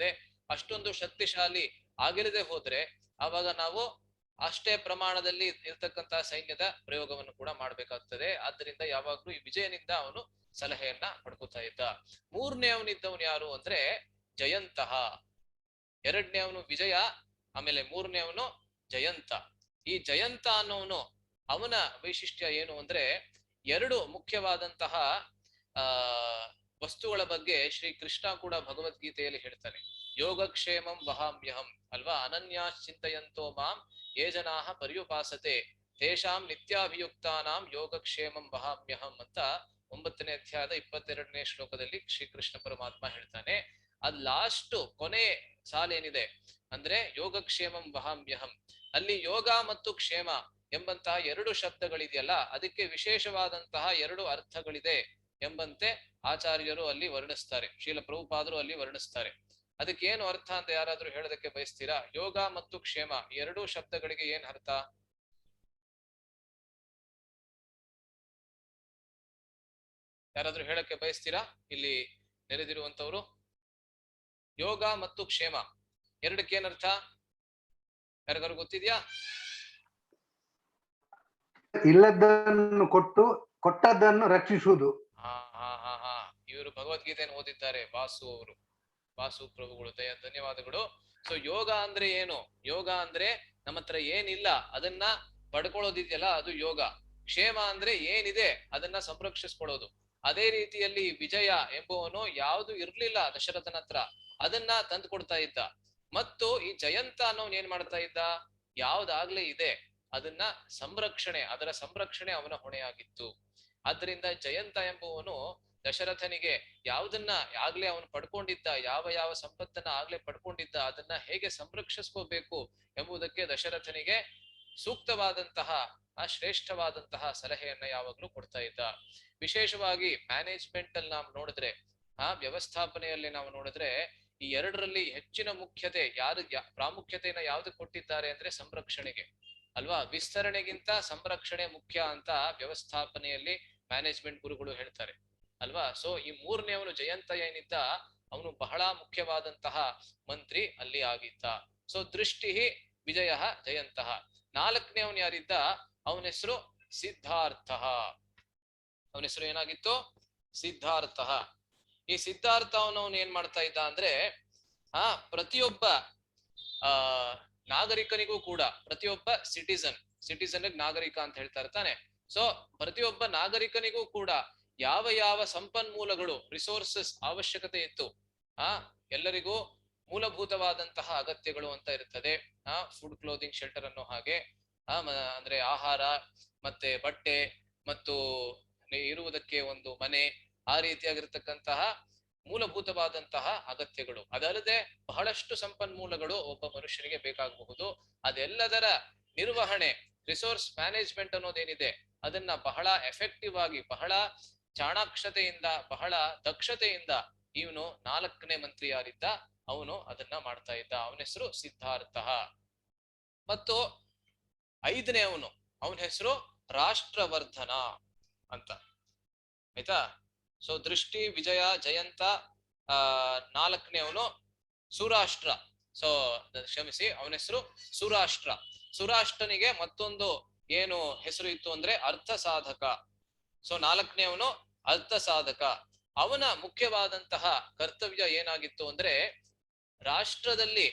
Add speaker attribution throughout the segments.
Speaker 1: ಬೇಕಾಗ್ತದೆ. ಅಷ್ಟೊಂದು ಶಕ್ತಿಶಾಲಿ ಆಗಿರದೆ ಹೋದ್ರೆ ಆವಾಗ ನಾವು ಅಷ್ಟೇ ಪ್ರಮಾಣದಲ್ಲಿ ಇರ್ತಕ್ಕಂತಹ ಸೈನ್ಯದ ಪ್ರಯೋಗವನ್ನು ಕೂಡ ಮಾಡ್ಬೇಕಾಗ್ತದೆ. ಆದ್ದರಿಂದ ಯಾವಾಗ್ಲೂ ಈ ವಿಜಯನಿಂದ ಅವನು ಸಲಹೆಯನ್ನ ಪಡ್ಕೋತಾ ಇದ್ದ. ಮೂರನೇ ಅವನಿದ್ದವನು ಯಾರು ಅಂದ್ರೆ ಜಯಂತಹ. ಎರಡನೇ ಅವನು ವಿಜಯ, ಆಮೇಲೆ ಮೂರನೇ ಅವನು ಜಯಂತ. ಈ ಜಯಂತ ಅನ್ನೋನು ಅವನ ವೈಶಿಷ್ಟ್ಯ ಏನು ಅಂದ್ರೆ ಎರಡು ಮುಖ್ಯವಾದಂತಹ ಆ ವಸ್ತುಗಳ ಬಗ್ಗೆ ಶ್ರೀ ಕೃಷ್ಣ ಕೂಡ ಭಗವದ್ಗೀತೆಯಲ್ಲಿ ಹೇಳ್ತಾನೆ. ಯೋಗಕ್ಷೇಮಂ ವಹಾಮ್ಯಹಂ ಅಲ್ವಾ, ಅನನ್ಯಾ ಚಿಂತಯಂತೋ ಮಾಂ ಯೇ ಜನಾಃ ಪರ್ಯುಪಾಸತೆ ತೇಷಾಂ ನಿತ್ಯಾಭಿಯುಕ್ತಾನಾಂ ಯೋಗಕ್ಷೇಮಂ ವಹಾಮ್ಯಹಂ ಅಂತ 9ನೇ ಅಧ್ಯಾಯದ 22ನೇ ಶ್ಲೋಕದಲ್ಲಿ ಶ್ರೀಕೃಷ್ಣ ಪರಮಾತ್ಮ ಹೇಳ್ತಾನೆ. ಅದ್ ಲಾಸ್ಟ್ ಕೊನೆ ಸಾಲೇನಿದೆ ಅಂದ್ರೆ ಯೋಗಕ್ಷೇಮಂ ವಹಾಮ್ಯಹಂ, ಅಲ್ಲಿ ಯೋಗ ಮತ್ತು ಕ್ಷೇಮ ಎಂಬಂತಹ ಎರಡು ಶಬ್ದಗಳಿದೆಯಲ್ಲ, ಅದಕ್ಕೆ ವಿಶೇಷವಾದಂತಹ ಎರಡು ಅರ್ಥಗಳಿದೆ ಎಂಬಂತೆ ಆಚಾರ್ಯರು ಅಲ್ಲಿ ವರ್ಣಿಸ್ತಾರೆ, ಶೀಲ ಪ್ರಭುಪಾದರು ಅಲ್ಲಿ ವರ್ಣಿಸ್ತಾರೆ. ಅದಕ್ಕೆ ಏನು ಅರ್ಥ ಅಂತ ಯಾರಾದ್ರೂ ಹೇಳೋದಕ್ಕೆ ಬಯಸ್ತೀರಾ? ಯೋಗ ಮತ್ತು ಕ್ಷೇಮ ಈ ಎರಡೂ ಶಬ್ದಗಳಿಗೆ ಏನ್ ಅರ್ಥ? ಯಾರಾದ್ರೂ ಹೇಳಕ್ಕೆ ಬಯಸ್ತೀರಾ ಇಲ್ಲಿ ನೆರೆದಿರುವಂತವ್ರು? ಯೋಗ ಮತ್ತು ಕ್ಷೇಮ ಎರಡಕ್ಕೆ ಏನರ್ಥ ಯಾರಿಗಾರು ಗೊತ್ತಿದ್ಯಾ?
Speaker 2: ಇಲ್ಲದನ್ನು ಕೊಟ್ಟು ಕೊಟ್ಟದ್ದನ್ನು ರಕ್ಷಿಸುವುದು.
Speaker 1: ಹಾ ಹಾ ಹಾ ಹಾ ಇವರು ಭಗವದ್ಗೀತೆಯನ್ನು ಓದಿದ್ದಾರೆ, ವಾಸು ಅವರು, ವಾಸು ಪ್ರಭುಗಳು, ಧನ್ಯವಾದಗಳು. ಸೊ ಯೋಗ ಅಂದ್ರೆ ಏನು? ಯೋಗ ಅಂದ್ರೆ ನಮ್ಮ ಹತ್ರ ಏನಿಲ್ಲ ಅದನ್ನ ಪಡ್ಕೊಳ್ಳೋದಿದೆಯಲ್ಲ ಅದು ಯೋಗ. ಕ್ಷೇಮ ಅಂದ್ರೆ ಏನಿದೆ ಅದನ್ನ ಸಂರಕ್ಷಿಸ್ಕೊಳ್ಳೋದು. ಅದೇ ರೀತಿಯಲ್ಲಿ ವಿಜಯ ಎಂಬುವನು ಯಾವುದು ಇರ್ಲಿಲ್ಲ ದಶರಥನ ಹತ್ರ, ಅದನ್ನ ತಂದು ಕೊಡ್ತಾ ಇದ್ದ. ಮತ್ತು ಈ ಜಯಂತ ಅನ್ನೋನ್ ಏನ್ ಮಾಡ್ತಾ ಇದ್ದ? ಯಾವ್ದಾಗ್ಲೇ ಇದೆ ಅದನ್ನ ಸಂರಕ್ಷಣೆ, ಅದರ ಸಂರಕ್ಷಣೆ ಅವನ ಹೊಣೆಯಾಗಿತ್ತು. ಆದ್ರಿಂದ ಜಯಂತ ಎಂಬುವನು ದಶರಥನಿಗೆ ಯಾವುದನ್ನ ಆಗ್ಲೇ ಅವನು ಪಡ್ಕೊಂಡಿದ್ದ, ಯಾವ ಯಾವ ಸಂಪತ್ತನ್ನ ಆಗ್ಲೇ ಪಡ್ಕೊಂಡಿದ್ದ ಅದನ್ನ ಹೇಗೆ ಸಂರಕ್ಷಿಸ್ಕೋಬೇಕು ಎಂಬುದಕ್ಕೆ ದಶರಥನಿಗೆ ಸೂಕ್ತವಾದಂತಹ ಶ್ರೇಷ್ಠವಾದಂತಹ ಸಲಹೆಯನ್ನ ಯಾವಾಗ್ಲೂ ಕೊಡ್ತಾ ಇದ್ದ. ವಿಶೇಷವಾಗಿ ಮ್ಯಾನೇಜ್ಮೆಂಟ್ ಅಲ್ಲಿ ನಾವು ನೋಡಿದ್ರೆ, ವ್ಯವಸ್ಥಾಪನೆಯಲ್ಲಿ ನಾವು ನೋಡಿದ್ರೆ ಈ ಎರಡರಲ್ಲಿ ಹೆಚ್ಚಿನ ಮುಖ್ಯತೆ ಪ್ರಾಮುಖ್ಯತೆಯನ್ನ ಯಾವ್ದಕ್ಕೆ ಕೊಟ್ಟಿದ್ದಾರೆ ಅಂದ್ರೆ ಸಂರಕ್ಷಣೆಗೆ ಅಲ್ವಾ. ವಿಸ್ತರಣೆಗಿಂತ ಸಂರಕ್ಷಣೆ ಮುಖ್ಯ ಅಂತ ವ್ಯವಸ್ಥಾಪನೆಯಲ್ಲಿ ಮ್ಯಾನೇಜ್ಮೆಂಟ್ ಗುರುಗಳು ಹೇಳ್ತಾರೆ ಅಲ್ವಾ. ಸೊ ಈ ಮೂರನೇ ಅವನು ಜಯಂತ ಏನಿದ್ದ ಅವನು ಬಹಳ ಮುಖ್ಯವಾದಂತಹ ಮಂತ್ರಿ ಅಲ್ಲಿ ಆಗಿದ್ದ. ಸೊ ದೃಷ್ಟಿ ವಿಜಯ ಜಯಂತಹ. ನಾಲ್ಕನೇ ಅವನು ಯಾರಿದ್ದ? ಅವನ ಹೆಸರು ಸಿದ್ಧಾರ್ಥ. ಅವನ ಹೆಸರು ಏನಾಗಿತ್ತು? ಸಿದ್ಧಾರ್ಥ. ಈ ಸಿದ್ಧಾರ್ಥ ಅವನವನು ಏನ್ ಮಾಡ್ತಾ ಇದ್ದ ಅಂದ್ರೆ ಪ್ರತಿಯೊಬ್ಬ ನಾಗರಿಕನಿಗೂ ಕೂಡ, ಪ್ರತಿಯೊಬ್ಬ ಸಿಟಿಸನ್ ನಾಗರಿಕ ಅಂತ ಹೇಳ್ತಾರೆ ತಾನೆ. ಸೊ ಪ್ರತಿಯೊಬ್ಬ ನಾಗರಿಕನಿಗೂ ಕೂಡ ಯಾವ ಯಾವ ಸಂಪನ್ಮೂಲಗಳು ರಿಸೋರ್ಸಸ್ ಅವಶ್ಯಕತೆ ಇತ್ತು, ಎಲ್ಲರಿಗೂ ಮೂಲಭೂತವಾದಂತಹ ಅಗತ್ಯಗಳು ಅಂತ ಇರ್ತದೆ. ಫುಡ್, ಕ್ಲೋದಿಂಗ್, ಶೆಲ್ಟರ್ ಅನ್ನೋ ಹಾಗೆ, ಅಂದ್ರೆ ಆಹಾರ ಮತ್ತೆ ಬಟ್ಟೆ ಮತ್ತು ಇರುವುದಕ್ಕೆ ಒಂದು ಮನೆ, ಆ ರೀತಿಯಾಗಿರ್ತಕ್ಕಂತಹ ಮೂಲಭೂತವಾದಂತಹ ಅಗತ್ಯಗಳು. ಅದಲ್ಲದೆ ಬಹಳಷ್ಟು ಸಂಪನ್ಮೂಲಗಳು ಒಬ್ಬ ಮನುಷ್ಯನಿಗೆ ಬೇಕಾಗಬಹುದು. ಅದೆಲ್ಲದರ ನಿರ್ವಹಣೆ, ರಿಸೋರ್ಸ್ ಮ್ಯಾನೇಜ್ಮೆಂಟ್ ಅನ್ನೋದೇನಿದೆ ಅದನ್ನ ಬಹಳ ಎಫೆಕ್ಟಿವ್ ಆಗಿ, ಬಹಳ ಚಾಣಾಕ್ಷತೆಯಿಂದ, ಬಹಳ ದಕ್ಷತೆಯಿಂದ ಇವನು ನಾಲ್ಕನೇ ಮಂತ್ರಿ ಯಾರಿದ್ದ ಅವನು ಅದನ್ನ ಮಾಡ್ತಾ ಇದ್ದ. ಅವನ ಹೆಸರು ಸಿದ್ಧಾರ್ಥ. ಮತ್ತು ಐದನೇ ಅವನ ಹೆಸರು ರಾಷ್ಟ್ರವರ್ಧನ ಅಂತ, ಆಯ್ತಾ. ಸೊ ದೃಷ್ಟಿ, ವಿಜಯ, ಜಯಂತ, ನಾಲ್ಕನೇ ಅವನು ಸುರಾಷ್ಟ್ರ. ಸೊ ಕ್ಷಮಿಸಿ, ಅವನ ಹೆಸರು ಸುರಾಷ್ಟ್ರ. ಸುರಾಷ್ಟ್ರನಿಗೆ ಮತ್ತೊಂದು ಏನು ಹೆಸರು ಇತ್ತು ಅಂದ್ರೆ ಅರ್ಥ ಸಾಧಕ. ಸೊ ನಾಲ್ಕನೇ ಅವನು ಅರ್ಥ ಸಾಧಕ. ಅವನ ಮುಖ್ಯವಾದಂತಹ ಕರ್ತವ್ಯ ಏನಾಗಿತ್ತು ಅಂದ್ರೆ ರಾಷ್ಟ್ರದಲ್ಲಿ,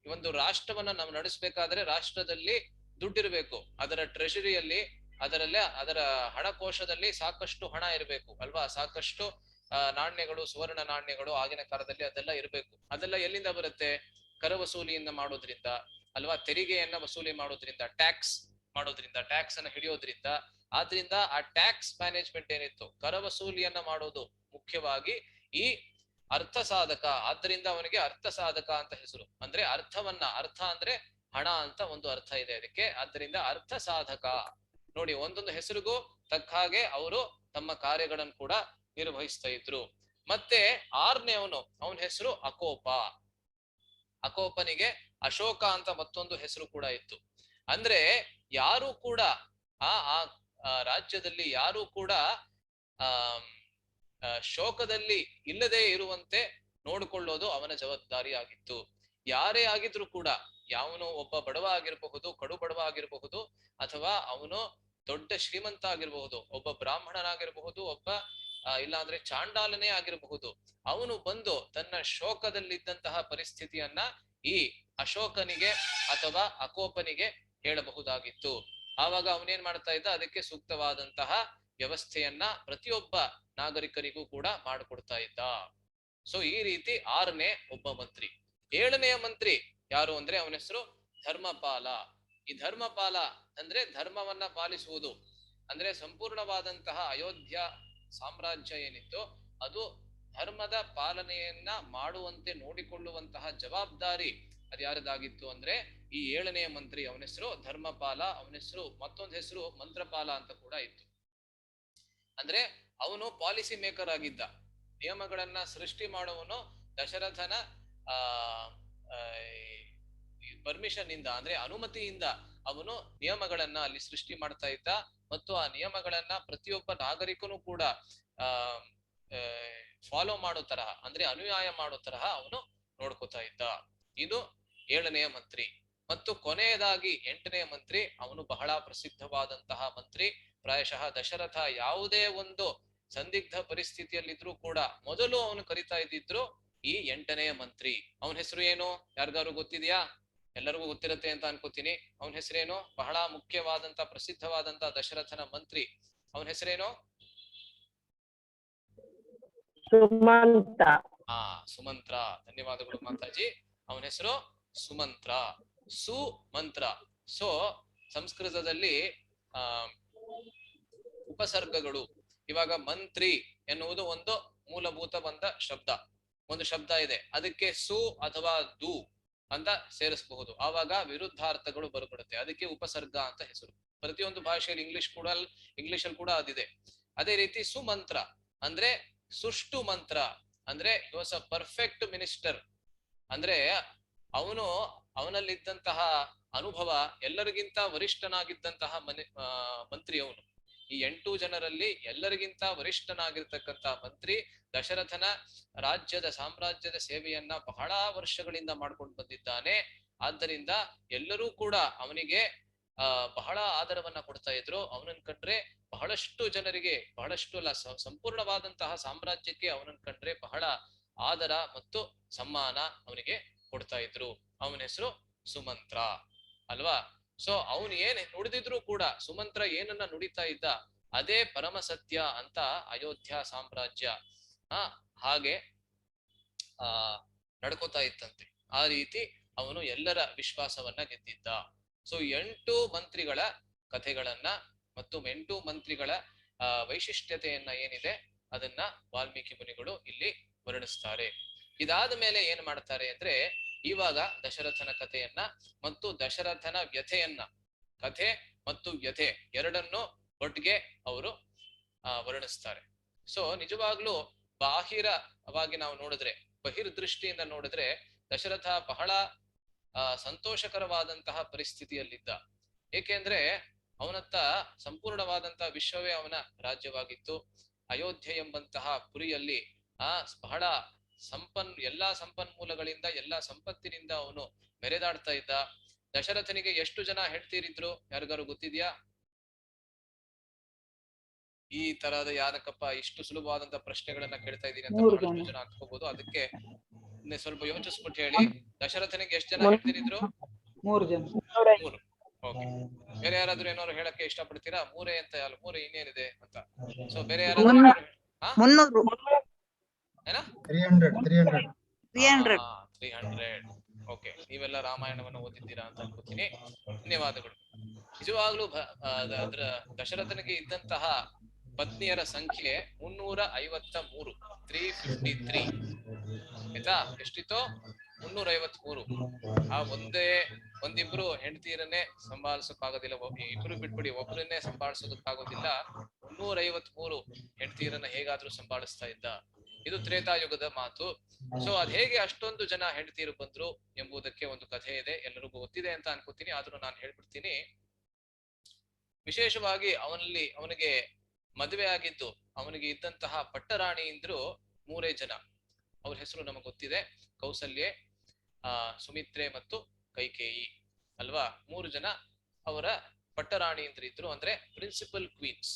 Speaker 1: ಒಂದು ರಾಷ್ಟ್ರವನ್ನ ನಾವು ನಡೆಸಬೇಕಾದ್ರೆ ರಾಷ್ಟ್ರದಲ್ಲಿ ದುಡ್ಡಿರ್ಬೇಕು, ಅದರ ಟ್ರೆಷರಿಯಲ್ಲಿ, ಅದರ ಹಣಕೋಶದಲ್ಲಿ ಸಾಕಷ್ಟು ಹಣ ಇರಬೇಕು ಅಲ್ವಾ. ಸಾಕಷ್ಟು ನಾಣ್ಯಗಳು, ಸುವರ್ಣ ನಾಣ್ಯಗಳು ಆಗಿನ ಕಾಲದಲ್ಲಿ ಅದೆಲ್ಲ ಇರಬೇಕು. ಅದೆಲ್ಲ ಎಲ್ಲಿಂದ ಬರುತ್ತೆ? ಕರ ವಸೂಲಿಯಿಂದ ಮಾಡೋದ್ರಿಂದ ಅಲ್ವಾ, ತೆರಿಗೆಯನ್ನ ವಸೂಲಿ ಮಾಡೋದ್ರಿಂದ, ಟ್ಯಾಕ್ಸ್ ಮಾಡೋದ್ರಿಂದ, ಟ್ಯಾಕ್ಸ್ ಅನ್ನ ಹಿಡಿಯೋದ್ರಿಂದ. ಆದ್ರಿಂದ ಆ ಟ್ಯಾಕ್ಸ್ ಮ್ಯಾನೇಜ್ಮೆಂಟ್ ಏನಿತ್ತು, ಕರ ವಸೂಲಿಯನ್ನ ಮಾಡೋದು ಮುಖ್ಯವಾಗಿ ಈ ಅರ್ಥ ಸಾಧಕ. ಆದ್ದರಿಂದ ಅವನಿಗೆ ಅರ್ಥ ಸಾಧಕ ಅಂತ ಹೆಸರು. ಅಂದ್ರೆ ಅರ್ಥವನ್ನ, ಅರ್ಥ ಅಂದ್ರೆ ಹಣ ಅಂತ ಒಂದು ಅರ್ಥ ಇದೆ ಅದಕ್ಕೆ. ಆದ್ದರಿಂದ ಅರ್ಥ ಸಾಧಕ. ನೋಡಿ, ಒಂದೊಂದು ಹೆಸರಿಗೂ ತಕ್ಕ ಹಾಗೆ ಅವರು ತಮ್ಮ ಕಾರ್ಯಗಳನ್ನು ಕೂಡ ನಿರ್ವಹಿಸ್ತಾ ಇದ್ರು. ಮತ್ತೆ ಆರನೇ ಅವನ ಹೆಸರು ಅಕೋಪ. ಅಕೋಪನಿಗೆ ಅಶೋಕ ಅಂತ ಮತ್ತೊಂದು ಹೆಸರು ಕೂಡ ಇತ್ತು. ಅಂದ್ರೆ ಯಾರು ಕೂಡ ಆ ರಾಜ್ಯದಲ್ಲಿ ಯಾರು ಕೂಡ ಶೋಕದಲ್ಲಿ ಇಲ್ಲದೆ ಇರುವಂತೆ ನೋಡಿಕೊಳ್ಳೋದು ಅವನ ಜವಾಬ್ದಾರಿ ಆಗಿತ್ತು. ಯಾರೇ ಆಗಿದ್ರು ಕೂಡ, ಯಾವನು ಒಬ್ಬ ಬಡವ ಆಗಿರಬಹುದು, ಕಡು ಬಡವ ಆಗಿರಬಹುದು, ಅಥವಾ ಅವನು ದೊಡ್ಡ ಶ್ರೀಮಂತ ಆಗಿರಬಹುದು, ಒಬ್ಬ ಬ್ರಾಹ್ಮಣನಾಗಿರಬಹುದು, ಒಬ್ಬ ಇಲ್ಲಾಂದ್ರೆ ಚಾಂಡಾಲನೇ ಆಗಿರಬಹುದು, ಅವನು ಬಂದು ತನ್ನ ಶೋಕದಲ್ಲಿದ್ದಂತಹ ಪರಿಸ್ಥಿತಿಯನ್ನ ಈ ಅಶೋಕನಿಗೆ ಅಥವಾ ಅಕೋಪನಿಗೆ ಹೇಳಬಹುದಾಗಿತ್ತು. ಆವಾಗ ಅವನೇನ್ ಮಾಡ್ತಾ ಇದ್ದ, ಅದಕ್ಕೆ ಸೂಕ್ತವಾದಂತಹ ವ್ಯವಸ್ಥೆಯನ್ನ ಪ್ರತಿಯೊಬ್ಬ ನಾಗರಿಕರಿಗೂ ಕೂಡ ಮಾಡಿಕೊಡ್ತಾ ಇದ್ದ. ಸೊ ಈ ರೀತಿ 6ನೇ ಒಬ್ಬ ಮಂತ್ರಿ. 7ನೆಯ ಮಂತ್ರಿ ಯಾರು ಅಂದ್ರೆ ಅವನ ಹೆಸರು ಧರ್ಮಪಾಲ. ಈ ಧರ್ಮಪಾಲ ಅಂದ್ರೆ ಧರ್ಮವನ್ನ ಪಾಲಿಸುವುದು, ಅಂದ್ರೆ ಸಂಪೂರ್ಣವಾದಂತಹ ಅಯೋಧ್ಯ ಸಾಮ್ರಾಜ್ಯ ಏನಿತ್ತು ಅದು ಧರ್ಮದ ಪಾಲನೆಯನ್ನ ಮಾಡುವಂತೆ ನೋಡಿಕೊಳ್ಳುವಂತಹ ಜವಾಬ್ದಾರಿ ಅದು ಯಾರದಾಗಿತ್ತು ಅಂದ್ರೆ ಈ 7ನೆಯ ಮಂತ್ರಿ. ಅವನ ಹೆಸರು ಧರ್ಮಪಾಲ. ಅವನ ಹೆಸರು ಮತ್ತೊಂದು ಹೆಸರು ಮಂತ್ರಪಾಲ ಅಂತ ಕೂಡ ಇತ್ತು. ಅಂದ್ರೆ ಅವನು ಪಾಲಿಸಿ ಮೇಕರ್ ಆಗಿದ್ದ, ನಿಯಮಗಳನ್ನ ಸೃಷ್ಟಿ ಮಾಡುವನು. ದಶರಥನ ಆ ಪರ್ಮಿಷನ್ ಇಂದ ಅಂದ್ರೆ ಅನುಮತಿಯಿಂದ ಅವನು ನಿಯಮಗಳನ್ನ ಅಲ್ಲಿ ಸೃಷ್ಟಿ ಮಾಡ್ತಾ ಇದ್ದ, ಮತ್ತು ಆ ನಿಯಮಗಳನ್ನ ಪ್ರತಿಯೊಬ್ಬ ನಾಗರಿಕನು ಕೂಡ ಫಾಲೋ ಮಾಡೋ ತರಹ, ಅಂದ್ರೆ ಅನುಯಾಯ ಮಾಡೋ ತರಹ ಅವನು ನೋಡ್ಕೋತಾ ಇದ್ದ. ಇದು 7ನೆಯ ಮಂತ್ರಿ. ಮತ್ತು ಕೊನೆಯದಾಗಿ 8ನೇ ಮಂತ್ರಿ. ಅವನು ಬಹಳ ಪ್ರಸಿದ್ಧವಾದಂತಹ ಮಂತ್ರಿ. ಪ್ರಾಯಶಃ ದಶರಥ ಯಾವುದೇ ಒಂದು ಸಂದಿಗ್ಧ ಪರಿಸ್ಥಿತಿಯಲ್ಲಿದ್ರು ಕೂಡ ಮೊದಲು ಅವನು ಕರಿತಾ ಇದ್ದಿದ್ರು ಈ 8ನೆಯ ಮಂತ್ರಿ. ಅವನ ಹೆಸರು ಏನು, ಯಾರಿಗಾರು ಗೊತ್ತಿದ್ಯಾ? ಎಲ್ಲರಿಗೂ ಗೊತ್ತಿರುತ್ತೆ ಅಂತ ಅನ್ಕೋತೀನಿ. ಅವನ ಹೆಸರೇನು? ಬಹಳ ಮುಖ್ಯವಾದಂತ ಪ್ರಸಿದ್ಧವಾದಂತ ದಶರಥನ ಮಂತ್ರಿ. ಅವನ ಹೆಸರೇನು?
Speaker 3: ಸುಮಂತ್ರ.
Speaker 1: ಸುಮಂತ್ರ. ಧನ್ಯವಾದಗಳು ಮಾತಾಜಿ. ಅವನ ಹೆಸರು ಸುಮಂತ್ರ. ಸುಮಂತ್ರ. ಸೊ ಸಂಸ್ಕೃತದಲ್ಲಿ ಉಪಸರ್ಗಗಳು, ಇವಾಗ ಮಂತ್ರಿ ಎನ್ನುವುದು ಒಂದು ಮೂಲಭೂತ ಒಂದು ಶಬ್ದ ಇದೆ, ಅದಕ್ಕೆ ಸು ಅಥವಾ ದು ಅಂತ ಸೇರಿಸಬಹುದು. ಆವಾಗ ವಿರುದ್ಧಾರ್ಥಗಳು ಬರುಬಿಡುತ್ತೆ, ಅದಕ್ಕೆ ಉಪಸರ್ಗ ಅಂತ ಹೆಸರು. ಪ್ರತಿಯೊಂದು ಭಾಷೆಯಲ್ಲಿ ಇಂಗ್ಲಿಷಲ್ಲಿ ಕೂಡ ಅದಿದೆ. ಅದೇ ರೀತಿ ಸುಮಂತ್ರ ಅಂದ್ರೆ ಸುಷ್ಟು ಮಂತ್ರ, ಅಂದ್ರೆ he was a perfect minister. ಅಂದ್ರೆ ಅವನಲ್ಲಿದ್ದಂತಹ ಅನುಭವ ಎಲ್ಲರಿಗಿಂತ ವರಿಷ್ಠನಾಗಿದ್ದಂತಹ ಮಂತ್ರಿ ಅವನು. ಈ 8 ಜನರಲ್ಲಿ ಎಲ್ಲರಿಗಿಂತ ವರಿಷ್ಠನಾಗಿರ್ತಕ್ಕಂತ ಮಂತ್ರಿ. ದಶರಥನ ಸಾಮ್ರಾಜ್ಯದ ಸೇವೆಯನ್ನ ಬಹಳ ವರ್ಷಗಳಿಂದ ಮಾಡ್ಕೊಂಡು ಬಂದಿದ್ದಾನೆ. ಆದ್ದರಿಂದ ಎಲ್ಲರೂ ಕೂಡ ಅವನಿಗೆ ಬಹಳ ಆದರವನ್ನ ಕೊಡ್ತಾ ಇದ್ರು. ಅವನನ್ನ ಕಂಡ್ರೆ ಬಹಳಷ್ಟು ಜನರಿಗೆ, ಬಹಳಷ್ಟು ಅಲ್ಲ, ಸಂಪೂರ್ಣವಾದಂತಹ ಸಾಮ್ರಾಜ್ಯಕ್ಕೆ ಅವನನ್ನ ಕಂಡ್ರೆ ಬಹಳ ಆದರ ಮತ್ತು ಸಮ್ಮಾನ ಅವನಿಗೆ ಕೊಡ್ತಾ ಇದ್ರು. ಅವನ ಹೆಸರು ಸುಮಂತ್ರ ಅಲ್ವಾ? ಸೊ ಅವನು ಏನ್ ನುಡಿದಿದ್ರು ಕೂಡ, ಸುಮಂತ್ರ ಏನನ್ನ ನುಡಿತಾ ಇದ್ದ ಅದೇ ಪರಮ ಸತ್ಯ ಅಂತ ಅಯೋಧ್ಯ ಸಾಮ್ರಾಜ್ಯ ಹಾಗೆ ನಡ್ಕೋತಾ ಇತ್ತಂತೆ. ಆ ರೀತಿ ಅವನು ಎಲ್ಲರ ವಿಶ್ವಾಸವನ್ನ ಗೆದ್ದಿದ್ದ. ಸೊ 8 ಮಂತ್ರಿಗಳ ಕಥೆಗಳನ್ನ ಮತ್ತು 8 ಮಂತ್ರಿಗಳ ವೈಶಿಷ್ಟ್ಯತೆಯನ್ನ ಏನಿದೆ ಅದನ್ನ ವಾಲ್ಮೀಕಿ ಮುನಿಗಳು ಇಲ್ಲಿ ವರ್ಣಿಸ್ತಾರೆ. ಇದಾದ ಮೇಲೆ ಏನ್ ಮಾಡ್ತಾರೆ ಅಂದ್ರೆ, ಇವಾಗ ದಶರಥನ ಕಥೆಯನ್ನ ಮತ್ತು ದಶರಥನ ವ್ಯಥೆಯನ್ನ, ಕಥೆ ಮತ್ತು ವ್ಯಥೆ ಎರಡನ್ನು ಒಟ್ಟಿಗೆ ಅವರು ವರ್ಣಿಸ್ತಾರೆ. ಸೊ ನಿಜವಾಗ್ಲೂ ಬಾಹಿರವಾಗಿ ನಾವು ನೋಡಿದ್ರೆ, ಬಹಿರ್ದೃಷ್ಟಿಯಿಂದ ನೋಡಿದ್ರೆ ದಶರಥ ಬಹಳ ಸಂತೋಷಕರವಾದಂತಹ ಪರಿಸ್ಥಿತಿಯಲ್ಲಿದ್ದ. ಏಕೆಂದ್ರೆ ಅವನತ್ತ ಸಂಪೂರ್ಣವಾದಂತಹ ವಿಶ್ವವೇ ಅವನ ರಾಜ್ಯವಾಗಿತ್ತು. ಅಯೋಧ್ಯೆ ಎಂಬಂತಹ ಪುರಿಯಲ್ಲಿ ಬಹಳ ಎಲ್ಲಾ ಸಂಪನ್ಮೂಲಗಳಿಂದ, ಎಲ್ಲಾ ಸಂಪತ್ತಿನಿಂದ ಅವನು ಮೆರೆದಾಡ್ತಾ ಇದ್ದ. ದಶರಥನಿಗೆ ಎಷ್ಟು ಜನ ಹೆಂಡ್ತೀರಿದ್ರು ಯಾರಿಗಾರು ಗೊತ್ತಿದ್ಯಾ? ಈ ತರಹದ ಯಾರಕ್ಕಪ್ಪ ಇಷ್ಟು ಸುಲಭವಾದಂತ ಪ್ರಶ್ನೆಗಳನ್ನ ಕೇಳ್ತಾ ಇದ್ದೀನಿ ಅಂತ ಬಹಳಷ್ಟು ಜನ ಅನ್ಕೋಬಹುದು. ಅದಕ್ಕೆ ಸ್ವಲ್ಪ ಯೋಚಿಸ್ಬಿಟ್ಟು ಹೇಳಿ. ದಶರಥನಿಗೆ ಎಷ್ಟು ಜನ ಹೆಂಡ್ತೀರಿದ್ರು?
Speaker 3: 3 ಜನ.
Speaker 1: 3. ಓಕೆ. ಬೇರೆ ಯಾರಾದ್ರೂ ಏನಾದ್ರು ಹೇಳಕ್ಕೆ ಇಷ್ಟಪಡ್ತೀರಾ? 3 ಅಂತ ಅಲ್ಲ, 3 ಇನ್ನೇನಿದೆ ಅಂತ. ಸೊ ಬೇರೆ ಯಾರಾದ್ರೂ
Speaker 4: 300
Speaker 1: ಏನಾ?
Speaker 4: 300.
Speaker 1: ಓಕೆ. ನೀವೆಲ್ಲ ರಾಮಾಯಣವನ್ನು ಓದಿದ್ದೀರಾ ಅಂತ ಅನ್ಕೋತೀನಿ. ಧನ್ಯವಾದಗಳು. ನಿಜವಾಗ್ಲೂ ದಶರಥನಿಗೆ ಇದ್ದಂತಹ ಪತ್ನಿಯರ ಸಂಖ್ಯೆ 353. 353. ಆಯ್ತಾ? ಎಷ್ಟಿತ್ತು? 353. ಆ ಒಂದಿಬ್ರು ಹೆಂಡತಿಯರನ್ನೇ ಸಂಭಾಳಿಸೋಕ್ಕಾಗೋದಿಲ್ಲ. ಇಬ್ರು ಬಿಟ್ಬಿಡಿ, ಒಬ್ಬರನ್ನೇ ಸಂಭಾಳಿಸೋದಕ್ಕಾಗೋದಿಲ್ಲ. 353 ಹೆಂಡತಿಯರನ್ನ ಹೇಗಾದ್ರೂ ಸಂಭಾಳಿಸ್ತಾ ಇದ್ದ. ಇದು ತ್ರೇತಾಯುಗದ ಮಾತು. ಸೊ ಅದ್ ಹೇಗೆ ಅಷ್ಟೊಂದು ಜನ ಹೆಂಡತಿಯರು ಬಂದ್ರು ಎಂಬುದಕ್ಕೆ ಒಂದು ಕಥೆ ಇದೆ, ಎಲ್ಲರಿಗೂ ಗೊತ್ತಿದೆ ಅಂತ ಅನ್ಕೋತೀನಿ. ಆದ್ರೂ ನಾನು ಹೇಳ್ಬಿಡ್ತೀನಿ. ವಿಶೇಷವಾಗಿ ಅವನಿಗೆ ಮದುವೆ ಆಗಿದ್ದು, ಅವನಿಗೆ ಇದ್ದಂತಹ ಪಟ್ಟರಾಣಿ ಇಂದ್ರು 3 ಜನ. ಅವ್ರ ಹೆಸರು ನಮಗೆ ಗೊತ್ತಿದೆ, ಕೌಸಲ್ಯೆ, ಸುಮಿತ್ರೆ ಮತ್ತು ಕೈಕೇಯಿ ಅಲ್ವಾ. 3 ಜನ ಅವರ ಪಟ್ಟರಾಣಿ ಅಂತ ಇದ್ರು, ಅಂದ್ರೆ ಪ್ರಿನ್ಸಿಪಲ್ ಕ್ವೀನ್ಸ್.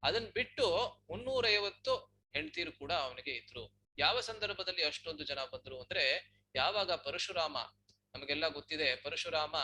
Speaker 1: ಅದನ್ನ ಬಿಟ್ಟು 350 ಹೆಂಡತಿರು ಕೂಡ ಅವನಿಗೆ ಇದ್ರು. ಯಾವ ಸಂದರ್ಭದಲ್ಲಿ ಅಷ್ಟೊಂದು ಜನ ಬಂದ್ರು ಅಂದ್ರೆ, ಯಾವಾಗ ಪರಶುರಾಮ, ನಮಗೆಲ್ಲ ಗೊತ್ತಿದೆ ಪರಶುರಾಮ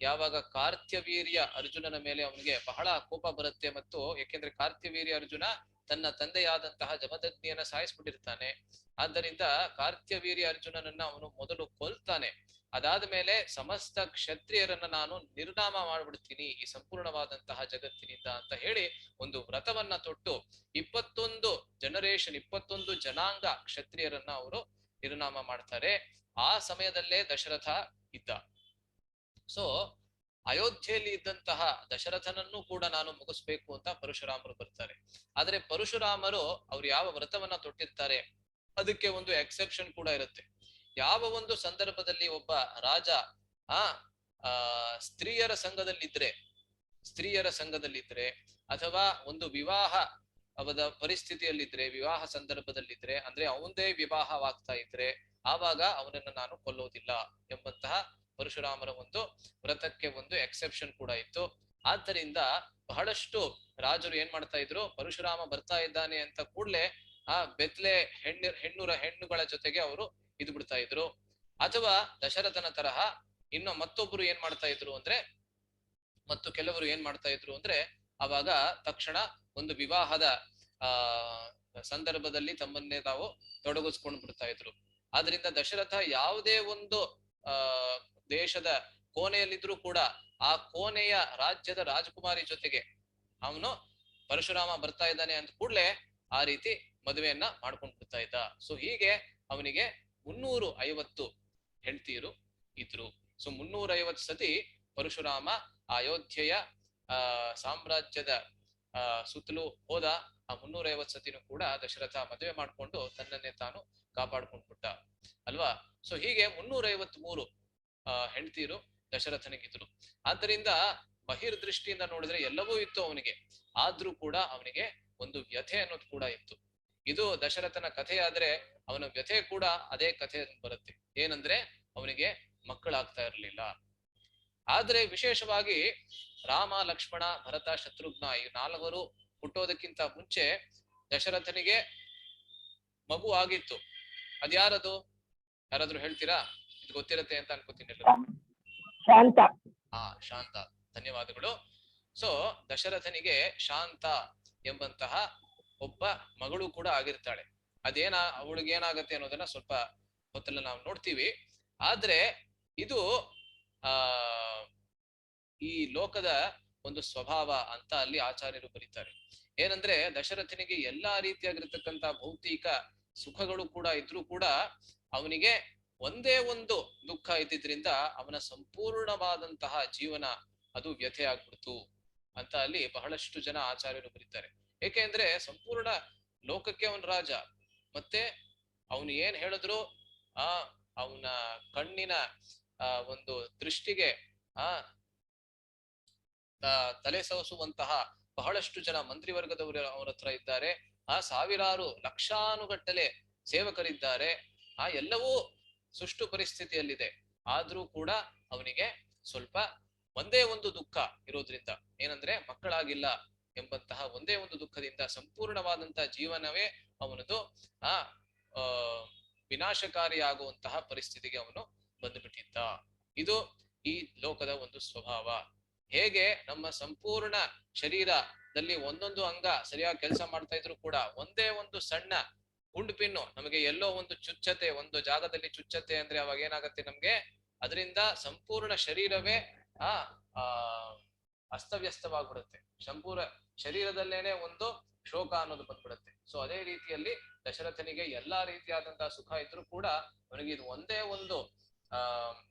Speaker 1: ಯಾವಾಗ ಕಾರ್ತ್ಯವೀರ್ಯ ಅರ್ಜುನನ ಮೇಲೆ ಅವನಿಗೆ ಬಹಳ ಕೋಪ ಬರುತ್ತೆ, ಮತ್ತು ಯಾಕೆಂದ್ರೆ ಕಾರ್ತ್ಯವೀರ್ಯ ಅರ್ಜುನ ತನ್ನ ತಂದೆಯಾದಂತಹ ಜಮದಗ್ನಿಯನ್ನ ಸಾಯಿಸ್ಬಿಟ್ಟಿರ್ತಾನೆ. ಆದ್ದರಿಂದ ಕಾರ್ತ್ಯವೀರ್ಯ ಅರ್ಜುನನನ್ನ ಅವನು ಮೊದಲು ಕೊಲ್ತಾನೆ. ಅದಾದ ಮೇಲೆ ಸಮಸ್ತ ಕ್ಷತ್ರಿಯರನ್ನ ನಾನು ನಿರ್ನಾಮ ಮಾಡ್ಬಿಡ್ತೀನಿ ಈ ಸಂಪೂರ್ಣವಾದಂತಹ ಜಗತ್ತಿನಿಂದ ಅಂತ ಹೇಳಿ ಒಂದು ವ್ರತವನ್ನ ತೊಟ್ಟು 21 ಜನರೇಷನ್, 21 ಜನಾಂಗ ಕ್ಷತ್ರಿಯರನ್ನ ಅವರು ನಿರ್ನಾಮ ಮಾಡ್ತಾರೆ. ಆ ಸಮಯದಲ್ಲೇ ದಶರಥ ಇದ್ದ. ಸೊ ಅಯೋಧ್ಯೆಯಲ್ಲಿ ಇದ್ದಂತಹ ದಶರಥನನ್ನು ಕೂಡ ನಾನು ಮುಗಿಸ್ಬೇಕು ಅಂತ ಪರಶುರಾಮರು ಬರ್ತಾರೆ. ಆದ್ರೆ ಪರಶುರಾಮರು ಅವ್ರು ಯಾವ ವ್ರತವನ್ನ ತೊಟ್ಟಿರ್ತಾರೆ ಅದಕ್ಕೆ ಒಂದು ಎಕ್ಸೆಪ್ಷನ್ ಕೂಡ ಇರುತ್ತೆ. ಯಾವ ಒಂದು ಸಂದರ್ಭದಲ್ಲಿ ಒಬ್ಬ ರಾಜ ಸ್ತ್ರೀಯರ ಸಂಘದಲ್ಲಿದ್ರೆ ಅಥವಾ ಒಂದು ವಿವಾಹ ಅವದ ಪರಿಸ್ಥಿತಿಯಲ್ಲಿದ್ರೆ, ವಿವಾಹ ಸಂದರ್ಭದಲ್ಲಿದ್ರೆ, ಅಂದ್ರೆ ಅವಂದೇ ವಿವಾಹವಾಗ್ತಾ ಇದ್ರೆ ಆವಾಗ ಅವನನ್ನ ನಾನು ಕೊಲ್ಲೋದಿಲ್ಲ ಎಂಬಂತಹ ಪರಶುರಾಮರ ಒಂದು ವ್ರತಕ್ಕೆ ಒಂದು ಎಕ್ಸೆಪ್ಷನ್ ಕೂಡ ಇತ್ತು. ಆದ್ದರಿಂದ ಬಹಳಷ್ಟು ರಾಜರು ಏನ್ ಮಾಡ್ತಾ ಇದ್ರು, ಪರಶುರಾಮ ಬರ್ತಾ ಇದ್ದಾನೆ ಅಂತ ಕೂಡ್ಲೆ ಬೆತ್ಲೆ ಹೆಣ್ಣುಗಳ ಜೊತೆಗೆ ಅವರು ಇದು ಬಿಡ್ತಾ ಇದ್ರು. ಅಥವಾ ದಶರಥನ ತರಹ ಮತ್ತೊಬ್ರು ಏನ್ ಮಾಡ್ತಾ ಇದ್ರು ಅಂದ್ರೆ, ಕೆಲವರು ಏನ್ ಮಾಡ್ತಾ ಇದ್ರು ಅಂದ್ರೆ, ಅವಾಗ ತಕ್ಷಣ ಒಂದು ವಿವಾಹದ ಸಂದರ್ಭದಲ್ಲಿ ತಮ್ಮನ್ನೇ ತಾವು ತೊಡಗಿಸ್ಕೊಂಡು ಬಿಡ್ತಾ ಇದ್ರು. ಆದ್ರಿಂದ ದಶರಥ ಯಾವುದೇ ಒಂದು ದೇಶದ ಕೋಣೆಯಲ್ಲಿದ್ರು ಕೂಡ ಆ ಕೋಣೆಯ ರಾಜ್ಯದ ರಾಜಕುಮಾರಿ ಜೊತೆಗೆ ಅವನು ಪರಶುರಾಮ ಬರ್ತಾ ಇದ್ದಾನೆ ಅಂತ ಕೂಡ್ಲೆ ಆ ರೀತಿ ಮದುವೆಯನ್ನ ಮಾಡ್ಕೊಂಡು ಬಿಡ್ತಾ ಇದ್ದ. ಸೊ ಹೀಗೆ ಅವನಿಗೆ 350 ಹೆಂಡತಿಯರು ಇದ್ರು. ಸೊ 350 ಸತಿ ಪರಶುರಾಮ ಅಯೋಧ್ಯೆಯ ಸಾಮ್ರಾಜ್ಯದ ಸುತ್ತಲೂ ಹೋದ. ಆ 350 ಸತಿನೂ ಕೂಡ ದಶರಥ ಮದುವೆ ಮಾಡ್ಕೊಂಡು ತನ್ನನ್ನೇ ತಾನು ಕಾಪಾಡ್ಕೊಂಡ್ಬಿಟ್ಟ ಅಲ್ವಾ. ಸೊ ಹೀಗೆ 353 ಹೆಂಡತಿಯರು ದಶರಥನಿಗಿದ್ರು. ಆದ್ದರಿಂದ ಬಹಿರ್ದೃಷ್ಟಿಯಿಂದ ನೋಡಿದ್ರೆ ಎಲ್ಲವೂ ಇತ್ತು ಅವನಿಗೆ, ಆದ್ರೂ ಕೂಡ ಅವನಿಗೆ ಒಂದು ವ್ಯಥೆ ಅನ್ನೋದು ಕೂಡ ಇತ್ತು. ಇದು ದಶರಥನ ಕಥೆಯಾದ್ರೆ ಅವನ ವ್ಯಥೆ ಕೂಡ ಅದೇ ಕಥೆ ಬರುತ್ತೆ. ಏನಂದ್ರೆ ಅವನಿಗೆ ಮಕ್ಕಳಾಗ್ತಾ ಇರ್ಲಿಲ್ಲ. ಆದ್ರೆ ವಿಶೇಷವಾಗಿ ರಾಮ, ಲಕ್ಷ್ಮಣ, ಭರತ, ಶತ್ರುಘ್ನ ಈ 4 ಹುಟ್ಟೋದಕ್ಕಿಂತ ಮುಂಚೆ ದಶರಥನಿಗೆ ಮಗು ಆಗಿತ್ತು. ಅದ್ಯಾರದು, ಯಾರಾದ್ರೂ ಹೇಳ್ತೀರಾ? ಇದು ಗೊತ್ತಿರತ್ತೆ ಅಂತ ಅನ್ಕೋತೀನಿ.
Speaker 3: ಶಾಂತ.
Speaker 1: ಶಾಂತ, ಧನ್ಯವಾದಗಳು. ಸೊ ದಶರಥನಿಗೆ ಶಾಂತ ಎಂಬಂತಹ ಒಬ್ಬ ಮಗಳು ಕೂಡ ಆಗಿರ್ತಾಳೆ. ಅವಳಿಗೆ ಏನಾಗತ್ತೆ ಅನ್ನೋದನ್ನ ಸ್ವಲ್ಪ ಹೊತ್ತಲ್ಲಿ ನಾವು ನೋಡ್ತೀವಿ. ಆದ್ರೆ ಇದು ಈ ಲೋಕದ ಒಂದು ಸ್ವಭಾವ ಅಂತ ಅಲ್ಲಿ ಆಚಾರ್ಯರು ಬರೀತಾರೆ. ಏನಂದ್ರೆ ದಶರಥನಿಗೆ ಎಲ್ಲಾ ರೀತಿಯಾಗಿರ್ತಕ್ಕಂಥ ಭೌತಿಕ ಸುಖಗಳು ಕೂಡ ಇದ್ರೂ ಕೂಡ ಅವನಿಗೆ ಒಂದೇ ಒಂದು ದುಃಖ ಇದ್ದಿದ್ರಿಂದ ಅವನ ಸಂಪೂರ್ಣವಾದಂತಹ ಜೀವನ ಅದು ವ್ಯಥೆ ಆಗ್ಬಿಡ್ತು ಅಂತ ಅಲ್ಲಿ ಬಹಳಷ್ಟು ಜನ ಆಚಾರ್ಯರು ಬರೀತಾರೆ. ಏಕೆಂದ್ರೆ ಸಂಪೂರ್ಣ ಲೋಕಕ್ಕೆ ಅವನ ರಾಜ, ಮತ್ತೆ ಅವನು ಏನ್ ಹೇಳಿದ್ರು ಅವನ ಕಣ್ಣಿನ ಒಂದು ದೃಷ್ಟಿಗೆ ತಲೆ ಸವಸುವಂತಹ ಬಹಳಷ್ಟು ಜನ ಮಂತ್ರಿವರ್ಗದವರು ಅವರ ಹತ್ರ ಇದ್ದಾರೆ. ಸಾವಿರಾರು ಲಕ್ಷಾನುಗಟ್ಟಲೆ ಸೇವಕರಿದ್ದಾರೆ. ಎಲ್ಲವೂ ಸುಷ್ಟು ಪರಿಸ್ಥಿತಿಯಲ್ಲಿದೆ. ಆದ್ರೂ ಕೂಡ ಅವನಿಗೆ ಸ್ವಲ್ಪ ಒಂದೇ ಒಂದು ದುಃಖ ಇರೋದ್ರಿಂದ, ಏನಂದ್ರೆ ಮಕ್ಕಳಾಗಿಲ್ಲ ಎಂಬಂತಹ ಒಂದೇ ಒಂದು ದುಃಖದಿಂದ ಸಂಪೂರ್ಣವಾದಂತಹ ಜೀವನವೇ ಅವನದು ವಿನಾಶಕಾರಿಯಾಗುವಂತಹ ಪರಿಸ್ಥಿತಿಗೆ ಅವನು ಬಂದುಬಿಟ್ಟಿದ್ದ. ಇದು ಈ ಲೋಕದ ಒಂದು ಸ್ವಭಾವ. ಹೇಗೆ ನಮ್ಮ ಸಂಪೂರ್ಣ ಶರೀರದಲ್ಲಿ ಒಂದೊಂದು ಅಂಗ ಸರಿಯಾಗಿ ಕೆಲಸ ಮಾಡ್ತಾ ಇದ್ರು ಕೂಡ ಒಂದೇ ಒಂದು ಸಣ್ಣ ಗುಂಡು ಪಿನ್ನು ನಮಗೆ ಎಲ್ಲೋ ಒಂದು ಚುಚ್ಚತೆ, ಒಂದು ಜಾಗದಲ್ಲಿ ಚುಚ್ಚತೆ ಅಂದ್ರೆ ಅವಾಗ ಏನಾಗತ್ತೆ ನಮ್ಗೆ, ಅದರಿಂದ ಸಂಪೂರ್ಣ ಶರೀರವೇ ಅಸ್ತವ್ಯಸ್ತವಾಗ್ಬಿಡುತ್ತೆ. ಸಂಪೂರ್ಣ ಶರೀರದಲ್ಲೇನೆ ಒಂದು ಶೋಕ ಅನ್ನೋದು ಬಂದ್ಬಿಡುತ್ತೆ. ಸೊ ಅದೇ ರೀತಿಯಲ್ಲಿ ದಶರಥನಿಗೆ ಎಲ್ಲಾ ರೀತಿಯಾದಂತಹ ಸುಖ ಇದ್ರೂ ಕೂಡ ಅವನಿಗೆ ಇದು ಒಂದೇ ಒಂದು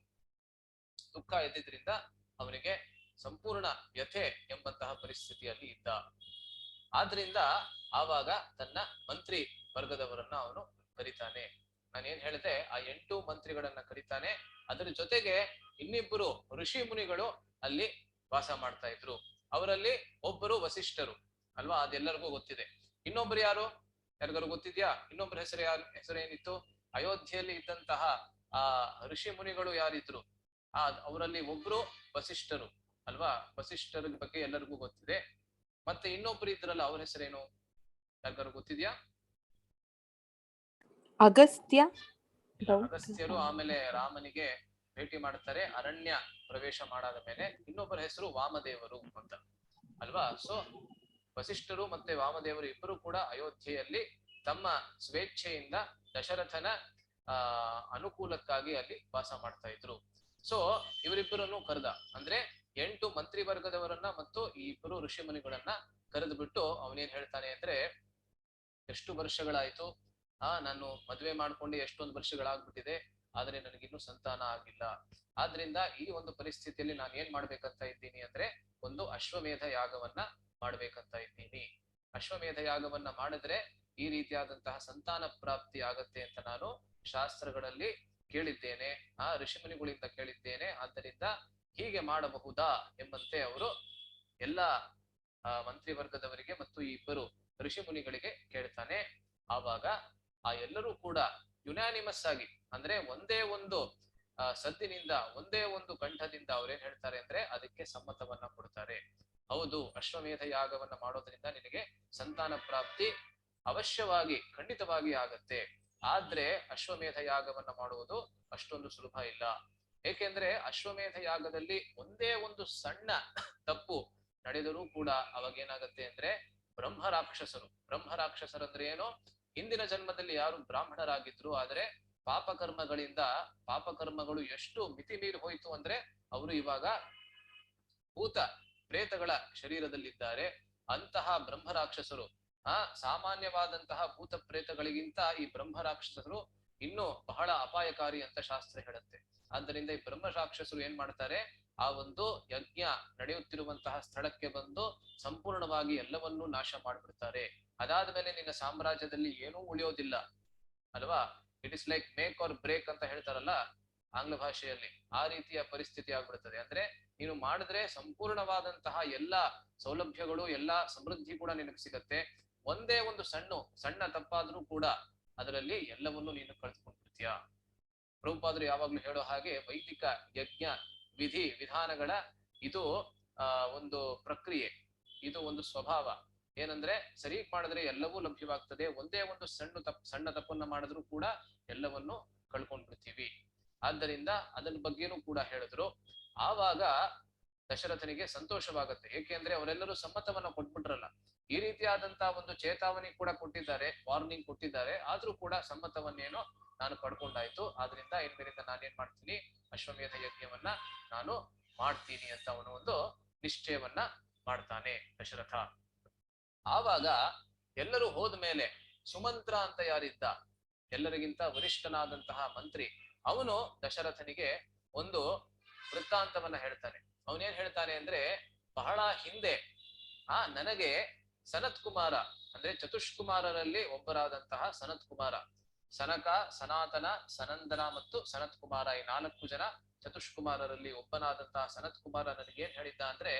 Speaker 1: ದುಃಖ ಇದ್ದಿದ್ರಿಂದ ಅವನಿಗೆ ಸಂಪೂರ್ಣ ವ್ಯಥೆ ಎಂಬಂತಹ ಪರಿಸ್ಥಿತಿಯಲ್ಲಿ ಇದ್ದ. ಆದ್ರಿಂದ ಆವಾಗ ತನ್ನ ಮಂತ್ರಿ ವರ್ಗದವರನ್ನ ಅವನು ಕರೀತಾನೆ. ನಾನೇನ್ ಹೇಳಿದೆ, ಆ 8 ಮಂತ್ರಿಗಳನ್ನ ಕರೀತಾನೆ. ಅದರ ಜೊತೆಗೆ ಇನ್ನಿಬ್ಬರು ಋಷಿ ಮುನಿಗಳು ಅಲ್ಲಿ ವಾಸ ಮಾಡ್ತಾ ಇದ್ರು. ಅವರಲ್ಲಿ ಒಬ್ಬರು ವಸಿಷ್ಠರು ಅಲ್ವಾ, ಅದೆಲ್ಲರಿಗೂ ಗೊತ್ತಿದೆ. ಇನ್ನೊಬ್ರು ಯಾರು, ಯಾರಿಗಾರು ಗೊತ್ತಿದ್ಯಾ? ಇನ್ನೊಬ್ಬರ ಹೆಸರೇನಿತ್ತು? ಅಯೋಧ್ಯೆಯಲ್ಲಿ ಇದ್ದಂತಹ ಆ ಋಷಿ ಮುನಿಗಳು ಯಾರಿದ್ರು ಅವರಲ್ಲಿ ಒಬ್ರು ವಸಿಷ್ಠರು ಅಲ್ವಾ. ವಸಿಷ್ಠರ ಬಗ್ಗೆ ಎಲ್ಲರಿಗೂ ಗೊತ್ತಿದೆ. ಮತ್ತೆ ಇನ್ನೊಬ್ರು ಇದ್ರಲ್ಲ, ಅವ್ರ ಹೆಸರೇನು ಯಾರಿಗಾರು ಗೊತ್ತಿದ್ಯಾ?
Speaker 3: ಅಗಸ್ತ್ಯ.
Speaker 1: ಅಗಸ್ತ್ಯರು ಆಮೇಲೆ ರಾಮನಿಗೆ ಭೇಟಿ ಮಾಡ್ತಾರೆ ಅರಣ್ಯ ಪ್ರವೇಶ ಮಾಡಾದ ಮೇಲೆ. ಇನ್ನೊಬ್ಬರ ಹೆಸರು ವಾಮದೇವರು ಅಂತ ಅಲ್ವಾ. ಸೊ ವಸಿಷ್ಠರು ಮತ್ತೆ ವಾಮದೇವರು ಇಬ್ಬರು ಕೂಡ ಅಯೋಧ್ಯೆಯಲ್ಲಿ ತಮ್ಮ ಸ್ವೇಚ್ಛೆಯಿಂದ ದಶರಥನ ಅನುಕೂಲಕ್ಕಾಗಿ ಅಲ್ಲಿ ವಾಸ ಮಾಡ್ತಾ ಇದ್ರು. ಸೊ ಇವರಿಬ್ಬರನ್ನು ಕರೆದ, ಅಂದ್ರೆ 8 ಮಂತ್ರಿ ವರ್ಗದವರನ್ನ ಮತ್ತು ಈ ಇಬ್ಬರು ಋಷಿ ಮುನಿಗಳನ್ನ ಕರೆದು ಬಿಟ್ಟು ಅವನೇನ್ ಹೇಳ್ತಾನೆ ಅಂದ್ರೆ, ಎಷ್ಟು ವರ್ಷಗಳಾಯ್ತು, ನಾನು ಮದ್ವೆ ಮಾಡ್ಕೊಂಡು ಎಷ್ಟೊಂದು ವರ್ಷಗಳಾಗ್ಬಿಟ್ಟಿದೆ, ಆದ್ರೆ ನನಗಿನ್ನೂ ಸಂತಾನ ಆಗಿಲ್ಲ. ಆದ್ರಿಂದ ಈ ಒಂದು ಪರಿಸ್ಥಿತಿಯಲ್ಲಿ ನಾನು ಏನ್ ಮಾಡ್ಬೇಕಂತ ಇದ್ದೀನಿ ಅಂದ್ರೆ, ಒಂದು ಅಶ್ವಮೇಧ ಯಾಗವನ್ನ ಮಾಡ್ಬೇಕಂತ ಇದ್ದೀನಿ. ಅಶ್ವಮೇಧ ಯಾಗವನ್ನ ಮಾಡಿದ್ರೆ ಈ ರೀತಿಯಾದಂತಹ ಸಂತಾನ ಪ್ರಾಪ್ತಿ ಆಗತ್ತೆ ಅಂತ ನಾನು ಶಾಸ್ತ್ರಗಳಲ್ಲಿ ಕೇಳಿದ್ದೇನೆ, ಋಷಿಮುನಿಗಳಿಂದ ಕೇಳಿದ್ದೇನೆ. ಆದ್ದರಿಂದ ಹೀಗೆ ಮಾಡಬಹುದಾ ಎಂಬಂತೆ ಅವರು ಎಲ್ಲ ಮಂತ್ರಿ ವರ್ಗದವರಿಗೆ ಮತ್ತು ಈ ಇಬ್ಬರು ಋಷಿ ಮುನಿಗಳಿಗೆ ಕೇಳ್ತಾನೆ. ಆವಾಗ ಆ ಎಲ್ಲರೂ ಕೂಡ ಯುನಾನಿಮಸ್ ಆಗಿ, ಅಂದ್ರೆ ಒಂದೇ ಒಂದು ಸದ್ದಿನಿಂದ, ಒಂದೇ ಒಂದು ಕಂಠದಿಂದ ಅವ್ರೇನ್ ಹೇಳ್ತಾರೆ ಅಂದ್ರೆ ಅದಕ್ಕೆ ಸಮ್ಮತವನ್ನ ಕೊಡ್ತಾರೆ. ಹೌದು, ಅಶ್ವಮೇಧ ಯಾಗವನ್ನ ಮಾಡೋದ್ರಿಂದ ನಿನಗೆ ಸಂತಾನ ಪ್ರಾಪ್ತಿ ಅವಶ್ಯವಾಗಿ ಖಂಡಿತವಾಗಿ ಆಗತ್ತೆ. ಆದ್ರೆ ಅಶ್ವಮೇಧ ಯಾಗವನ್ನ ಮಾಡುವುದು ಅಷ್ಟೊಂದು ಸುಲಭ ಇಲ್ಲ. ಏಕೆಂದ್ರೆ ಅಶ್ವಮೇಧ ಯಾಗದಲ್ಲಿ ಒಂದೇ ಒಂದು ಸಣ್ಣ ತಪ್ಪು ನಡೆದರೂ ಕೂಡ ಅವಾಗೇನಾಗತ್ತೆ ಅಂದ್ರೆ ಬ್ರಹ್ಮ ರಾಕ್ಷಸರಂದ್ರೆ ಏನು, ಹಿಂದಿನ ಜನ್ಮದಲ್ಲಿ ಯಾರು ಬ್ರಾಹ್ಮಣರಾಗಿದ್ರು ಆದ್ರೆ ಪಾಪಕರ್ಮಗಳು ಎಷ್ಟು ಮಿತಿ ಮೀರಿ ಹೋಯ್ತು ಅಂದ್ರೆ ಅವರು ಇವಾಗ ಭೂತ ಪ್ರೇತಗಳ ಶರೀರದಲ್ಲಿದ್ದಾರೆ. ಅಂತಹ ಬ್ರಹ್ಮ ರಾಕ್ಷಸರು, ಸಾಮಾನ್ಯವಾದಂತಹ ಭೂತ ಪ್ರೇತಗಳಿಗಿಂತ ಈ ಬ್ರಹ್ಮ ರಾಕ್ಷಸರು ಇನ್ನೂ ಬಹಳ ಅಪಾಯಕಾರಿ ಅಂತ ಶಾಸ್ತ್ರ ಹೇಳುತ್ತೆ. ಆದ್ದರಿಂದ ಈ ಬ್ರಹ್ಮ ರಾಕ್ಷಸರು ಏನ್ ಮಾಡ್ತಾರೆ, ಆ ಒಂದು ಯಜ್ಞ ನಡೆಯುತ್ತಿರುವಂತಹ ಸ್ಥಳಕ್ಕೆ ಬಂದು ಸಂಪೂರ್ಣವಾಗಿ ಎಲ್ಲವನ್ನೂ ನಾಶ ಮಾಡ್ಬಿಡ್ತಾರೆ. ಅದಾದ್ಮೇಲೆ ನಿನ್ನ ಸಾಮ್ರಾಜ್ಯದಲ್ಲಿ ಏನೂ ಉಳಿಯೋದಿಲ್ಲ ಅಲ್ವಾ. It is like make or break ಅಂತ ಹೇಳ್ತಾರಲ್ಲ ಆಂಗ್ಲ ಭಾಷೆಯಲ್ಲಿ, ಆ ರೀತಿಯ ಪರಿಸ್ಥಿತಿ ಆಗ್ಬಿಡ್ತದೆ. ಅಂದ್ರೆ ನೀನು ಮಾಡಿದ್ರೆ ಸಂಪೂರ್ಣವಾದಂತಹ ಎಲ್ಲಾ ಸೌಲಭ್ಯಗಳು, ಎಲ್ಲಾ ಸಮೃದ್ಧಿ ಕೂಡ ನಿನಗೆ ಸಿಗತ್ತೆ. ಒಂದೇ ಒಂದು ಸಣ್ಣ ತಪ್ಪಾದ್ರೂ ಕೂಡ ಅದರಲ್ಲಿ ಎಲ್ಲವನ್ನೂ ನೀನು ಕಳ್ಕೊಂಡ್ಬಿಡ್ತೀಯ. ಪ್ರಭುಪಾದರು ಯಾವಾಗ್ಲೂ ಹೇಳೋ ಹಾಗೆ ವೈದಿಕ ಯಜ್ಞ ವಿಧಾನಗಳ ಇದು ಒಂದು ಪ್ರಕ್ರಿಯೆ, ಇದು ಒಂದು ಸ್ವಭಾವ. ಏನಂದ್ರೆ ಸರಿಗ್ ಮಾಡಿದ್ರೆ ಎಲ್ಲವೂ ಲಭ್ಯವಾಗ್ತದೆ, ಒಂದೇ ಒಂದು ಸಣ್ಣ ತಪ್ಪನ್ನ ಮಾಡಿದ್ರು ಕೂಡ ಎಲ್ಲವನ್ನು ಕಳ್ಕೊಂಡ್ಬಿಡ್ತೀವಿ. ಆದ್ದರಿಂದ ಅದನ್ನ ಬಗ್ಗೆನೂ ಕೂಡ ಹೇಳಿದ್ರು. ಆವಾಗ ದಶರಥನಿಗೆ ಸಂತೋಷವಾಗತ್ತೆ. ಏಕೆಂದ್ರೆ ಅವರೆಲ್ಲರೂ ಸಮ್ಮತವನ್ನ ಕೊಟ್ಬಿಟ್ರಲ್ಲ, ಈ ರೀತಿಯಾದಂತಹ ಒಂದು ಚೇತಾವಣಿ ಕೂಡ ಕೊಟ್ಟಿದ್ದಾರೆ, ವಾರ್ನಿಂಗ್ ಕೊಟ್ಟಿದ್ದಾರೆ, ಆದ್ರೂ ಕೂಡ ಸಮ್ಮತವನ್ನೇನೋ ನಾನು ಪಡ್ಕೊಂಡಾಯ್ತು. ಆದ್ರಿಂದ ಇನ್ಮೇಲಿಂದ ನಾನೇನ್ ಮಾಡ್ತೀನಿ, ಅಶ್ವಮೇಧ ಯಜ್ಞವನ್ನ ನಾನು ಮಾಡ್ತೀನಿ ಅಂತ ಅವನು ಒಂದು ನಿಶ್ಚಯವನ್ನ ಮಾಡ್ತಾನೆ ದಶರಥ. ಆವಾಗ ಎಲ್ಲರೂ ಹೋದ್ಮೇಲೆ ಸುಮಂತ್ರ ಅಂತ ಯಾರಿದ್ದ, ಎಲ್ಲರಿಗಿಂತ ವರಿಷ್ಠನಾದಂತಹ ಮಂತ್ರಿ, ಅವನು ದಶರಥನಿಗೆ ಒಂದು ವೃತ್ತಾಂತವನ್ನ ಹೇಳ್ತಾನೆ. ಅವನೇನ್ ಹೇಳ್ತಾನೆ ಅಂದ್ರೆ, ಬಹಳ ಹಿಂದೆ ನನಗೆ ಸನತ್ ಕುಮಾರ, ಅಂದ್ರೆ ಚತುಷ್ಕುಮಾರರಲ್ಲಿ ಒಬ್ಬರಾದಂತಹ ಸನತ್ ಕುಮಾರ, ಸನಕ, ಸನಾತನ, ಸನಂದನ ಮತ್ತು ಸನತ್ ಕುಮಾರ, ಈ 4 ಜನ ಚತುಷ್ಕುಮಾರರಲ್ಲಿ ಒಬ್ಬನಾದಂತಹ ಸನತ್ ಕುಮಾರ ನನಗೇನ್ ಹೇಳಿದ್ದ ಅಂದ್ರೆ,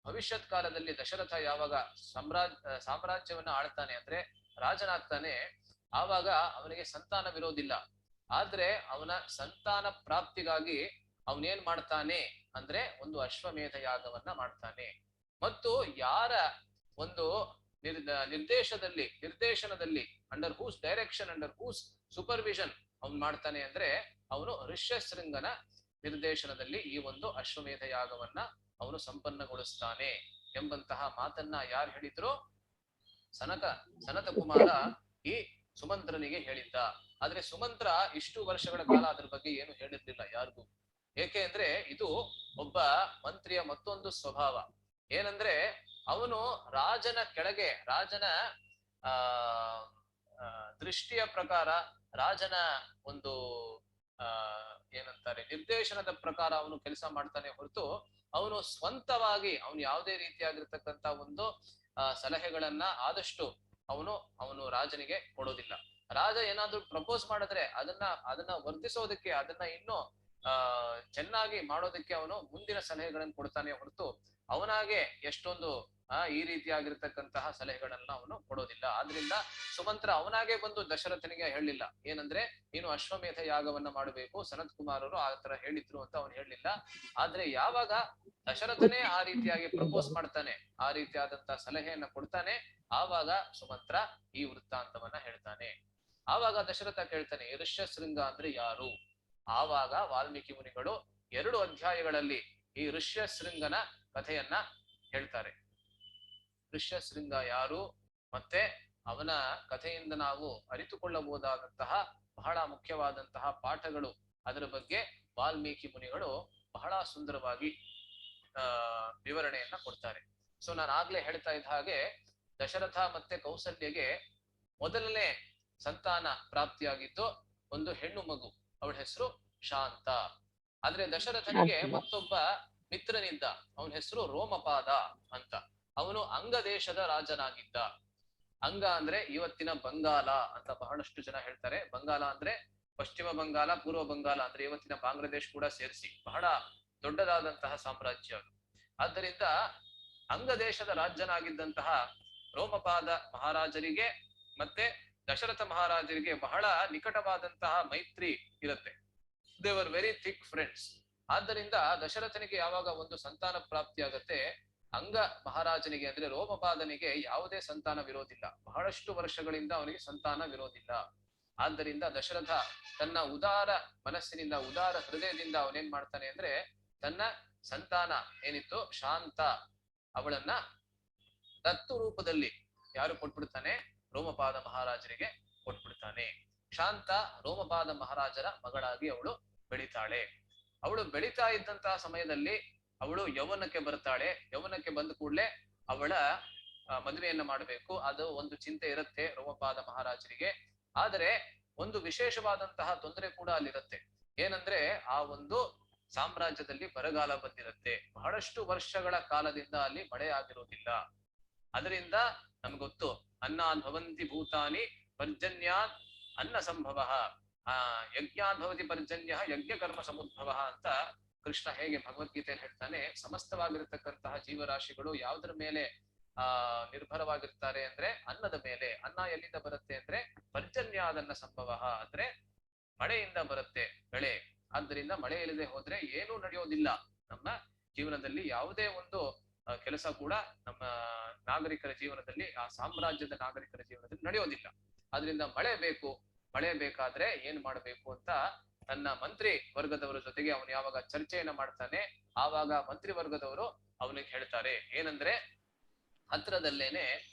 Speaker 1: ಭವಿಷ್ಯತ್ ಕಾಲದಲ್ಲಿ ದಶರಥ ಯಾವಾಗ ಸಾಮ್ರಾಜ್ಯವನ್ನ ಆಳ್ತಾನೆ, ಅಂದ್ರೆ ರಾಜನಾಗ್ತಾನೆ, ಆವಾಗ ಅವನಿಗೆ ಸಂತಾನವಿರೋದಿಲ್ಲ. ಆದ್ರೆ ಅವನ ಸಂತಾನ ಪ್ರಾಪ್ತಿಗಾಗಿ ಅವನೇನ್ ಮಾಡ್ತಾನೆ ಅಂದ್ರೆ ಒಂದು ಅಶ್ವಮೇಧ ಯಾಗವನ್ನ ಮಾಡ್ತಾನೆ. ಮತ್ತು ಯಾರ ಒಂದು ನಿರ್ದೇಶನದಲ್ಲಿ under whose direction, under whose supervision ಅವನ್ ಮಾಡ್ತಾನೆ ಅಂದ್ರೆ, ಅವನು ಋಷ್ಯಶೃಂಗನ ನಿರ್ದೇಶನದಲ್ಲಿ ಈ ಒಂದು ಅಶ್ವಮೇಧ ಯಾಗವನ್ನ ಅವನು ಸಂಪನ್ನಗೊಳಿಸ್ತಾನೆ ಎಂಬಂತಹ ಮಾತನ್ನ ಯಾರು ಹೇಳಿದ್ರು, ಸನತ ಕುಮಾರ ಈ ಸುಮಂತ್ರನಿಗೆ ಹೇಳಿದ್ದ. ಆದ್ರೆ ಸುಮಂತ್ರ ಇಷ್ಟು ವರ್ಷಗಳ ಕಾಲ ಅದ್ರ ಬಗ್ಗೆ ಏನು ಹೇಳಿರ್ಲಿಲ್ಲ ಯಾರಿಗೂ. ಏಕೆ ಅಂದ್ರೆ ಇದು ಒಬ್ಬ ಮಂತ್ರಿಯ ಮತ್ತೊಂದು ಸ್ವಭಾವ. ಏನಂದ್ರೆ ಅವನು ರಾಜನ ಕೆಳಗೆ, ರಾಜನ ದೃಷ್ಟಿಯ ಪ್ರಕಾರ, ರಾಜನ ಒಂದು ಏನಂತಾರೆ ನಿರ್ದೇಶನದ ಪ್ರಕಾರ ಅವನು ಕೆಲಸ ಮಾಡ್ತಾನೆ ಹೊರತು ಅವನು ಸ್ವಂತವಾಗಿ ಅವನು ಯಾವುದೇ ರೀತಿಯಾಗಿರ್ತಕ್ಕಂತ ಒಂದು ಸಲಹೆಗಳನ್ನ ಆದಷ್ಟು ಅವನು ರಾಜನಿಗೆ ಕೊಡೋದಿಲ್ಲ. ರಾಜ ಏನಾದ್ರೂ ಪ್ರಪೋಸ್ ಮಾಡಿದ್ರೆ ಅದನ್ನ ವರ್ಧಿಸೋದಕ್ಕೆ, ಅದನ್ನ ಇನ್ನೂ ಚೆನ್ನಾಗಿ ಮಾಡೋದಕ್ಕೆ ಅವನು ಮುಂದಿನ ಸಲಹೆಗಳನ್ನು ಕೊಡ್ತಾನೆ ಹೊರತು ಅವನಾಗೆ ಎಷ್ಟೊಂದು ಈ ರೀತಿಯಾಗಿರ್ತಕ್ಕಂತಹ ಸಲಹೆಗಳನ್ನ ಅವನು ಕೊಡೋದಿಲ್ಲ. ಆದ್ರಿಂದ ಸುಮಂತ್ರ ಅವನಾಗೆ ಬಂದು ದಶರಥನಿಗೆ ಹೇಳಿಲ್ಲ ಏನಂದ್ರೆ ನೀನು ಅಶ್ವಮೇಧ ಯಾಗವನ್ನ ಮಾಡಬೇಕು, ಸನತ್ ಕುಮಾರರು ಆ ತರ ಹೇಳಿದ್ರು ಅಂತ ಅವನು ಹೇಳಿಲ್ಲ. ಆದ್ರೆ ಯಾವಾಗ ದಶರಥನೇ ಆ ರೀತಿಯಾಗಿ ಪ್ರಪೋಸ್ ಮಾಡ್ತಾನೆ, ಆ ರೀತಿಯಾದಂತಹ ಸಲಹೆಯನ್ನ ಕೊಡ್ತಾನೆ, ಆವಾಗ ಸುಮಂತ್ರ ಈ ವೃತ್ತಾಂತವನ್ನ ಹೇಳ್ತಾನೆ. ಆವಾಗ ದಶರಥ ಕೇಳ್ತಾನೆ ಋಷ್ಯಶೃಂಗ ಅಂದ್ರೆ ಯಾರು? ಆವಾಗ ವಾಲ್ಮೀಕಿ ಮುನಿಗಳು 2 ಅಧ್ಯಾಯಗಳಲ್ಲಿ ಈ ಋಷ್ಯಶೃಂಗನ ಕಥೆಯನ್ನ ಹೇಳ್ತಾರೆ. ಋಷ್ಯಶೃಂಗ ಯಾರು ಮತ್ತೆ ಅವನ ಕಥೆಯಿಂದ ನಾವು ಅರಿತುಕೊಳ್ಳಬಹುದಾದಂತಹ ಬಹಳ ಮುಖ್ಯವಾದಂತಹ ಪಾಠಗಳು, ಅದರ ಬಗ್ಗೆ ವಾಲ್ಮೀಕಿ ಮುನಿಗಳು ಬಹಳ ಸುಂದರವಾಗಿ ವಿವರಣೆಯನ್ನ ಕೊಡ್ತಾರೆ. ಸೊ ನಾನು ಆಗ್ಲೇ ಹೇಳ್ತಾ ಇದ್ದ ಹಾಗೆ ದಶರಥ ಮತ್ತೆ ಕೌಸಲ್ಯಗೆ ಮೊದಲನೇ ಸಂತಾನ ಪ್ರಾಪ್ತಿಯಾಗಿದ್ದು ಒಂದು ಹೆಣ್ಣು ಮಗು, ಅವಳ ಹೆಸರು ಶಾಂತ. ಆದ್ರೆ ದಶರಥನಿಗೆ ಮತ್ತೊಬ್ಬ ಮಿತ್ರನಿದ್ದ, ಅವನ ಹೆಸರು ರೋಮಪಾದ ಅಂತ. ಅವನು ಅಂಗ ದೇಶದ ರಾಜನಾಗಿದ್ದ. ಅಂಗ ಅಂದ್ರೆ ಇವತ್ತಿನ ಬಂಗಾಲ ಅಂತ ಬಹಳಷ್ಟು ಜನ ಹೇಳ್ತಾರೆ. ಬಂಗಾಲ ಅಂದ್ರೆ ಪಶ್ಚಿಮ ಬಂಗಾಲ, ಪೂರ್ವ ಬಂಗಾಲ ಅಂದ್ರೆ ಇವತ್ತಿನ ಬಾಂಗ್ಲಾದೇಶ್ ಕೂಡ ಸೇರಿಸಿ ಬಹಳ ದೊಡ್ಡದಾದಂತಹ ಸಾಮ್ರಾಜ್ಯ ಅದು. ಆದ್ದರಿಂದ ಅಂಗ ದೇಶದ ರಾಜ್ಯನಾಗಿದ್ದಂತಹ ರೋಮಪಾದ ಮಹಾರಾಜರಿಗೆ ಮತ್ತೆ ದಶರಥ ಮಹಾರಾಜರಿಗೆ ಬಹಳ ನಿಕಟವಾದಂತಹ ಮೈತ್ರಿ ಇರುತ್ತೆ. They were very thick friends. ಆದ್ದರಿಂದ ದಶರಥನಿಗೆ ಯಾವಾಗ ಒಂದು ಸಂತಾನ ಪ್ರಾಪ್ತಿಯಾಗತ್ತೆ, ಅಂಗ ಮಹಾರಾಜನಿಗೆ ಅಂದ್ರೆ ರೋಮಪಾದನಿಗೆ ಯಾವುದೇ ಸಂತಾನವಿರೋದಿಲ್ಲ. ಬಹಳಷ್ಟು ವರ್ಷಗಳಿಂದ ಅವನಿಗೆ ಸಂತಾನವಿರೋದಿಲ್ಲ. ಆದ್ದರಿಂದ ದಶರಥ ತನ್ನ ಉದಾರ ಮನಸ್ಸಿನಿಂದ, ಉದಾರ ಹೃದಯದಿಂದ ಅವನೇನ್ ಮಾಡ್ತಾನೆ ಅಂದ್ರೆ ತನ್ನ ಸಂತಾನ ಏನಿತ್ತು ಶಾಂತ, ಅವಳನ್ನ ದತ್ತು ರೂಪದಲ್ಲಿ ಯಾರು ಕೊಟ್ಬಿಡ್ತಾನೆ? ರೋಮಪಾದ ಮಹಾರಾಜರಿಗೆ ಕೊಟ್ಬಿಡ್ತಾನೆ. ಶಾಂತ ರೋಮಪಾದ ಮಹಾರಾಜರ ಮಗಳಾಗಿ ಅವಳು ಬೆಳಿತಾಳೆ. ಅವಳು ಬೆಳಿತಾ ಇದ್ದಂತಹ ಸಮಯದಲ್ಲಿ ಅವಳು ಯೌವನಕ್ಕೆ ಬರ್ತಾಳೆ. ಯೌವನಕ್ಕೆ ಬಂದ ಕೂಡಲೇ ಅವಳ ಮದುವೆಯನ್ನ ಮಾಡಬೇಕು, ಅದು ಒಂದು ಚಿಂತೆ ಇರುತ್ತೆ ರೋಮಪಾದ ಮಹಾರಾಜರಿಗೆ. ಆದರೆ ಒಂದು ವಿಶೇಷವಾದಂತಹ ತೊಂದರೆ ಕೂಡ ಅಲ್ಲಿರುತ್ತೆ. ಏನಂದ್ರೆ ಆ ಒಂದು ಸಾಮ್ರಾಜ್ಯದಲ್ಲಿ ಬರಗಾಲ ಬಂದಿರುತ್ತೆ. ಬಹಳಷ್ಟು ವರ್ಷಗಳ ಕಾಲದಿಂದ ಅಲ್ಲಿ ಮಳೆ ಆಗಿರೋದಿಲ್ಲ. ಅದರಿಂದ ನಮ್ಗೆ ಗೊತ್ತು, ಅನ್ನಾನ್ ಭವಂತಿ ಭೂತಾನಿ ಪರ್ಜನ್ಯಾತ್ ಅನ್ನ ಸಂಭವ, ಯಜ್ಞಾತ್ ಭವತಿ ಪರ್ಜನ್ಯ ಯಜ್ಞ ಕರ್ಮ ಸಮುದ್ಭವ ಅಂತ ಕೃಷ್ಣ ಹೇಗೆ ಭಗವದ್ಗೀತೆಯಲ್ಲಿ ಹೇಳ್ತಾನೆ. ಸಮಸ್ತವಾಗಿರ್ತಕ್ಕಂತಹ ಜೀವರಾಶಿಗಳು ಯಾವುದರ ಮೇಲೆ ನಿರ್ಭರವಾಗಿರ್ತಾರೆ ಅಂದ್ರೆ ಅನ್ನದ ಮೇಲೆ. ಅನ್ನ ಎಲ್ಲಿಂದ ಬರುತ್ತೆ ಅಂದ್ರೆ ಪರ್ಜನ್ಯಾದನ್ನ ಸಂಭವ ಅಂದ್ರೆ ಮಳೆಯಿಂದ ಬರುತ್ತೆ ಬೆಳೆ. ಆದ್ದರಿಂದ ಮಳೆ ಇಲ್ಲದೆ ಹೋದ್ರೆ ಏನೂ ನಡೆಯೋದಿಲ್ಲ. ನಮ್ಮ ಜೀವನದಲ್ಲಿ ಯಾವುದೇ ಒಂದು ಕೆಲಸ ಕೂಡ ನಮ್ಮ ನಾಗರಿಕರ ಜೀವನದಲ್ಲಿ, ಆ ಸಾಮ್ರಾಜ್ಯದ ನಾಗರಿಕರ ಜೀವನದಲ್ಲಿ ನಡೆಯೋದಿಲ್ಲ. ಆದ್ರಿಂದ ಮಳೆ ಬೇಕು. ಮಳೆ ಬೇಕಾದ್ರೆ ಏನ್ ಮಾಡ್ಬೇಕು ಅಂತ ತನ್ನ ಮಂತ್ರಿ ವರ್ಗದವರ ಜೊತೆಗೆ ಅವನು ಯಾವಾಗ ಚರ್ಚೆಯನ್ನ ಮಾಡ್ತಾನೆ, ಆವಾಗ ಮಂತ್ರಿ ವರ್ಗದವರು ಅವನಿಗೆ ಹೇಳ್ತಾರೆ ಏನಂದ್ರೆ ಹತ್ರದಲ್ಲೇನೆ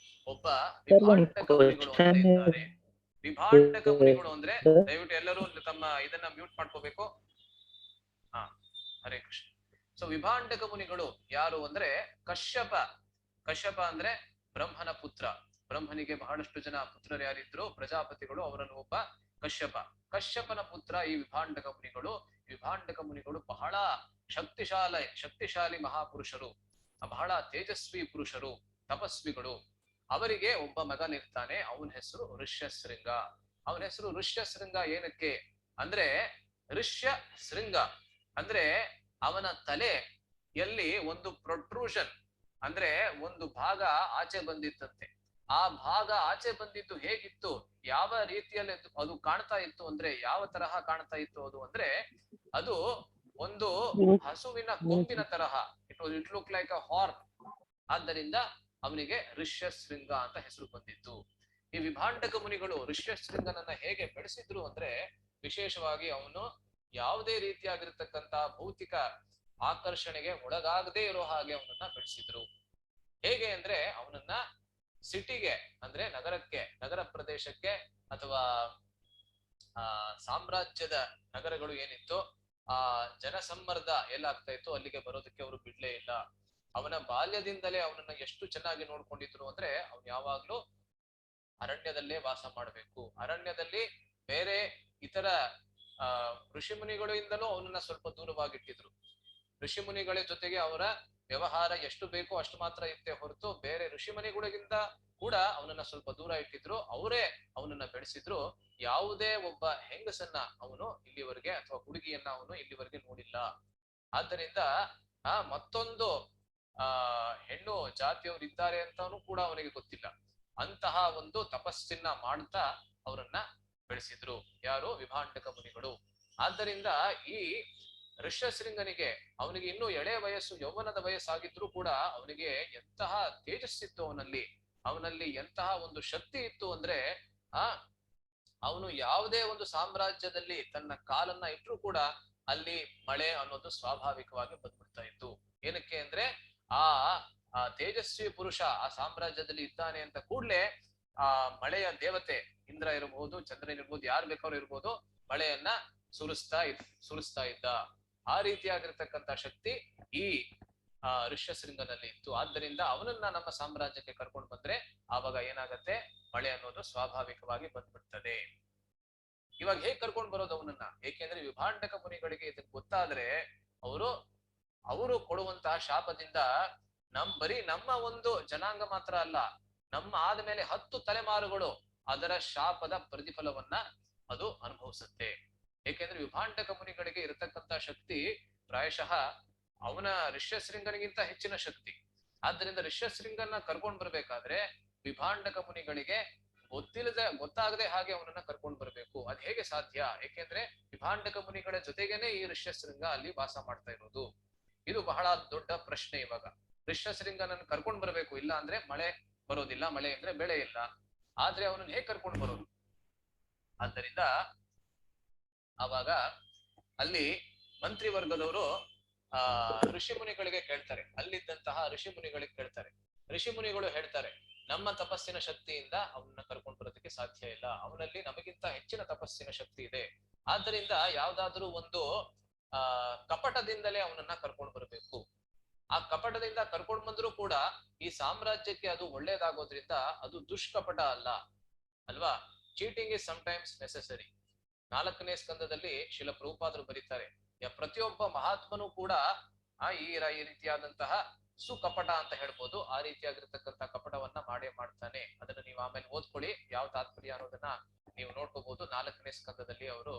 Speaker 1: ಒಬ್ಬ ವಿಭಾಂಡಕ ಮುನಿಗಳು ಅಂತ ಇದ್ದಾರೆ. ವಿಭಾಂಡಕ ಮುನಿಗಳು ಅಂದ್ರೆ ದಯವಿಟ್ಟು ಎಲ್ಲರೂ ತಮ್ಮ ಇದನ್ನ ಮ್ಯೂಟ್ ಮಾಡ್ಕೋಬೇಕು. ಹರೇ ಕೃಷ್ಣ. ಸೊ ವಿಭಾಂಡಕ ಮುನಿಗಳು ಯಾರು ಅಂದ್ರೆ ಕಶ್ಯಪ. ಕಶ್ಯಪ ಅಂದ್ರೆ ಬ್ರಹ್ಮನ ಪುತ್ರ. ಬ್ರಹ್ಮನಿಗೆ ಬಹಳಷ್ಟು ಜನ ಪುತ್ರರು ಯಾರಿದ್ರು, ಪ್ರಜಾಪತಿಗಳು, ಅವರನ್ನು ಒಬ್ಬ ಕಶ್ಯಪ. ಕಶ್ಯಪನ ಪುತ್ರ ಈ ವಿಭಾಂಡಕ ಮುನಿಗಳು. ವಿಭಾಂಡಕ ಮುನಿಗಳು ಬಹಳ ಶಕ್ತಿಶಾಲಿ ಮಹಾಪುರುಷರು, ಬಹಳ ತೇಜಸ್ವಿ ಪುರುಷರು, ತಪಸ್ವಿಗಳು. ಅವರಿಗೆ ಒಬ್ಬ ಮಗನಿರ್ತಾನೆ, ಅವನ ಹೆಸರು ಋಷ್ಯಶೃಂಗ. ಅವನ ಹೆಸರು ಋಷ್ಯಶೃಂಗ ಏನಕ್ಕೆ ಅಂದ್ರೆ, ಋಷ್ಯ ಶೃಂಗ ಅಂದ್ರೆ ಅವನ ತಲೆಯಲ್ಲಿ ಒಂದು ಪ್ರೊಟ್ರೂಷನ್ ಅಂದ್ರೆ ಒಂದು ಭಾಗ ಆಚೆ ಬಂದಿತ್ತಂತೆ. ಆ ಭಾಗ ಆಚೆ ಬಂದಿದ್ದು ಹೇಗಿತ್ತು, ಯಾವ ರೀತಿಯಲ್ಲಿ ಅದು ಕಾಣ್ತಾ ಇತ್ತು ಅಂದ್ರೆ, ಯಾವ ತರಹ ಕಾಣ್ತಾ ಇತ್ತು ಅದು ಅಂದ್ರೆ, ಅದು ಒಂದು ಹಸುವಿನ ಕೊಂಬಿನ ತರಹ. It look like a horn. ಆದ್ದರಿಂದ ಅವನಿಗೆ ಋಷ್ಯಶೃಂಗ ಅಂತ ಹೆಸರು ಬಂದಿತ್ತು. ಈ ವಿಭಾಂಡಕ ಮುನಿಗಳು ಋಷ್ಯಶೃಂಗನನ್ನ ಹೇಗೆ ಬೆಳೆಸಿದ್ರು ಅಂದ್ರೆ, ವಿಶೇಷವಾಗಿ ಅವನು ಯಾವುದೇ ರೀತಿಯಾಗಿರ್ತಕ್ಕಂತ ಭೌತಿಕ ಆಕರ್ಷಣೆಗೆ ಒಳಗಾಗದೇ ಇರೋ ಹಾಗೆ ಅವನನ್ನ ಬೆಳೆಸಿದ್ರು. ಹೇಗೆ ಅಂದ್ರೆ ಅವನನ್ನ ಸಿಟಿಗೆ ಅಂದ್ರೆ ನಗರಕ್ಕೆ, ನಗರ ಪ್ರದೇಶಕ್ಕೆ ಅಥವಾ ಸಾಮ್ರಾಜ್ಯದ ನಗರಗಳು ಏನಿತ್ತು, ಆ ಜನಸಮ್ಮರ್ದ ಎಲ್ಲಾಗ್ತಾ ಇತ್ತು ಅಲ್ಲಿಗೆ ಬರೋದಕ್ಕೆ ಅವರು ಬಿಡ್ಲೇ ಇಲ್ಲ. ಅವನ ಬಾಲ್ಯದಿಂದಲೇ ಅವನನ್ನ ಎಷ್ಟು ಚೆನ್ನಾಗಿ ನೋಡ್ಕೊಂಡಿದ್ರು ಅಂದ್ರೆ, ಅವನು ಯಾವಾಗ್ಲೂ ಅರಣ್ಯದಲ್ಲೇ ವಾಸ ಮಾಡ್ಬೇಕು. ಅರಣ್ಯದಲ್ಲಿ ಬೇರೆ ಇತರ ಋಷಿ ಮುನಿಗಳಿಂದಲೂ ಅವನನ್ನ ಸ್ವಲ್ಪ ದೂರವಾಗಿಟ್ಟಿದ್ರು. ಋಷಿ ಮುನಿಗಳ ಜೊತೆಗೆ ಅವರ ವ್ಯವಹಾರ ಎಷ್ಟು ಬೇಕೋ ಅಷ್ಟು ಮಾತ್ರ ಇತ್ತೇ ಹೊರತು ಬೇರೆ ಋಷಿ ಮುನಿಗಳಿಗಿಂತ ಕೂಡ ಅವನನ್ನ ಸ್ವಲ್ಪ ದೂರ ಇಟ್ಟಿದ್ರು. ಅವರೇ ಅವನನ್ನ ಬೆಳೆಸಿದ್ರು. ಯಾವುದೇ ಒಬ್ಬ ಹೆಂಗಸನ್ನ ಅವನು ಇಲ್ಲಿವರೆಗೆ ಅಥವಾ ಹುಡುಗಿಯನ್ನ ಅವನು ಇಲ್ಲಿವರೆಗೆ ನೋಡಿಲ್ಲ. ಆದ್ದರಿಂದ ಮತ್ತೊಂದು ಹೆಣ್ಣು ಜಾತಿಯವರು ಇದ್ದಾರೆ ಅಂತಾನು ಕೂಡ ಅವನಿಗೆ ಗೊತ್ತಿಲ್ಲ. ಅಂತಹ ಒಂದು ತಪಸ್ಸನ್ನ ಮಾಡ್ತಾ ಅವರನ್ನ ಬೆಳೆಸಿದ್ರು ಯಾರು? ವಿಭಾಂಡಕ ಮುನಿಗಳು. ಆದ್ದರಿಂದ ಈ ಋಷ್ಯಶೃಂಗನಿಗೆ ಅವನಿಗೆ ಇನ್ನೂ ಎಳೆ ವಯಸ್ಸು, ಯೌವನದ ವಯಸ್ಸಾಗಿದ್ರು ಕೂಡ ಅವನಿಗೆ ಎಂತಹ ತೇಜಸ್ಸಿತ್ತು ಅವನಲ್ಲಿ ಎಂತಹ ಒಂದು ಶಕ್ತಿ ಇತ್ತು ಅಂದ್ರೆ ಆ ಅವನು ಯಾವುದೇ ಒಂದು ಸಾಮ್ರಾಜ್ಯದಲ್ಲಿ ತನ್ನ ಕಾಲನ್ನ ಇಟ್ಟರು ಕೂಡ ಅಲ್ಲಿ ಮಳೆ ಅನ್ನೋದು ಸ್ವಾಭಾವಿಕವಾಗಿ ಬಂದ್ಬಿಡ್ತಾ ಇತ್ತು. ಏನಕ್ಕೆ ಅಂದ್ರೆ ಆ ತೇಜಸ್ವಿ ಪುರುಷ ಆ ಸಾಮ್ರಾಜ್ಯದಲ್ಲಿ ಇದ್ದಾನೆ ಅಂತ ಕೂಡ್ಲೆ ಆ ಮಳೆಯ ದೇವತೆ ಇಂದ್ರ ಇರಬಹುದು, ಚಂದ್ರನ್ ಇರ್ಬೋದು, ಯಾರು ಬೇಕಾದ್ರೂ ಇರ್ಬೋದು, ಮಳೆಯನ್ನ ಸುರಿಸ್ತಾ ಇದ್ದ. ಆ ರೀತಿಯಾಗಿರ್ತಕ್ಕಂಥ ಶಕ್ತಿ ಈ ಋಷ್ಯಶೃಂಗನಲ್ಲಿ ಇತ್ತು. ಆದ್ದರಿಂದ ಅವನನ್ನ ನಮ್ಮ ಸಾಮ್ರಾಜ್ಯಕ್ಕೆ ಕರ್ಕೊಂಡು ಬಂದ್ರೆ ಆವಾಗ ಏನಾಗತ್ತೆ? ಮಳೆ ಅನ್ನೋದು ಸ್ವಾಭಾವಿಕವಾಗಿ ಬಂದ್ಬಿಡ್ತದೆ. ಇವಾಗ ಹೇಗ್ ಕರ್ಕೊಂಡು ಬರೋದು ಅವನನ್ನ? ಏಕೆಂದ್ರೆ ವಿಭಾಂಡಕ ಮುನಿಗಳಿಗೆ ಇದಕ್ಕೆ ಗೊತ್ತಾದ್ರೆ ಅವರು ಕೊಡುವಂತಹ ಶಾಪದಿಂದ ಬರೀ ನಮ್ಮ ಒಂದು ಜನಾಂಗ ಮಾತ್ರ ಅಲ್ಲ, ನಮ್ಮ ಆದ್ಮೇಲೆ 10 ತಲೆಮಾರುಗಳು ಅದರ ಶಾಪದ ಪ್ರತಿಫಲವನ್ನ ಅದು ಅನುಭವಿಸುತ್ತೆ. ಏಕೆಂದ್ರೆ ವಿಭಾಂಡಕ ಮುನಿಗಳಿಗೆ ಇರತಕ್ಕಂತ ಶಕ್ತಿ ಪ್ರಾಯಶಃ ಅವನ ಋಷ್ಯಶೃಂಗನಿಗಿಂತ ಹೆಚ್ಚಿನ ಶಕ್ತಿ. ಆದ್ದರಿಂದ ಋಷ್ಯಶೃಂಗನ ಕರ್ಕೊಂಡ್ ಬರ್ಬೇಕಾದ್ರೆ ವಿಭಾಂಡಕ ಮುನಿಗಳಿಗೆ ಗೊತ್ತಾಗದೆ ಹಾಗೆ ಅವನನ್ನ ಕರ್ಕೊಂಡ್ ಬರ್ಬೇಕು. ಅದ್ ಹೇಗೆ ಸಾಧ್ಯ? ಏಕೆಂದ್ರೆ ವಿಭಾಂಡಕ ಮುನಿಗಳ ಜೊತೆಗೇನೆ ಈ ಋಷ್ಯಶೃಂಗ ಅಲ್ಲಿ ವಾಸ ಮಾಡ್ತಾ ಇರೋದು. ಇದು ಬಹಳ ದೊಡ್ಡ ಪ್ರಶ್ನೆ. ಇವಾಗ ಋಷ್ಯಶೃಂಗನನ್ನು ಕರ್ಕೊಂಡ್ ಬರ್ಬೇಕು, ಇಲ್ಲ ಅಂದ್ರೆ ಮಳೆ ಬರೋದಿಲ್ಲ, ಮಳೆ ಅಂದ್ರೆ ಬೆಳೆ ಇಲ್ಲ. ಆದ್ರೆ ಅವನನ್ನ ಹೇಗ್ ಕರ್ಕೊಂಡ್ ಬರೋದು? ಆದ್ದರಿಂದ ಆವಾಗ ಅಲ್ಲಿ ಮಂತ್ರಿ ವರ್ಗದವರು ಋಷಿ ಮುನಿಗಳಿಗೆ ಕೇಳ್ತಾರೆ, ಅಲ್ಲಿದ್ದಂತಹ ಋಷಿ ಮುನಿಗಳಿಗೆ ಕೇಳ್ತಾರೆ. ಋಷಿ ಮುನಿಗಳು ಹೇಳ್ತಾರೆ, ನಮ್ಮ ತಪಸ್ಸಿನ ಶಕ್ತಿಯಿಂದ ಅವನನ್ನ ಕರ್ಕೊಂಡು ಬರೋದಕ್ಕೆ ಸಾಧ್ಯ ಇಲ್ಲ, ಅವನಲ್ಲಿ ನಮಗಿಂತ ಹೆಚ್ಚಿನ ತಪಸ್ಸಿನ ಶಕ್ತಿ ಇದೆ. ಆದ್ದರಿಂದ ಯಾವ್ದಾದ್ರೂ ಒಂದು ಕಪಟದಿಂದಲೇ ಅವನನ್ನ ಕರ್ಕೊಂಡು ಬರಬೇಕು. ಆ ಕಪಟದಿಂದ ಕರ್ಕೊಂಡು ಬಂದ್ರು ಕೂಡ ಈ ಸಾಮ್ರಾಜ್ಯಕ್ಕೆ ಅದು ಒಳ್ಳೇದಾಗೋದ್ರಿಂದ ಅದು ದುಷ್ಕಪಟ ಅಲ್ವಾ? Cheating is sometimes necessary. 4ನೇ ಸ್ಕಂದದಲ್ಲಿ ಶಿಲ ಪ್ರಭುಪಾದರು ಬರೀತಾರೆ, ಪ್ರತಿಯೊಬ್ಬ ಮಹಾತ್ಮನು ಕೂಡ ಈ ರೀತಿಯಾದಂತಹ ಸುಕಪಟ ಅಂತ ಹೇಳ್ಬೋದು, ಆ ರೀತಿಯಾಗಿರ್ತಕ್ಕಂಥ ಕಪಟವನ್ನ ಮಾಡ್ತಾನೆ. ಅದನ್ನ ನೀವು ಆಮೇಲೆ ಓದ್ಕೊಳ್ಳಿ, ಯಾವ ತಾತ್ಪರ್ಯ ಅನ್ನೋದನ್ನ ನೀವು ನೋಡ್ಕೋಬಹುದು. 4ನೇ ಸ್ಕಂದದಲ್ಲಿ ಅವರು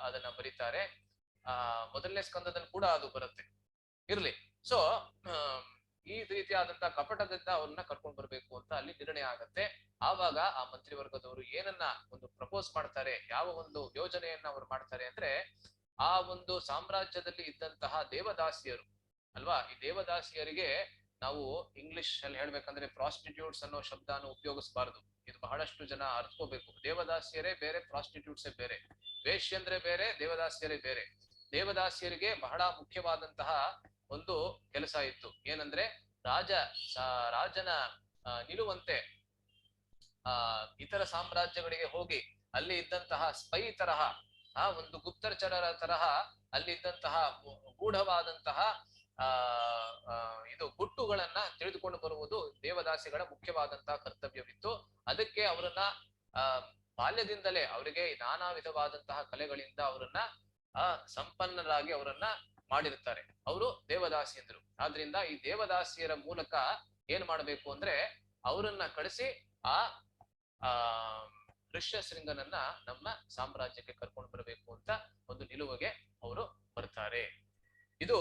Speaker 1: ಅದನ್ನ ಬರೀತಾರೆ. 1ನೇ ಸ್ಕಂದದಲ್ಲಿ ಕೂಡ ಅದು ಬರುತ್ತೆ. ಇರ್ಲಿ. ಸೊ ಈ ರೀತಿಯಾದಂತಹ ಕಪಟದಿಂದ ಅವ್ರನ್ನ ಕರ್ಕೊಂಡ್ ಬರ್ಬೇಕು ಅಂತ ಅಲ್ಲಿ ನಿರ್ಣಯ ಆಗತ್ತೆ. ಆವಾಗ ಆ ಮಂತ್ರಿವರ್ಗದವರು ಏನನ್ನ ಒಂದು ಪ್ರಪೋಸ್ ಮಾಡ್ತಾರೆ, ಯಾವ ಒಂದು ಯೋಜನೆಯನ್ನ ಅವ್ರು ಮಾಡ್ತಾರೆ ಅಂದ್ರೆ, ಆ ಒಂದು ಸಾಮ್ರಾಜ್ಯದಲ್ಲಿ ಇದ್ದಂತಹ ದೇವದಾಸಿಯರು ಅಲ್ವಾ, ಈ ದೇವದಾಸಿಯರಿಗೆ ನಾವು ಇಂಗ್ಲಿಷ್ ಅಲ್ಲಿ ಹೇಳ್ಬೇಕಂದ್ರೆ ಪ್ರಾಸ್ಟಿಟ್ಯೂಟ್ಸ್ ಅನ್ನೋ ಶಬ್ದನ ಉಪಯೋಗಿಸಬಾರದು. ಇದು ಬಹಳಷ್ಟು ಜನ ಅರ್ಥಕೋಬೇಕು. ದೇವದಾಸಿಯರೇ ಬೇರೆ, ಪ್ರಾಸ್ಟಿಟ್ಯೂಟ್ಸೇ ಬೇರೆ. ವೇಶ್ಯಂದ್ರೆ ಬೇರೆ, ದೇವದಾಸಿಯರೇ ಬೇರೆ. ದೇವದಾಸಿಯರಿಗೆ ಬಹಳ ಮುಖ್ಯವಾದಂತಹ ಒಂದು ಕೆಲಸ ಇತ್ತು. ಏನಂದ್ರೆ ರಾಜನ ನಿಲುವಂತೆ ಇತರ ಸಾಮ್ರಾಜ್ಯಗಳಿಗೆ ಹೋಗಿ ಅಲ್ಲಿ ಇದ್ದಂತಹ ಸ್ಪೈ ತರಹ, ಒಂದು ಗುಪ್ತಚರರ ತರಹ ಅಲ್ಲಿ ಇದ್ದಂತಹ ಗೂಢವಾದಂತಹ ಇದು ಗುಟ್ಟುಗಳನ್ನ ತಿಳಿದುಕೊಂಡು ಬರುವುದು ದೇವದಾಸಿಗಳ ಮುಖ್ಯವಾದಂತಹ ಕರ್ತವ್ಯವಿತ್ತು. ಅದಕ್ಕೆ ಅವರನ್ನ ಬಾಲ್ಯದಿಂದಲೇ ಅವರಿಗೆ ನಾನಾ ವಿಧವಾದಂತಹ ಕಲೆಗಳಿಂದ ಅವರನ್ನ ಸಂಪನ್ನರಾಗಿ ಅವರನ್ನ ಮಾಡಿರ್ತಾರೆ. ಅವರು ದೇವದಾಸಿಯಂದ್ರು. ಆದ್ರಿಂದ ಈ ದೇವದಾಸಿಯರ ಮೂಲಕ ಏನ್ ಮಾಡ್ಬೇಕು ಅಂದ್ರೆ ಅವರನ್ನ ಕಳಿಸಿ ಆ ಋಷ್ಯಶೃಂಗನನ್ನ ನಮ್ಮ ಸಾಮ್ರಾಜ್ಯಕ್ಕೆ ಕರ್ಕೊಂಡು ಬರಬೇಕು ಅಂತ ಒಂದು ನಿಲುವಿಗೆ ಅವರು ಬರ್ತಾರೆ. ಇದು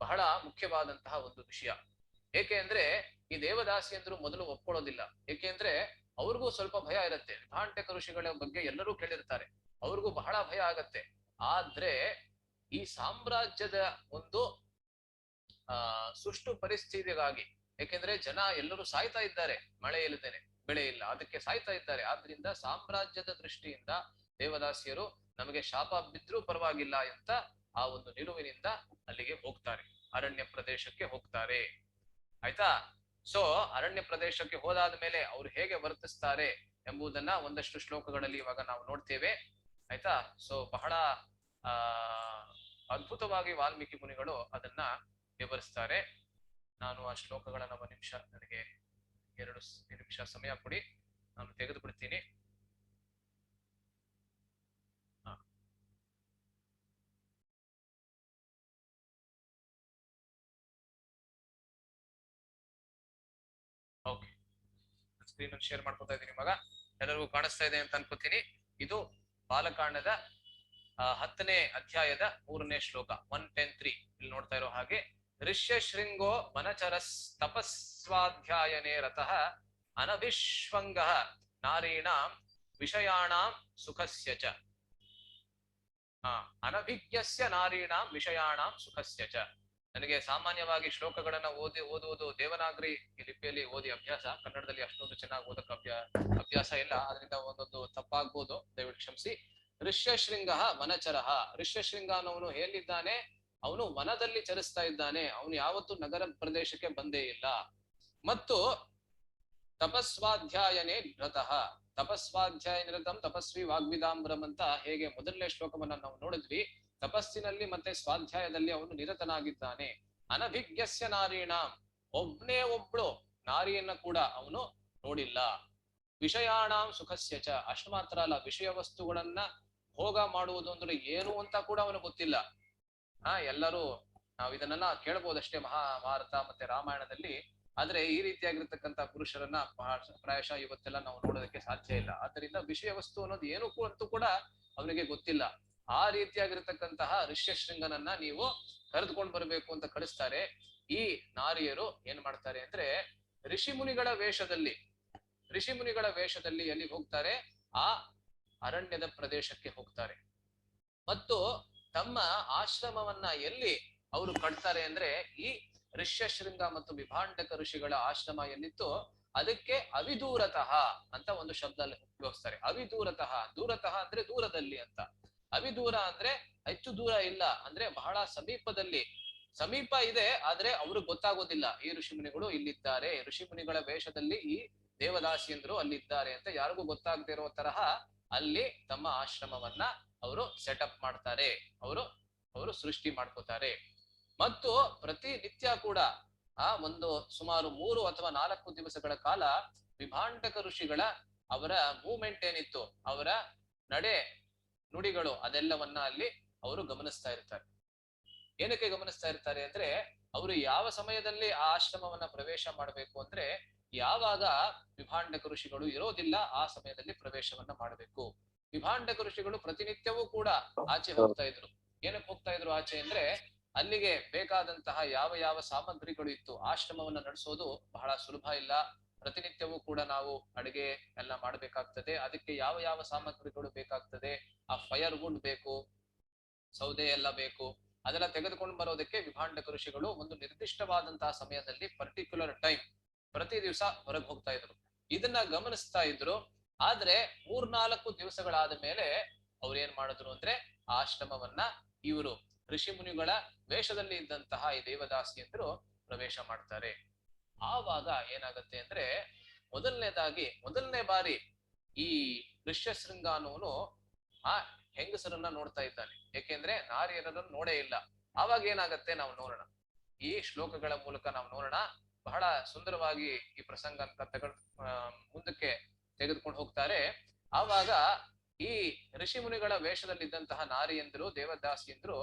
Speaker 1: ಬಹಳ ಮುಖ್ಯವಾದಂತಹ ಒಂದು ವಿಷಯ. ಏಕೆ ಅಂದ್ರೆ ಈ ದೇವದಾಸಿಯಂದ್ರು ಮೊದಲು ಒಪ್ಕೊಳ್ಳೋದಿಲ್ಲ. ಏಕೆಂದ್ರೆ ಅವ್ರಿಗೂ ಸ್ವಲ್ಪ ಭಯ ಇರುತ್ತೆ. ವಿಭಾಂಡಕ ಋಷಿಗಳ ಬಗ್ಗೆ ಎಲ್ಲರೂ ಕೇಳಿರ್ತಾರೆ, ಅವ್ರಿಗೂ ಬಹಳ ಭಯ ಆಗತ್ತೆ. ಆದ್ರೆ ಈ ಸಾಮ್ರಾಜ್ಯದ ಒಂದು ಸುಷ್ಟು ಪರಿಸ್ಥಿತಿಗಾಗಿ, ಯಾಕೆಂದ್ರೆ ಜನ ಎಲ್ಲರೂ ಸಾಯ್ತಾ ಇದ್ದಾರೆ, ಮಳೆ ಇಲ್ಲದೇನೆ, ಬೆಳೆ ಇಲ್ಲ, ಅದಕ್ಕೆ ಸಾಯ್ತಾ ಇದ್ದಾರೆ. ಆದ್ರಿಂದ ಸಾಮ್ರಾಜ್ಯದ ದೃಷ್ಟಿಯಿಂದ ದೇವದಾಸಿಯರು ನಮಗೆ ಶಾಪ ಬಿದ್ರೂ ಪರವಾಗಿಲ್ಲ ಅಂತ ಆ ಒಂದು ನಿಲುವಿನಿಂದ ಅಲ್ಲಿಗೆ ಹೋಗ್ತಾರೆ, ಅರಣ್ಯ ಪ್ರದೇಶಕ್ಕೆ ಹೋಗ್ತಾರೆ. ಆಯ್ತಾ? ಸೊ ಅರಣ್ಯ ಪ್ರದೇಶಕ್ಕೆ ಹೋದಾದ ಮೇಲೆ ಅವ್ರು ಹೇಗೆ ವರ್ತಿಸ್ತಾರೆ ಎಂಬುದನ್ನ ಒಂದಷ್ಟು ಶ್ಲೋಕಗಳಲ್ಲಿ ಇವಾಗ ನಾವು ನೋಡ್ತೇವೆ. ಆಯ್ತಾ? ಸೊ ಬಹಳ ಅದ್ಭುತವಾಗಿ ವಾಲ್ಮೀಕಿ ಮುನಿಗಳು ಅದನ್ನ ವಿವರಿಸ್ತಾರೆ. ನಾನು ಆ ಶ್ಲೋಕಗಳನ್ನ ಒಂದು ನಿಮಿಷ, ನನಗೆ 2 ನಿಮಿಷ ಸಮಯ ಕೊಡಿ, ನಾನು ತೆಗೆದು ಬಿಡ್ತೀನಿ. ಓಕೆ, ಸ್ಕ್ರೀನ್ ಅನ್ನು ಶೇರ್ ಮಾಡ್ಕೊತಾ ಇದ್ದೀನಿ ಇವಾಗ. ಎಲ್ಲರಿಗೂ ಕಾಣಿಸ್ತಾ ಇದೆ ಅಂತ ಅನ್ಕೋತೀನಿ. ಇದು ಬಾಲಕಾಂಡದ 10ನೇ ಅಧ್ಯಾಯದ 3ನೇ ಶ್ಲೋಕ 110.3 ಇಲ್ಲಿ ನೋಡ್ತಾ ಇರೋ ಹಾಗೆ ಋಷ್ಯಶೃಂಗೋ ವನಚರಸ್ ತಪಸ್ವಾಧ್ಯಾಯನೇ ರತಃ ಅನಭಿಶ್ವಂಗಃ ನಾರೀಣಾಂ ವಿಷಯಾಣಾಂ ಸುಖಸ್ಯ ಚ. ಅನಭಿಜ್ಞಸ್ಯ ನಾರೀಣಾಂ ವಿಷಯಾಣಾಂ ಸುಖಸ್ಯ ಚ. ನನಗೆ ಸಾಮಾನ್ಯವಾಗಿ ಶ್ಲೋಕಗಳನ್ನ ಓದುವುದು ದೇವನಾಗರಿ ಲಿಪಿಯಲ್ಲಿ ಓದಿ ಅಭ್ಯಾಸ. ಕನ್ನಡದಲ್ಲಿ ಅಷ್ಟೊಂದು ಚೆನ್ನಾಗಿ ಓದಕ್ಕೆ ಅಭ್ಯಾಸ ಇಲ್ಲ, ಅದರಿಂದ ಒಂದೊಂದು ತಪ್ಪಾಗ್ಬೋದು, ದಯವಿಟ್ಟು ಕ್ಷಮಿಸಿ. ಋಷ್ಯಶೃಂಗ ವನಚರಃ. ಋಷ್ಯಶೃಂಗ ಅನ್ನೋನು ಎಲ್ಲಿದ್ದಾನೆ? ಅವನು ವನದಲ್ಲಿ ಚರಿಸ್ತಾ ಇದ್ದಾನೆ, ಅವನು ಯಾವತ್ತೂ ನಗರ ಪ್ರದೇಶಕ್ಕೆ ಬಂದೇ ಇಲ್ಲ. ಮತ್ತು ತಪಸ್ವಾಧ್ಯಾಯನೇ ರತಃ. ತಪಸ್ವಾಧ್ಯಾಯ ನಿರತಂ ತಪಸ್ವಿ ವಾಗ್ವಿದಾಂಬರಂ ಅಂತ ಹೇಗೆ ಮೊದಲನೇ ಶ್ಲೋಕವನ್ನ ನಾವು ನೋಡಿದ್ವಿ, ತಪಸ್ಸಿನಲ್ಲಿ ಮತ್ತೆ ಸ್ವಾಧ್ಯಾಯದಲ್ಲಿ ಅವನು ನಿರತನಾಗಿದ್ದಾನೆ. ಅನಭಿಜ್ಞಸ್ಯ ನಾರೀಣಾಂ, ಒಬ್ನೇ ಒಬ್ಳು ನಾರಿಯನ್ನ ಕೂಡ ಅವನು ನೋಡಿಲ್ಲ. ವಿಷಯಾಣಾಂ ಸುಖಸ್ಯ ಚ. ಅಷ್ಟು ಮಾತ್ರ ಅಲ್ಲ, ವಿಷಯ ವಸ್ತುಗಳನ್ನ ಭೋಗ ಮಾಡುವುದು ಅಂದ್ರೆ ಏನು ಅಂತ ಕೂಡ ಅವನು ಗೊತ್ತಿಲ್ಲ. ಎಲ್ಲರೂ ನಾವು ಇದನ್ನೆಲ್ಲ ಕೇಳ್ಬೋದಷ್ಟೇ ಮಹಾಭಾರತ ಮತ್ತೆ ರಾಮಾಯಣದಲ್ಲಿ, ಆದ್ರೆ ಈ ರೀತಿಯಾಗಿರ್ತಕ್ಕಂಥ ಪುರುಷರನ್ನ ಪ್ರಾಯಶಃ ಇವತ್ತೆಲ್ಲ ನಾವು ನೋಡೋದಕ್ಕೆ ಸಾಧ್ಯ ಇಲ್ಲ. ಆದ್ದರಿಂದ ವಿಷಯ ವಸ್ತು ಅನ್ನೋದು ಏನು ಅಂತೂ ಕೂಡ ಅವನಿಗೆ ಗೊತ್ತಿಲ್ಲ. ಆ ರೀತಿಯಾಗಿರ್ತಕ್ಕಂತಹ ಋಷ್ಯಶೃಂಗನನ್ನ ನೀವು ಕರೆದುಕೊಂಡು ಬರ್ಬೇಕು ಅಂತ ಕಳಿಸ್ತಾರೆ. ಈ ನಾರಿಯರು ಏನ್ ಮಾಡ್ತಾರೆ ಅಂದ್ರೆ ಋಷಿಮುನಿಗಳ ವೇಷದಲ್ಲಿ ಎಲ್ಲಿಗೆ ಹೋಗ್ತಾರೆ? ಆ ಅರಣ್ಯದ ಪ್ರದೇಶಕ್ಕೆ ಹೋಗ್ತಾರೆ. ಮತ್ತು ತಮ್ಮ ಆಶ್ರಮವನ್ನ ಎಲ್ಲಿ ಅವರು ಕಟ್ತಾರೆ ಅಂದ್ರೆ ಈ ಋಷ್ಯಶೃಂಗ ಮತ್ತು ವಿಭಾಂಡಕ ಋಷಿಗಳ ಆಶ್ರಮ ಎಲ್ಲಿತ್ತು ಅದಕ್ಕೆ ಅವಿದೂರತಃ ಅಂತ ಒಂದು ಶಬ್ದ ಉಪಯೋಗಿಸ್ತಾರೆ. ಅವಿದೂರತಃ, ದೂರತಃ ಅಂದ್ರೆ ದೂರದಲ್ಲಿ ಅಂತ. ಅವಿದೂರ ಅಂದ್ರೆ ಹೆಚ್ಚು ದೂರ ಇಲ್ಲ, ಅಂದ್ರೆ ಬಹಳ ಸಮೀಪದಲ್ಲಿ. ಸಮೀಪ ಇದೆ, ಆದ್ರೆ ಅವ್ರಿಗೆ ಗೊತ್ತಾಗೋದಿಲ್ಲ ಈ ಋಷಿಮುನಿಗಳು ಇಲ್ಲಿದ್ದಾರೆ, ಋಷಿಮುನಿಗಳ ವೇಷದಲ್ಲಿ ಈ ದೇವದಾಸಿಯಂದ್ರು ಅಲ್ಲಿದ್ದಾರೆ ಅಂತ ಯಾರಿಗೂ ಗೊತ್ತಾಗದೇ ಇರೋ ತರಹ ಅಲ್ಲಿ ತಮ್ಮ ಆಶ್ರಮವನ್ನ ಅವರು ಸೆಟಪ್ ಮಾಡ್ತಾರೆ, ಅವರು ಸೃಷ್ಟಿ ಮಾಡ್ಕೋತಾರೆ. ಮತ್ತು ಪ್ರತಿ ನಿತ್ಯ ಕೂಡ ಒಂದು ಸುಮಾರು 3 ಅಥವಾ 4 ದಿವಸಗಳ ಕಾಲ ವಿಭಾಂಡಕ ಋಷಿಗಳ ಅವರ ಮೂವ್ಮೆಂಟ್ ಏನಿತ್ತು, ಅವರ ನಡೆ ನುಡಿಗಳು, ಅದೆಲ್ಲವನ್ನ ಅಲ್ಲಿ ಅವರು ಗಮನಿಸ್ತಾ ಇರ್ತಾರೆ. ಏನಕ್ಕೆ ಗಮನಿಸ್ತಾ ಇರ್ತಾರೆ ಅಂದ್ರೆ ಅವರು ಯಾವ ಸಮಯದಲ್ಲಿ ಆ ಆಶ್ರಮವನ್ನ ಪ್ರವೇಶ ಮಾಡಬೇಕು ಅಂದ್ರೆ ಯಾವಾಗ ವಿಭಾಂಡಕ ಋಷಿಗಳು ಇರೋದಿಲ್ಲ ಆ ಸಮಯದಲ್ಲಿ ಪ್ರವೇಶವನ್ನ ಮಾಡಬೇಕು. ವಿಭಾಂಡಕ ಋಷಿಗಳು ಪ್ರತಿನಿತ್ಯವೂ ಕೂಡ ಆಚೆ ಹೋಗ್ತಾ ಇದ್ರು. ಏನಕ್ಕೆ ಹೋಗ್ತಾ ಇದ್ರು ಆಚೆ ಅಂದ್ರೆ ಅಲ್ಲಿಗೆ ಬೇಕಾದಂತಹ ಯಾವ ಸಾಮಗ್ರಿಗಳು ಇತ್ತು. ಆಶ್ರಮವನ್ನ ನಡೆಸೋದು ಬಹಳ ಸುಲಭ ಇಲ್ಲ. ಪ್ರತಿನಿತ್ಯವೂ ಕೂಡ ನಾವು ಅಡಿಗೆ ಎಲ್ಲ ಮಾಡ್ಬೇಕಾಗ್ತದೆ. ಅದಕ್ಕೆ ಯಾವ ಸಾಮಗ್ರಿಗಳು ಬೇಕಾಗ್ತದೆ, ಆ ಫೈರ್ ವುಡ್ ಬೇಕು, ಸೌದೆ ಎಲ್ಲ ಬೇಕು. ಅದೆಲ್ಲ ತೆಗೆದುಕೊಂಡು ಬರೋದಕ್ಕೆ ವಿಭಾಂಡಕ ಋಷಿಗಳು ಒಂದು ನಿರ್ದಿಷ್ಟವಾದಂತಹ ಸಮಯದಲ್ಲಿ ಪರ್ಟಿಕ್ಯುಲರ್ ಟೈಮ್ ಪ್ರತಿ ದಿವಸ ಹೊರಗೆ ಹೋಗ್ತಾ ಇದ್ರು. ಇದನ್ನ ಗಮನಿಸ್ತಾ ಇದ್ರು. ಆದ್ರೆ 3-4 ದಿವಸಗಳಾದ ಮೇಲೆ ಅವ್ರು ಏನ್ ಮಾಡಿದ್ರು ಅಂದ್ರೆ ಆಶ್ರಮವನ್ನ ಇವರು ಋಷಿ ಮುನಿಗಳ ವೇಷದಲ್ಲಿ ಇದ್ದಂತಹ ಈ ದೇವದಾಸಿಯಂದ್ರು ಪ್ರವೇಶ ಮಾಡ್ತಾರೆ. ಆವಾಗ ಏನಾಗತ್ತೆ ಅಂದ್ರೆ ಮೊದಲನೇ ಬಾರಿ ಈ ಋಷ್ಯಶೃಂಗ ಅನ್ನೋನು ಆ ಹೆಂಗಸರನ್ನ ನೋಡ್ತಾ ಇದ್ದಾನೆ. ಯಾಕೆಂದ್ರೆ ನಾರಿಯರನ್ನು ನೋಡೇ ಇಲ್ಲ. ಆವಾಗ ಏನಾಗತ್ತೆ ನಾವು ನೋಡೋಣ, ಈ ಶ್ಲೋಕಗಳ ಮೂಲಕ ನಾವು ನೋಡೋಣ. ಬಹಳ ಸುಂದರವಾಗಿ ಈ ಪ್ರಸಂಗ ಅಂತ ಮುಂದಕ್ಕೆ ತೆಗೆದುಕೊಂಡು ಹೋಗ್ತಾರೆ. ಆವಾಗ ಈ ಋಷಿ ಮುನಿಗಳ ವೇಷದಲ್ಲಿದ್ದಂತಹ ನಾರಿಯಂದ್ರು ದೇವದಾಸಿಯಂದ್ರು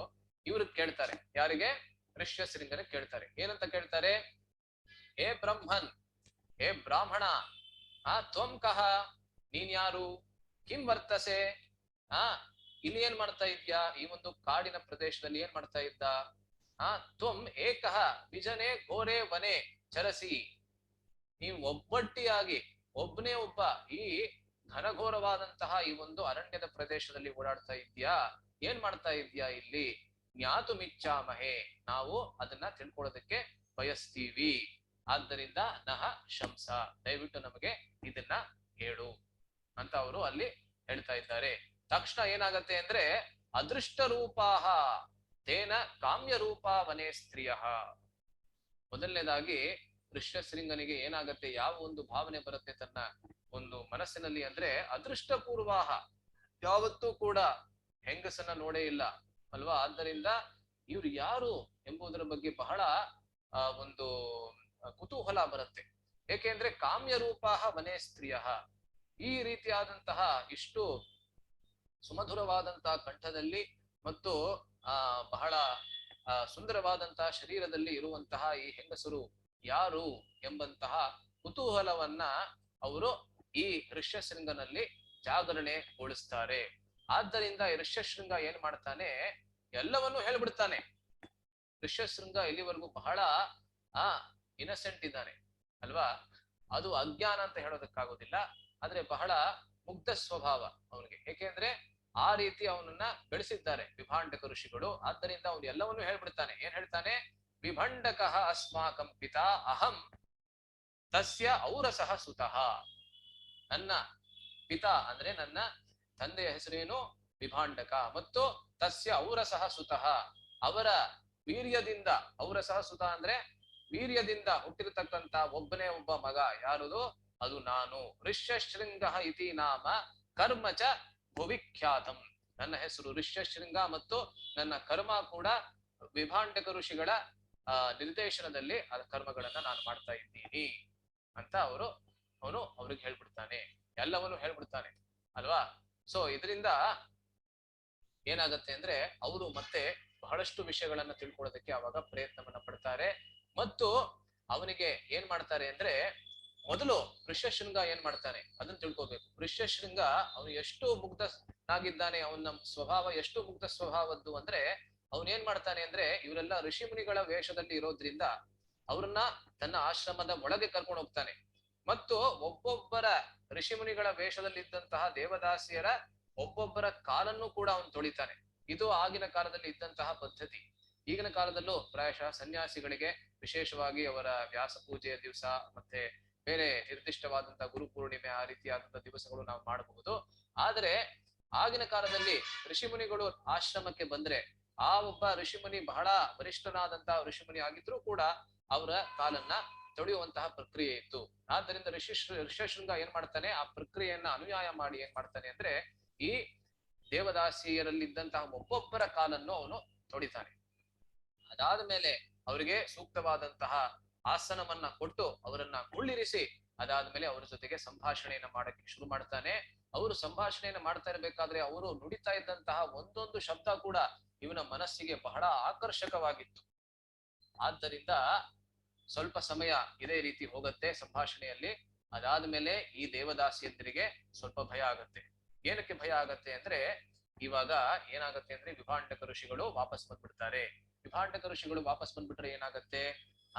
Speaker 1: ಇವ್ರಿಗೆ ಕೇಳ್ತಾರೆ. ಯಾರಿಗೆ? ಋಷ್ಯಶೃಂಗನ ಕೇಳ್ತಾರೆ. ಏನಂತ ಕೇಳ್ತಾರೆ? ಹೇ ಬ್ರಹ್ಮನ್, ಹೇ ಬ್ರಾಹ್ಮಣ, ತ್ವಂ ಕಹ, ನೀನ್ ಯಾರು? ಕಿಂ ವರ್ತಸೆ? ಇಲ್ಲಿ ಏನ್ ಮಾಡ್ತಾ ಇದ್ಯಾ? ಈ ಒಂದು ಕಾಡಿನ ಪ್ರದೇಶದಲ್ಲಿ ಏನ್ ಮಾಡ್ತಾ ಇದ್ದ? ತ್ವಂ ಏಕಃ ವಿಜನೆ ಘೋರೆ ವನೆ ಚರಸಿ. ನೀವು ಒಬ್ಬಟ್ಟಿಯಾಗಿ ಒಬ್ಬನೇ ಒಬ್ಬ ಈ ಘನಘೋರವಾದಂತಹ ಈ ಒಂದು ಅರಣ್ಯದ ಪ್ರದೇಶದಲ್ಲಿ ಓಡಾಡ್ತಾ ಇದ್ಯಾ? ಏನ್ ಮಾಡ್ತಾ ಇದ್ಯಾ ಇಲ್ಲಿ? ಜ್ಞಾತು ಮಿಚ್ಚಾಮಹೆ, ನಾವು ಅದನ್ನ ತಿಳ್ಕೊಳ್ಳೋದಕ್ಕೆ ಬಯಸ್ತೀವಿ. ಆದ್ದರಿಂದ ನಹ ಶಂಸ, ದಯವಿಟ್ಟು ನಮಗೆ ಇದನ್ನ ಹೇಳು ಅಂತ ಅವರು ಅಲ್ಲಿ ಹೇಳ್ತಾ ಇದ್ದಾರೆ. ತಕ್ಷಣ ಏನಾಗತ್ತೆ ಅಂದ್ರೆ ಅದೃಷ್ಟ ರೂಪಾಹ ತೇನ ಕಾಮ್ಯ ರೂಪಾ ವನೇ ಸ್ತ್ರೀಯ. ಮೊದಲನೇದಾಗಿ ಋಷ್ಯಶೃಂಗನಿಗೆ ಏನಾಗತ್ತೆ, ಯಾವ ಒಂದು ಭಾವನೆ ಬರುತ್ತೆ ತನ್ನ ಒಂದು ಮನಸ್ಸಿನಲ್ಲಿ ಅಂದ್ರೆ ಅದೃಷ್ಟ ಪೂರ್ವಾಹ, ಯಾವತ್ತೂ ಕೂಡ ಹೆಂಗಸನ್ನ ನೋಡೇ ಇಲ್ಲ ಅಲ್ವಾ. ಆದ್ದರಿಂದ ಇವ್ರು ಯಾರು ಎಂಬುದರ ಬಗ್ಗೆ ಬಹಳ ಒಂದು ಕುತೂಹಲ ಬರುತ್ತೆ. ಏಕೆಂದ್ರೆ ಕಾಮ್ಯ ರೂಪಾಹ ವನೇ ಸ್ತ್ರೀಯ, ಈ ರೀತಿಯಾದಂತಹ ಇಷ್ಟು ಸುಮಧುರವಾದಂತಹ ಕಂಠದಲ್ಲಿ ಮತ್ತು ಬಹಳ ಸುಂದರವಾದಂತಹ ಶರೀರದಲ್ಲಿ ಇರುವಂತಹ ಈ ಹೆಂಗಸರು ಯಾರು ಎಂಬಂತಹ ಕುತೂಹಲವನ್ನ ಅವರು ಈ ಋಷ್ಯಶೃಂಗನಲ್ಲಿ ಜಾಗರಣೆಗೊಳಿಸ್ತಾರೆ. ಆದ್ದರಿಂದ ಈ ಋಷ್ಯಶೃಂಗ ಏನ್ ಮಾಡ್ತಾನೆ, ಎಲ್ಲವನ್ನೂ ಹೇಳ್ಬಿಡ್ತಾನೆ. ಋಷ್ಯಶೃಂಗ ಇಲ್ಲಿವರೆಗೂ ಬಹಳ ಇನ್ನಸೆಂಟ್ ಇದ್ದಾನೆ ಅಲ್ವಾ. ಅದು ಅಜ್ಞಾನ ಅಂತ ಹೇಳೋದಕ್ಕಾಗೋದಿಲ್ಲ, ಆದ್ರೆ ಬಹಳ ಮುಗ್ಧ ಸ್ವಭಾವ ಅವನಿಗೆ. ಏಕೆಂದ್ರೆ ಆ ರೀತಿ ಅವನನ್ನ ಬೆಳೆಸಿದ್ದಾರೆ ವಿಭಾಂಡಕ ಋಷಿಗಳು. ಆದ್ದರಿಂದ ಅವನು ಎಲ್ಲವನ್ನೂ ಹೇಳ್ಬಿಡ್ತಾನೆ. ಏನ್ ಹೇಳ್ತಾನೆ? ವಿಭಂಡಕಃ ಅಸ್ಮಾಕಂ ಪಿತಾ ಅಹಂ ತಸ್ಯ ಔರಸಃ ಸುತಃ. ನನ್ನ ಪಿತಾ ಅಂದ್ರೆ ನನ್ನ ತಂದೆಯ ಹೆಸರೇನು? ವಿಭಾಂಡಕ. ಮತ್ತು ತಸ್ಯ ಔರಸಃ ಸುತಃ, ಅವರ ವೀರ್ಯದಿಂದ, ಔರಸಃ ಸುತ ಅಂದ್ರೆ ವೀರ್ಯದಿಂದ ಹುಟ್ಟಿರತಕ್ಕಂತ ಒಬ್ಬನೇ ಒಬ್ಬ ಮಗ. ಯಾರುದು? ಅದು ನಾನು. ಋಷ್ಯಶೃಂಗ ಇತಿ ನಾಮ ಕರ್ಮ ಚ ಭುವಿಖ್ಯಾತಂ. ನನ್ನ ಹೆಸರು ಋಷ್ಯಶೃಂಗ ಮತ್ತು ನನ್ನ ಕರ್ಮ ಕೂಡ ವಿಭಾಂಡಕ ಋಷಿಗಳ ನಿರ್ದೇಶನದಲ್ಲಿ ಆ ಕರ್ಮಗಳನ್ನ ನಾನು ಮಾಡ್ತಾ ಇದ್ದೀನಿ ಅಂತ ಅವನು ಅವ್ರಿಗೆ ಹೇಳ್ಬಿಡ್ತಾನೆ, ಎಲ್ಲವನ್ನು ಹೇಳ್ಬಿಡ್ತಾನೆ ಅಲ್ವಾ. ಸೊ ಇದರಿಂದ ಏನಾಗತ್ತೆ ಅಂದ್ರೆ ಅವರು ಮತ್ತೆ ಬಹಳಷ್ಟು ವಿಷಯಗಳನ್ನ ತಿಳ್ಕೊಳ್ಳೋದಕ್ಕೆ ಅವಾಗ ಪ್ರಯತ್ನವನ್ನ ಪಡ್ತಾರೆ. ಮತ್ತು ಅವನಿಗೆ ಏನ್ ಮಾಡ್ತಾರೆ ಅಂದ್ರೆ, ಮೊದಲು ಋಷ್ಯಶೃಂಗ ಏನ್ ಮಾಡ್ತಾನೆ ಅದನ್ನ ತಿಳ್ಕೊಬೇಕು. ಋಷ್ಯಶೃಂಗ ಅವನು ಎಷ್ಟು ಮುಗ್ಧನಾಗಿದ್ದಾನೆ, ಅವನ ಸ್ವಭಾವ ಎಷ್ಟು ಮುಗ್ಧ ಸ್ವಭಾವದ್ದು ಅಂದ್ರೆ, ಅವನ್ ಏನ್ ಮಾಡ್ತಾನೆ ಅಂದ್ರೆ, ಇವರೆಲ್ಲ ಋಷಿ ಮುನಿಗಳ ವೇಷದಲ್ಲಿ ಇರೋದ್ರಿಂದ ಅವ್ರನ್ನ ತನ್ನ ಆಶ್ರಮದ ಒಳಗೆ ಕರ್ಕೊಂಡು ಹೋಗ್ತಾನೆ. ಮತ್ತು ಒಬ್ಬೊಬ್ಬರ ಋಷಿ ಮುನಿಗಳ ವೇಷದಲ್ಲಿ ಇದ್ದಂತಹ ದೇವದಾಸಿಯರ ಒಬ್ಬೊಬ್ಬರ ಕಾಲನ್ನು ಕೂಡ ಅವನು ತೊಳಿತಾನೆ. ಇದು ಆಗಿನ ಕಾಲದಲ್ಲಿ ಇದ್ದಂತಹ ಪದ್ಧತಿ. ಈಗಿನ ಕಾಲದಲ್ಲೂ ಪ್ರಾಯಶಃ ಸನ್ಯಾಸಿಗಳಿಗೆ ವಿಶೇಷವಾಗಿ ಅವರ ವ್ಯಾಸ ಪೂಜೆಯ ದಿವಸ ಮತ್ತೆ ಬೇರೆ ನಿರ್ದಿಷ್ಟವಾದಂತಹ ಗುರು ಪೂರ್ಣಿಮೆ ಆ ರೀತಿಯಾದಂತಹ ದಿವಸಗಳು ನಾವು ಮಾಡಬಹುದು. ಆದರೆ ಆಗಿನ ಕಾಲದಲ್ಲಿ ಋಷಿಮುನಿಗಳು ಆಶ್ರಮಕ್ಕೆ ಬಂದ್ರೆ ಆ ಒಬ್ಬ ಋಷಿಮುನಿ ಬಹಳ ವರಿಷ್ಠನಾದಂತಹ ಋಷಿಮುನಿ ಆಗಿದ್ರೂ ಕೂಡ ಅವರ ಕಾಲನ್ನ ತೊಳೆಯುವಂತಹ ಪ್ರಕ್ರಿಯೆ ಇತ್ತು. ಆದ್ದರಿಂದ ಋಷ್ಯಶೃಂಗ ಏನ್ ಮಾಡ್ತಾನೆ, ಆ ಪ್ರಕ್ರಿಯೆಯನ್ನ ಅನುಯಾಯ ಮಾಡಿ ಏನ್ ಮಾಡ್ತಾನೆ ಅಂದ್ರೆ, ಈ ದೇವದಾಸಿಯರಲ್ಲಿದ್ದಂತಹ ಒಬ್ಬೊಬ್ಬರ ಕಾಲನ್ನು ಅವನು ತೊಳಿತಾನೆ. ಅದಾದ ಮೇಲೆ ಅವರಿಗೆ ಸೂಕ್ತವಾದಂತಹ ಆಸನವನ್ನ ಕೊಟ್ಟು ಅವರನ್ನ ಕುಳ್ಳಿರಿಸಿ ಅದಾದ್ಮೇಲೆ ಅವರ ಜೊತೆಗೆ ಸಂಭಾಷಣೆಯನ್ನ ಮಾಡಕ್ಕೆ ಶುರು ಮಾಡ್ತಾನೆ. ಅವರು ಸಂಭಾಷಣೆಯನ್ನ ಮಾಡ್ತಾ ಇರ್ಬೇಕಾದ್ರೆ ಅವರು ನುಡಿತಾ ಇದ್ದಂತಹ ಒಂದೊಂದು ಶಬ್ದ ಕೂಡ ಇವನ ಮನಸ್ಸಿಗೆ ಬಹಳ ಆಕರ್ಷಕವಾಗಿತ್ತು. ಆದ್ದರಿಂದ ಸ್ವಲ್ಪ ಸಮಯ ಇದೇ ರೀತಿ ಹೋಗುತ್ತೆ ಸಂಭಾಷಣೆಯಲ್ಲಿ. ಅದಾದ್ಮೇಲೆ ಈ ದೇವದಾಸಿಯಂದ್ರಿಗೆ ಸ್ವಲ್ಪ ಭಯ ಆಗತ್ತೆ. ಏನಕ್ಕೆ ಭಯ ಆಗತ್ತೆ ಅಂದ್ರೆ, ಇವಾಗ ಏನಾಗತ್ತೆ ಅಂದ್ರೆ ವಿಭಾಂಡಕ ಋಷಿಗಳು ವಾಪಸ್ ಬಂದ್ಬಿಡ್ತಾರೆ. ವಿಭಾಂಡಕ ಋಷಿಗಳು ವಾಪಸ್ ಬಂದ್ಬಿಟ್ರೆ ಏನಾಗತ್ತೆ,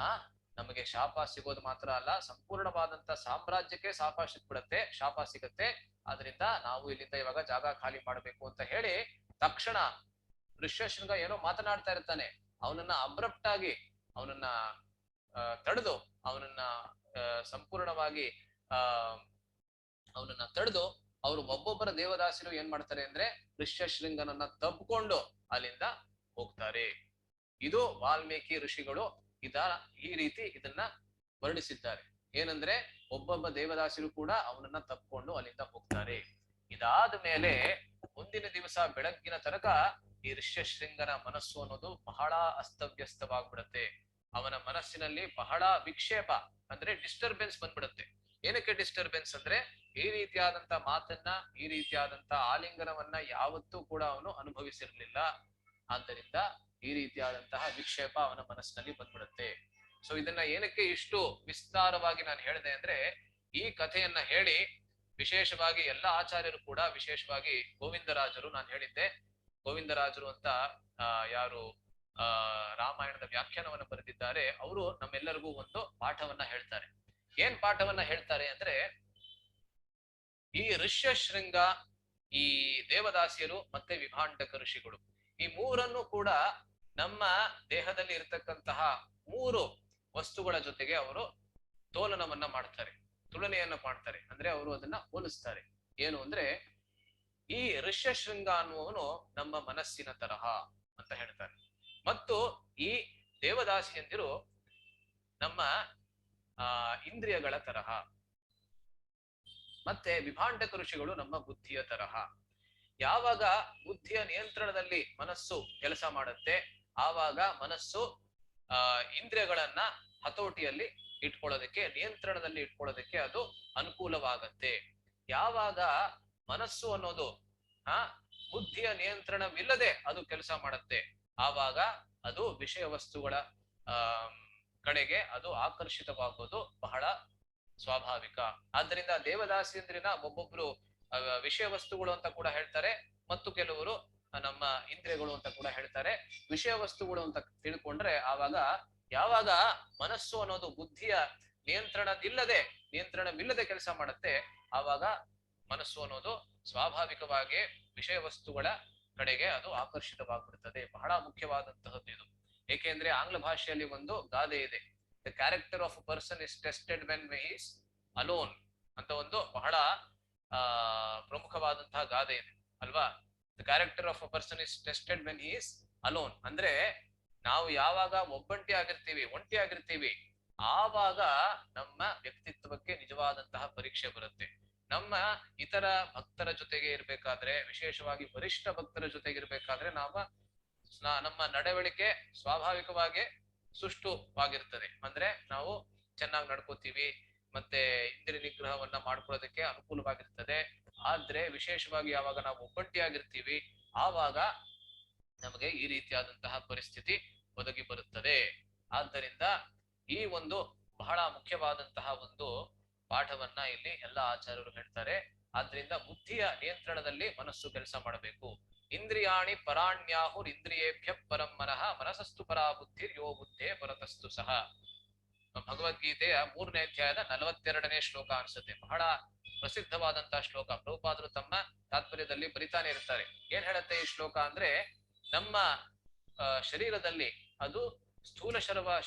Speaker 1: ನಮಗೆ ಶಾಪ ಸಿಗೋದು ಮಾತ್ರ ಅಲ್ಲ, ಸಂಪೂರ್ಣವಾದಂತ ಸಾಮ್ರಾಜ್ಯಕ್ಕೆ ಶಾಪ ಸಿಗತ್ತೆ. ಆದ್ರಿಂದ ನಾವು ಇಲ್ಲಿಂದ ಇವಾಗ ಜಾಗ ಖಾಲಿ ಮಾಡ್ಬೇಕು ಅಂತ ಹೇಳಿ ತಕ್ಷಣ ಋಷ್ಯಶೃಂಗ ಏನೋ ಮಾತನಾಡ್ತಾ ಇರ್ತಾನೆ. ಅವನನ್ನ ಅಬ್ರಪ್ಟ್ ಆಗಿ ಅವನನ್ನ ತಡೆದು ಅವನನ್ನ ಸಂಪೂರ್ಣವಾಗಿ ಅವನನ್ನ ತಡೆದು ಅವರು ಒಬ್ಬೊಬ್ಬರ ದೇವದಾಸಿರು ಏನ್ ಮಾಡ್ತಾರೆ ಅಂದ್ರೆ ಋಷ್ಯಶೃಂಗನನ್ನ ತಬ್ಕೊಂಡು ಅಲ್ಲಿಂದ ಹೋಗ್ತಾರೆ. ಇದು ವಾಲ್ಮೀಕಿ ಋಷಿಗಳು ಈ ರೀತಿ ಇದನ್ನ ವರ್ಣಿಸಿದ್ದಾರೆ. ಏನಂದ್ರೆ ಒಬ್ಬೊಬ್ಬ ದೇವದಾಸಿರು ಕೂಡ ಅವನನ್ನ ತಪ್ಕೊಂಡು ಅಲ್ಲಿಂದ ಹೋಗ್ತಾರೆ. ಇದಾದ ಮೇಲೆ ಮುಂದಿನ ದಿವಸ ಬೆಳಗ್ಗಿನ ತನಕ ಈ ಋಷ್ಯಶೃಂಗನ ಮನಸ್ಸು ಅನ್ನೋದು ಬಹಳ ಅಸ್ತವ್ಯಸ್ತವಾಗ್ಬಿಡತ್ತೆ. ಅವನ ಮನಸ್ಸಿನಲ್ಲಿ ಬಹಳ ವಿಕ್ಷೇಪ ಅಂದ್ರೆ ಡಿಸ್ಟರ್ಬೆನ್ಸ್ ಬಂದ್ಬಿಡುತ್ತೆ. ಏನಕ್ಕೆ ಡಿಸ್ಟರ್ಬೆನ್ಸ್ ಅಂದ್ರೆ, ಈ ರೀತಿಯಾದಂತ ಮಾತನ್ನ, ಈ ರೀತಿಯಾದಂತ ಆಲಿಂಗನವನ್ನ ಯಾವತ್ತೂ ಕೂಡ ಅವನು ಅನುಭವಿಸಿರ್ಲಿಲ್ಲ. ಆದ್ದರಿಂದ ಈ ರೀತಿಯಾದಂತಹ ವಿಕ್ಷೇಪ ಅವನ ಮನಸ್ಸಿನಲ್ಲಿ ಬಂದ್ಬಿಡುತ್ತೆ. ಸೊ ಇದನ್ನ ಏನಕ್ಕೆ ಇಷ್ಟು ವಿಸ್ತಾರವಾಗಿ ನಾನು ಹೇಳಿದೆ ಅಂದ್ರೆ, ಈ ಕಥೆಯನ್ನ ಹೇಳಿ ವಿಶೇಷವಾಗಿ ಎಲ್ಲ ಆಚಾರ್ಯರು ಕೂಡ, ವಿಶೇಷವಾಗಿ ಗೋವಿಂದರಾಜರು, ನಾನು ಹೇಳಿದ್ದೆ ಗೋವಿಂದರಾಜರು ಅಂತ ಯಾರು ರಾಮಾಯಣದ ವ್ಯಾಖ್ಯಾನವನ್ನು ಬರೆದಿದ್ದಾರೆ, ಅವರು ನಮ್ಮೆಲ್ಲರಿಗೂ ಒಂದು ಪಾಠವನ್ನ ಹೇಳ್ತಾರೆ. ಏನ್ ಪಾಠವನ್ನ ಹೇಳ್ತಾರೆ ಅಂದ್ರೆ, ಈ ಋಷ್ಯಶೃಂಗ, ಈ ದೇವದಾಸಿಯರು ಮತ್ತೆ ವಿಭಾಂಡಕ ಋಷಿಗಳು, ಈ ಮೂರನ್ನು ಕೂಡ ನಮ್ಮ ದೇಹದಲ್ಲಿ ಇರತಕ್ಕಂತಹ 3 ವಸ್ತುಗಳ ಜೊತೆಗೆ ಅವರು ತೋಲನವನ್ನ ಮಾಡ್ತಾರೆ, ತುಲನೆಯನ್ನ ಮಾಡ್ತಾರೆ. ಅಂದ್ರೆ ಅವರು ಅದನ್ನ ಹೋಲಿಸ್ತಾರೆ. ಏನು ಅಂದ್ರೆ, ಈ ಋಷ್ಯಶೃಂಗ ಅನ್ನುವನು ನಮ್ಮ ಮನಸ್ಸಿನ ತರಹ ಅಂತ ಹೇಳ್ತಾರೆ, ಮತ್ತು ಈ ದೇವದಾಸಿಯಂದಿರು ನಮ್ಮ ಇಂದ್ರಿಯಗಳ ತರಹ, ಮತ್ತೆ ವಿಭಾಂಡಕ ಋಷಿಗಳು ನಮ್ಮ ಬುದ್ಧಿಯ ತರಹ. ಯಾವಾಗ ಬುದ್ಧಿಯ ನಿಯಂತ್ರಣದಲ್ಲಿ ಮನಸ್ಸು ಕೆಲಸ ಮಾಡುತ್ತೆ, ಆವಾಗ ಮನಸ್ಸು ಇಂದ್ರಿಯಗಳನ್ನ ಹತೋಟಿಯಲ್ಲಿ ಇಟ್ಕೊಳ್ಳೋದಕ್ಕೆ, ನಿಯಂತ್ರಣದಲ್ಲಿ ಇಟ್ಕೊಳ್ಳೋದಕ್ಕೆ ಅದು ಅನುಕೂಲವಾಗತ್ತೆ. ಯಾವಾಗ ಮನಸ್ಸು ಅನ್ನೋದು ಬುದ್ಧಿಯ ನಿಯಂತ್ರಣವಿಲ್ಲದೆ ಅದು ಕೆಲಸ ಮಾಡುತ್ತೆ, ಆವಾಗ ಅದು ವಿಷಯ ವಸ್ತುಗಳ ಕಡೆಗೆ ಅದು ಆಕರ್ಷಿತವಾಗೋದು ಬಹಳ ಸ್ವಾಭಾವಿಕ. ಆದ್ದರಿಂದ ದೇವದಾಸಿಯಂದ್ರಿನ ಒಬ್ಬೊಬ್ರು ವಿಷಯ ವಸ್ತುಗಳು ಅಂತ ಕೂಡ ಹೇಳ್ತಾರೆ, ಮತ್ತು ಕೆಲವರು ನಮ್ಮ ಇಂದ್ರಿಯಗಳು ಅಂತ ಕೂಡ ಹೇಳ್ತಾರೆ. ವಿಷಯ ವಸ್ತುಗಳು ಅಂತ ತಿಳ್ಕೊಂಡ್ರೆ ಆವಾಗ ಯಾವಾಗ ಮನಸ್ಸು ಅನ್ನೋದು ಬುದ್ಧಿಯ ನಿಯಂತ್ರಣವಿಲ್ಲದೆ ಕೆಲಸ ಮಾಡುತ್ತೆ, ಆವಾಗ ಮನಸ್ಸು ಅನ್ನೋದು ಸ್ವಾಭಾವಿಕವಾಗಿ ವಿಷಯ ವಸ್ತುಗಳ ಕಡೆಗೆ ಅದು ಆಕರ್ಷಿತವಾಗ್ಬಿಡುತ್ತದೆ. ಬಹಳ ಮುಖ್ಯವಾದಂತಹದ್ದು ಇದು. ಏಕೆಂದ್ರೆ ಆಂಗ್ಲ ಭಾಷೆಯಲ್ಲಿ ಒಂದು ಗಾದೆ ಇದೆ, the character of a person is tested when he is alone ಅಂತ ಒಂದು ಬಹಳ ಪ್ರಮುಖವಾದಂತಹ ಗಾದೆ ಇದೆ ಅಲ್ವಾ. The character of a person is tested when he is alone ಅಂದ್ರೆ ನಾವು ಯಾವಾಗ ಒಂಟಿ ಆಗಿರ್ತೀವಿ ಆವಾಗ ನಮ್ಮ ವ್ಯಕ್ತಿತ್ವಕ್ಕೆ ನಿಜವಾದಂತಹ ಪರೀಕ್ಷೆ ಬರುತ್ತೆ. ನಮ್ಮ ಇತರ ಭಕ್ತರ ಜೊತೆಗೆ ಇರ್ಬೇಕಾದ್ರೆ, ವಿಶೇಷವಾಗಿ ವರಿಷ್ಠ ಭಕ್ತರ ಜೊತೆಗೆ ಇರ್ಬೇಕಾದ್ರೆ ನಮ್ಮ ನಡವಳಿಕೆ ಸ್ವಾಭಾವಿಕವಾಗಿ ಸುಷ್ಟುವಾಗಿರ್ತದೆ. ಅಂದ್ರೆ ನಾವು ಚೆನ್ನಾಗಿ ನಡ್ಕೋತೀವಿ, ಮತ್ತೆ ಇಂದ್ರಿಯ ನಿಗ್ರಹವನ್ನ ಮಾಡ್ಕೊಳ್ಳೋದಕ್ಕೆ ಅನುಕೂಲವಾಗಿರ್ತದೆ. ಆದ್ರೆ ವಿಶೇಷವಾಗಿ ಯಾವಾಗ ನಾವು ಒಬ್ಬಂಟಿಯಾಗಿರ್ತೀವಿ ಆವಾಗ ನಮಗೆ ಈ ರೀತಿಯಾದಂತಹ ಪರಿಸ್ಥಿತಿ ಒದಗಿ ಬರುತ್ತದೆ. ಆದ್ದರಿಂದ ಈ ಒಂದು ಬಹಳ ಮುಖ್ಯವಾದಂತಹ ಒಂದು ಪಾಠವನ್ನ ಇಲ್ಲಿ ಎಲ್ಲ ಆಚಾರ್ಯರು ಹೇಳ್ತಾರೆ. ಆದ್ರಿಂದ ಬುದ್ಧಿಯ ನಿಯಂತ್ರಣದಲ್ಲಿ ಮನಸ್ಸು ಕೆಲಸ ಮಾಡಬೇಕು. ಇಂದ್ರಿಯಾಣಿ ಪರಾಣ್ಯಾಹುರ್ ಇಂದ್ರಿಯೇಭ್ಯ ಪರಂ ಮನಃ ಮನಸಸ್ತು ಪರಾ ಬುದ್ಧಿರ್ ಯೋ ಬುದ್ಧೇ ಪರತಸ್ತು ಸಹ. ಭಗವದ್ಗೀತೆಯ 3ನೇ ಅಧ್ಯಾಯದ 42ನೇ ಶ್ಲೋಕ ಅನ್ಸುತ್ತೆ. ಬಹಳ ಪ್ರಸಿದ್ಧವಾದಂತಹ ಶ್ಲೋಕ. ಪ್ರಭುಪಾದರು ತಮ್ಮ ತಾತ್ಪರ್ಯದಲ್ಲಿ ಬರಿತಾನೆ ಇರ್ತಾರೆ. ಏನ್ ಹೇಳುತ್ತೆ ಈ ಶ್ಲೋಕ ಅಂದ್ರೆ, ನಮ್ಮ ಶರೀರದಲ್ಲಿ ಅದು ಸ್ಥೂಲ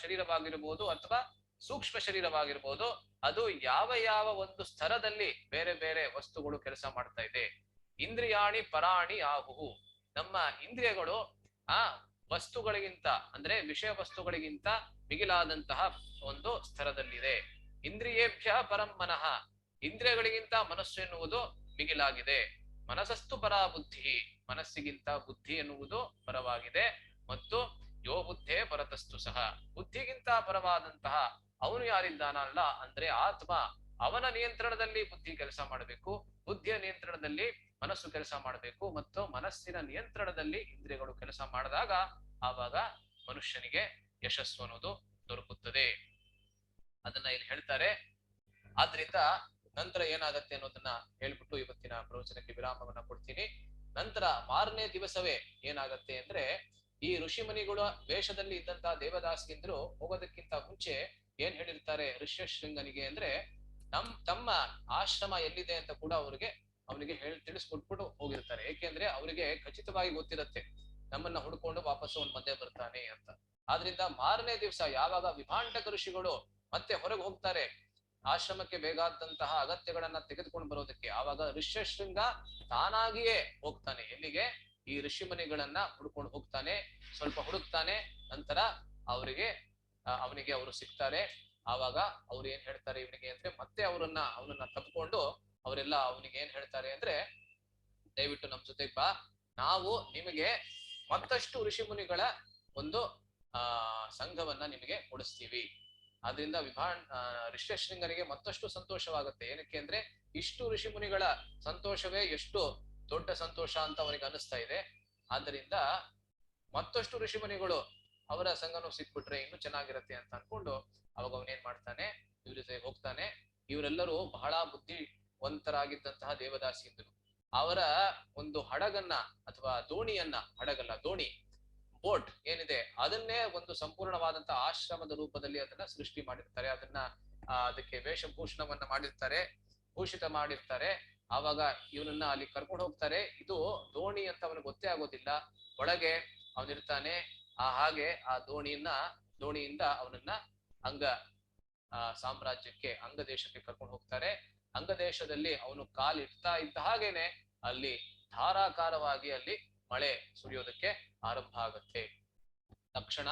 Speaker 1: ಶರೀರವಾಗಿರ್ಬೋದು ಅಥವಾ ಸೂಕ್ಷ್ಮ ಶರೀರವಾಗಿರ್ಬೋದು, ಅದು ಯಾವ ಒಂದು ಸ್ತರದಲ್ಲಿ ಬೇರೆ ಬೇರೆ ವಸ್ತುಗಳು ಕೆಲಸ ಮಾಡ್ತಾ ಇದೆ. ಇಂದ್ರಿಯಾಣಿ ಪರಾಣಿ ಆಹುಹು, ನಮ್ಮ ಇಂದ್ರಿಯಗಳು ಆ ವಸ್ತುಗಳಿಗಿಂತ ಅಂದ್ರೆ ವಿಷಯ ವಸ್ತುಗಳಿಗಿಂತ ಮಿಗಿಲಾದಂತಹ ಒಂದು ಸ್ತರದಲ್ಲಿದೆ. ಇಂದ್ರಿಯೇಭ್ಯ ಪರಂ ಮನಃ, ಇಂದ್ರಿಯಗಳಿಗಿಂತ ಮನಸ್ಸು ಎನ್ನುವುದು ಮಿಗಿಲಾಗಿದೆ. ಮನಸಸ್ತು ಪರಾ ಬುದ್ಧಿ, ಮನಸ್ಸಿಗಿಂತ ಬುದ್ಧಿ ಎನ್ನುವುದು ಪರವಾಗಿದೆ. ಮತ್ತು ಯೋ ಬುದ್ಧೇ ಪರತಸ್ತು ಸಹ, ಬುದ್ಧಿಗಿಂತ ಪರವಾದಂತಹ ಅವನು ಯಾರಿದ್ದಾನಲ್ಲ ಅಂದ್ರೆ ಆತ್ಮ, ಅವನ ನಿಯಂತ್ರಣದಲ್ಲಿ ಬುದ್ಧಿ ಕೆಲಸ ಮಾಡಬೇಕು, ಬುದ್ಧಿಯ ನಿಯಂತ್ರಣದಲ್ಲಿ ಮನಸ್ಸು ಕೆಲಸ ಮಾಡಬೇಕು, ಮತ್ತು ಮನಸ್ಸಿನ ನಿಯಂತ್ರಣದಲ್ಲಿ ಇಂದ್ರಿಯಗಳು ಕೆಲಸ ಮಾಡಿದಾಗ ಆವಾಗ ಮನುಷ್ಯನಿಗೆ ಯಶಸ್ಸು ಅನ್ನೋದು ದೊರಕುತ್ತದೆ. ಅದನ್ನ ಇಲ್ಲಿ ಹೇಳ್ತಾರೆ. ಆದ್ರಿಂದ ನಂತರ ಏನಾಗತ್ತೆ ಅನ್ನೋದನ್ನ ಹೇಳ್ಬಿಟ್ಟು ಇವತ್ತಿನ ಪ್ರವಚನಕ್ಕೆ ವಿರಾಮವನ್ನ ಕೊಡ್ತೀನಿ. ನಂತರ 6ನೇ ದಿವಸವೇ ಏನಾಗತ್ತೆ ಅಂದ್ರೆ, ಈ ಋಷಿಮುನಿಗಳ ವೇಷದಲ್ಲಿ ಇದ್ದಂತಹ ದೇವದಾಸಿಯಂದ್ರು ಹೋಗೋದಕ್ಕಿಂತ ಮುಂಚೆ ಏನ್ ಹೇಳಿರ್ತಾರೆ ಋಷ್ಯಶೃಂಗನಿಗೆ ಅಂದ್ರೆ, ತಮ್ಮ ಆಶ್ರಮ ಎಲ್ಲಿದೆ ಅಂತ ಕೂಡ ಅವನಿಗೆ ತಿಳಿಸ್ಕೊಟ್ಬಿಟ್ಟು ಹೋಗಿರ್ತಾರೆ. ಏಕೆಂದ್ರೆ ಅವರಿಗೆ ಖಚಿತವಾಗಿ ಗೊತ್ತಿರುತ್ತೆ ನಮ್ಮನ್ನ ಹುಡ್ಕೊಂಡು ವಾಪಸ್ಸು ಅವ್ನು ಮಧ್ಯೆ ಬರ್ತಾನೆ ಅಂತ. ಆದ್ರಿಂದ 6ನೇ ದಿವಸ ಯಾವಾಗ ವಿಭಾಂಡಕ ಋಷಿಗಳು ಮತ್ತೆ ಹೊರಗೆ ಹೋಗ್ತಾರೆ ಆಶ್ರಮಕ್ಕೆ ಬೇಕಾದಂತಹ ಅಗತ್ಯಗಳನ್ನ ತೆಗೆದುಕೊಂಡು ಬರೋದಕ್ಕೆ, ಆವಾಗ ಋಷ್ಯಶೃಂಗ ತಾನಾಗಿಯೇ ಹೋಗ್ತಾನೆ. ಎಲ್ಲಿಗೆ? ಈ ಋಷಿಮುನಿಗಳನ್ನ ಹುಡ್ಕೊಂಡು ಹೋಗ್ತಾನೆ. ಸ್ವಲ್ಪ ಹುಡುಕ್ತಾನೆ. ನಂತರ ಅವನಿಗೆ ಅವರು ಸಿಗ್ತಾರೆ. ಆವಾಗ ಅವ್ರು ಏನ್ ಹೇಳ್ತಾರೆ ಇವನಿಗೆ ಅಂದ್ರೆ, ಮತ್ತೆ ಅವನನ್ನ ತಪ್ಪಿಕೊಂಡು ಅವರೆಲ್ಲ ಅವನಿಗೆ ಏನ್ ಹೇಳ್ತಾರೆ ಅಂದ್ರೆ, ದಯವಿಟ್ಟು ನಮ್ ಜೊತೆಗೆ ಬಾ, ನಾವು ನಿಮಗೆ ಮತ್ತಷ್ಟು ಋಷಿಮುನಿಗಳ ಒಂದು ಸಂಘವನ್ನ ನಿಮಗೆ ಕೊಡಿಸ್ತೀವಿ. ಆದ್ರಿಂದ ಋಷ್ಯಶೃಂಗನಿಗೆ ಮತ್ತಷ್ಟು ಸಂತೋಷವಾಗುತ್ತೆ. ಏನಕ್ಕೆ ಅಂದ್ರೆ, ಇಷ್ಟು ಋಷಿಮುನಿಗಳ ಸಂತೋಷವೇ ಎಷ್ಟು ದೊಡ್ಡ ಸಂತೋಷ ಅಂತ ಅವನಿಗೆ ಅನಿಸ್ತಾ ಇದೆ. ಆದ್ದರಿಂದ ಮತ್ತಷ್ಟು ಋಷಿಮುನಿಗಳು ಅವರ ಸಂಘನೂ ಸಿಕ್ಬಿಟ್ರೆ ಇನ್ನೂ ಚೆನ್ನಾಗಿರತ್ತೆ ಅಂತ ಅನ್ಕೊಂಡು ಅವಾಗ ಅವನೇನ್ ಮಾಡ್ತಾನೆ, ಇವ್ರ ಜೊತೆ ಹೋಗ್ತಾನೆ. ಇವರೆಲ್ಲರೂ ಬಹಳ ಬುದ್ಧಿವಂತರಾಗಿದ್ದಂತಹ ದೇವದಾಸಿಯಂದರು. ಅವರ ಒಂದು ಹಡಗನ್ನ ಅಥವಾ ದೋಣಿಯನ್ನ, ಹಡಗಲ್ಲ ದೋಣಿ, ಬೋಟ್ ಏನಿದೆ ಅದನ್ನೇ ಒಂದು ಸಂಪೂರ್ಣವಾದಂತಹ ಆಶ್ರಮದ ರೂಪದಲ್ಲಿ ಅದನ್ನ ಸೃಷ್ಟಿ ಮಾಡಿರ್ತಾರೆ. ಅದಕ್ಕೆ ವೇಷಭೂಷಣವನ್ನ ಭೂಷಿತ ಮಾಡಿರ್ತಾರೆ. ಆವಾಗ ಇವನನ್ನ ಅಲ್ಲಿ ಕರ್ಕೊಂಡು ಹೋಗ್ತಾರೆ. ಇದು ದೋಣಿ ಅಂತ ಅವನಿಗೆ ಗೊತ್ತೇ ಆಗೋದಿಲ್ಲ. ಒಳಗೆ ಅವನಿರ್ತಾನೆ. ಹಾಗೆ ಆ ದೋಣಿಯಿಂದ ಅವನನ್ನ ಅಂಗ ಸಾಮ್ರಾಜ್ಯಕ್ಕೆ, ಅಂಗ ದೇಶಕ್ಕೆ ಕರ್ಕೊಂಡು ಹೋಗ್ತಾರೆ. ಅಂಗ ದೇಶದಲ್ಲಿ ಅವನು ಕಾಲಿಡ್ತಾ ಇದ್ದ ಹಾಗೇನೆ ಅಲ್ಲಿ ಧಾರಾಕಾರವಾಗಿ ಅಲ್ಲಿ ಮಳೆ ಸುರಿಯೋದಕ್ಕೆ ಆರಂಭ ಆಗತ್ತೆ. ತಕ್ಷಣ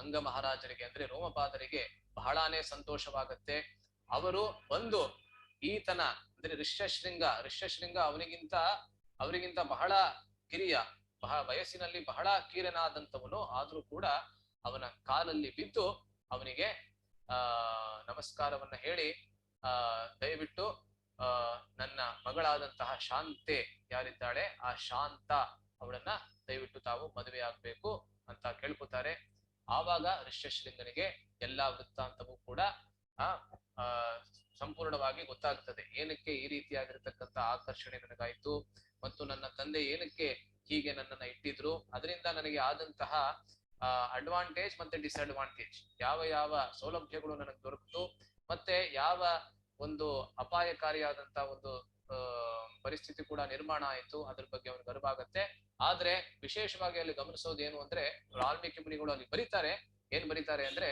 Speaker 1: ಅಂಗ ಮಹಾರಾಜರಿಗೆ ಅಂದ್ರೆ ರೋಮಪಾದರಿಗೆ ಬಹಳಾನೇ ಸಂತೋಷವಾಗತ್ತೆ. ಅವರು ಬಂದು ಈತನ ಅಂದ್ರೆ ಋಷ್ಯಶೃಂಗ ಅವರಿಗಿಂತ ಬಹಳ ಕಿರಿಯ, ವಯಸ್ಸಿನಲ್ಲಿ ಬಹಳ ಕೀರನಾದಂಥವನು. ಆದ್ರೂ ಕೂಡ ಅವನ ಕಾಲಲ್ಲಿ ಬಿದ್ದು ಅವನಿಗೆ ನಮಸ್ಕಾರವನ್ನ ಹೇಳಿ, ದಯವಿಟ್ಟು ನನ್ನ ಮಗಳಾದಂತಹ ಶಾಂತೆ ಯಾರಿದ್ದಾಳೆ, ಆ ಶಾಂತ ಅವಳನ್ನ ದಯವಿಟ್ಟು ತಾವು ಮದುವೆ ಆಗ್ಬೇಕು ಅಂತ ಕೇಳ್ಕೊತಾರೆ. ಆವಾಗ ಋಷ್ಯಶೃಂಗನಿಗೆ ಎಲ್ಲಾ ವೃತ್ತಾಂತವೂ ಕೂಡ ಸಂಪೂರ್ಣವಾಗಿ ಗೊತ್ತಾಗ್ತದೆ. ಏನಕ್ಕೆ ಈ ರೀತಿಯಾಗಿರ್ತಕ್ಕಂಥ ಆಕರ್ಷಣೆ ನನಗಾಯ್ತು, ಮತ್ತು ನನ್ನ ತಂದೆ ಏನಕ್ಕೆ ಹೀಗೆ ನನ್ನನ್ನ ಇಟ್ಟಿದ್ರು, ಅದರಿಂದ ನನಗೆ ಆದಂತಹ ಅಡ್ವಾಂಟೇಜ್ ಮತ್ತೆ ಡಿಸ್ಅಡ್ವಾಂಟೇಜ್, ಯಾವ ಯಾವ ಸೌಲಭ್ಯಗಳು ನನಗೆ ದೊರಕಿತು, ಮತ್ತೆ ಯಾವ ಒಂದು ಅಪಾಯಕಾರಿಯಾದಂತ ಒಂದು ಪರಿಸ್ಥಿತಿ ಕೂಡ ನಿರ್ಮಾಣ ಆಯ್ತು, ಅದ್ರ ಬಗ್ಗೆ ಅವ್ನಿಗೆ ಅರಿವಾಗತ್ತೆ. ಆದ್ರೆ ವಿಶೇಷವಾಗಿ ಅಲ್ಲಿ ಗಮನಿಸೋದು ಏನು ಅಂದ್ರೆ, ವಾಲ್ಮೀಕಿ ಮುನಿಗಳು ಅಲ್ಲಿ ಬರೀತಾರೆ, ಏನ್ ಬರೀತಾರೆ ಅಂದ್ರೆ,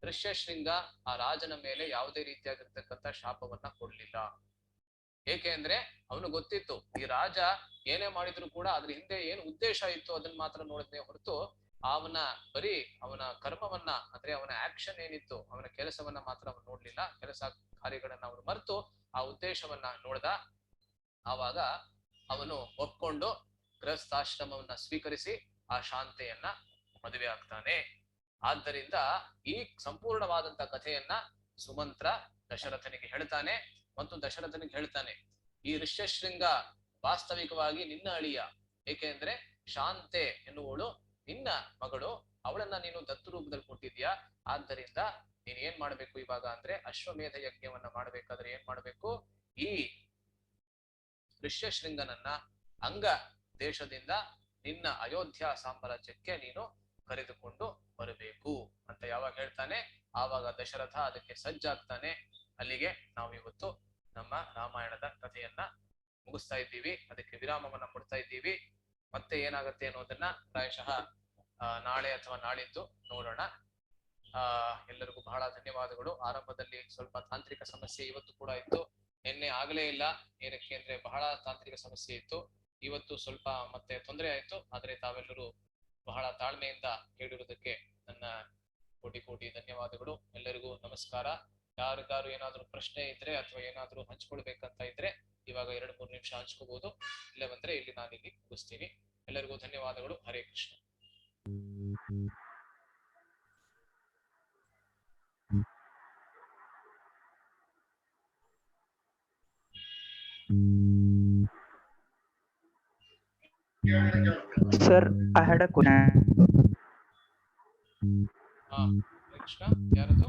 Speaker 1: ಋಷ್ಯಶೃಂಗ ಆ ರಾಜನ ಮೇಲೆ ಯಾವುದೇ ರೀತಿಯಾಗಿರ್ತಕ್ಕಂಥ ಶಾಪವನ್ನ ಕೊಡ್ಲಿಲ್ಲ. ಏಕೆ ಅಂದ್ರೆ ಅವನು ಗೊತ್ತಿತ್ತು ಈ ರಾಜ ಏನೇ ಮಾಡಿದ್ರು ಕೂಡ ಅದ್ರ ಹಿಂದೆ ಏನು ಉದ್ದೇಶ ಇತ್ತು ಅದನ್ನ ಮಾತ್ರ ನೋಡಿದ್ನೇ ಹೊರತು ಅವನ ಬರೀ ಅವನ ಕರ್ಮವನ್ನ ಅಂದ್ರೆ ಅವನ ಆಕ್ಷನ್ ಏನಿತ್ತು, ಅವನ ಕೆಲಸವನ್ನ ಮಾತ್ರ ಅವನು ನೋಡ್ಲಿಲ್ಲ. ಕೆಲಸ ಕಾರ್ಯಗಳನ್ನ ಅವನು ಮರೆತು ಆ ಉದ್ದೇಶವನ್ನ ನೋಡ್ದ. ಆವಾಗ ಅವನು ಒಪ್ಕೊಂಡು ಗೃಹಸ್ಥಾಶ್ರಮವನ್ನ ಸ್ವೀಕರಿಸಿ ಆ ಶಾಂತೆಯನ್ನ ಮದುವೆ ಆಗ್ತಾನೆ. ಆದ್ದರಿಂದ ಈ ಸಂಪೂರ್ಣವಾದಂತ ಕಥೆಯನ್ನ ಸುಮಂತ್ರ ದಶರಥನಿಗೆ ಹೇಳ್ತಾನೆ ಮತ್ತು ದಶರಥನಿಗೆ ಹೇಳ್ತಾನೆ, ಈ ಋಷ್ಯಶೃಂಗ ವಾಸ್ತವಿಕವಾಗಿ ನಿನ್ನ ಅಳಿಯ, ಏಕೆಂದ್ರೆ ಶಾಂತೆ ಎನ್ನುವಳು ನಿನ್ನ ಮಗಳು, ಅವಳನ್ನ ನೀನು ದತ್ತು ರೂಪದಲ್ಲಿ ಕೊಟ್ಟಿದ್ಯಾ. ಆದ್ದರಿಂದ ನೀನ್ ಏನ್ ಮಾಡ್ಬೇಕು ಇವಾಗ ಅಂದ್ರೆ, ಅಶ್ವಮೇಧ ಯಜ್ಞವನ್ನ ಮಾಡ್ಬೇಕಾದ್ರೆ ಏನ್ ಮಾಡ್ಬೇಕು, ಈ ಋಷ್ಯಶೃಂಗನನ್ನ ಅಂಗ ದೇಶದಿಂದ ನಿನ್ನ ಅಯೋಧ್ಯ ಸಾಮ್ರಾಜ್ಯಕ್ಕೆ ನೀನು ಕರೆದುಕೊಂಡು ಬರಬೇಕು ಅಂತ ಯಾವಾಗ ಹೇಳ್ತಾನೆ, ಆವಾಗ ದಶರಥ ಅದಕ್ಕೆ ಸಜ್ಜಾಗ್ತಾನೆ. ಅಲ್ಲಿಗೆ ನಾವು ಇವತ್ತು ನಮ್ಮ ರಾಮಾಯಣದ ಕಥೆಯನ್ನ ಮುಗಿಸ್ತಾ ಇದ್ದೀವಿ, ಅದಕ್ಕೆ ವಿರಾಮವನ್ನ ಕೊಡ್ತಾ ಇದ್ದೀವಿ. ಮತ್ತೆ ಏನಾಗತ್ತೆ ಅನ್ನೋದನ್ನ ಪ್ರಾಯಶಃ ನಾಳೆ ಅಥವಾ ನಾಳಿದ್ದು ನೋಡೋಣ. ಎಲ್ಲರಿಗೂ ಬಹಳ ಧನ್ಯವಾದಗಳು. ಆರಂಭದಲ್ಲಿ ಸ್ವಲ್ಪ ತಾಂತ್ರಿಕ ಸಮಸ್ಯೆ ಇವತ್ತು ಕೂಡ ಇತ್ತು, ನಿನ್ನೆ ಆಗಲೇ ಇಲ್ಲ. ಏನಕ್ಕೆ ಅಂದ್ರೆ ಬಹಳ ತಾಂತ್ರಿಕ ಸಮಸ್ಯೆ ಇತ್ತು. ಇವತ್ತು ಸ್ವಲ್ಪ ಮತ್ತೆ ತೊಂದರೆ ಆಯ್ತು. ಆದ್ರೆ ತಾವೆಲ್ಲರೂ ಬಹಳ ತಾಳ್ಮೆಯಿಂದ ಕೇಳಿರುವುದಕ್ಕೆ ನನ್ನ ಕೋಟಿ ಕೋಟಿ ಧನ್ಯವಾದಗಳು. ಎಲ್ಲರಿಗೂ ನಮಸ್ಕಾರ. ಯಾರಿಗಾರು ಏನಾದ್ರು ಪ್ರಶ್ನೆ ಇದ್ರೆ ಅಥವಾ ಏನಾದ್ರು ಹಂಚ್ಕೊಳ್ಬೇಕಂತ ಇದ್ರೆ ಇವಾಗ 2-3 ನಿಮಿಷ ಹಂಚ್ಕೋಬಹುದು. ಇಲ್ಲ ಬಂದ್ರೆ ಇಲ್ಲಿ ನಾನಿಲ್ಲಿ ಮುಗಿಸ್ತೀನಿ. ಎಲ್ಲರಿಗೂ ಧನ್ಯವಾದಗಳು. Hare Krishna.
Speaker 4: Sir, I had a question.
Speaker 1: Hare Krishna. ಯಾರದು?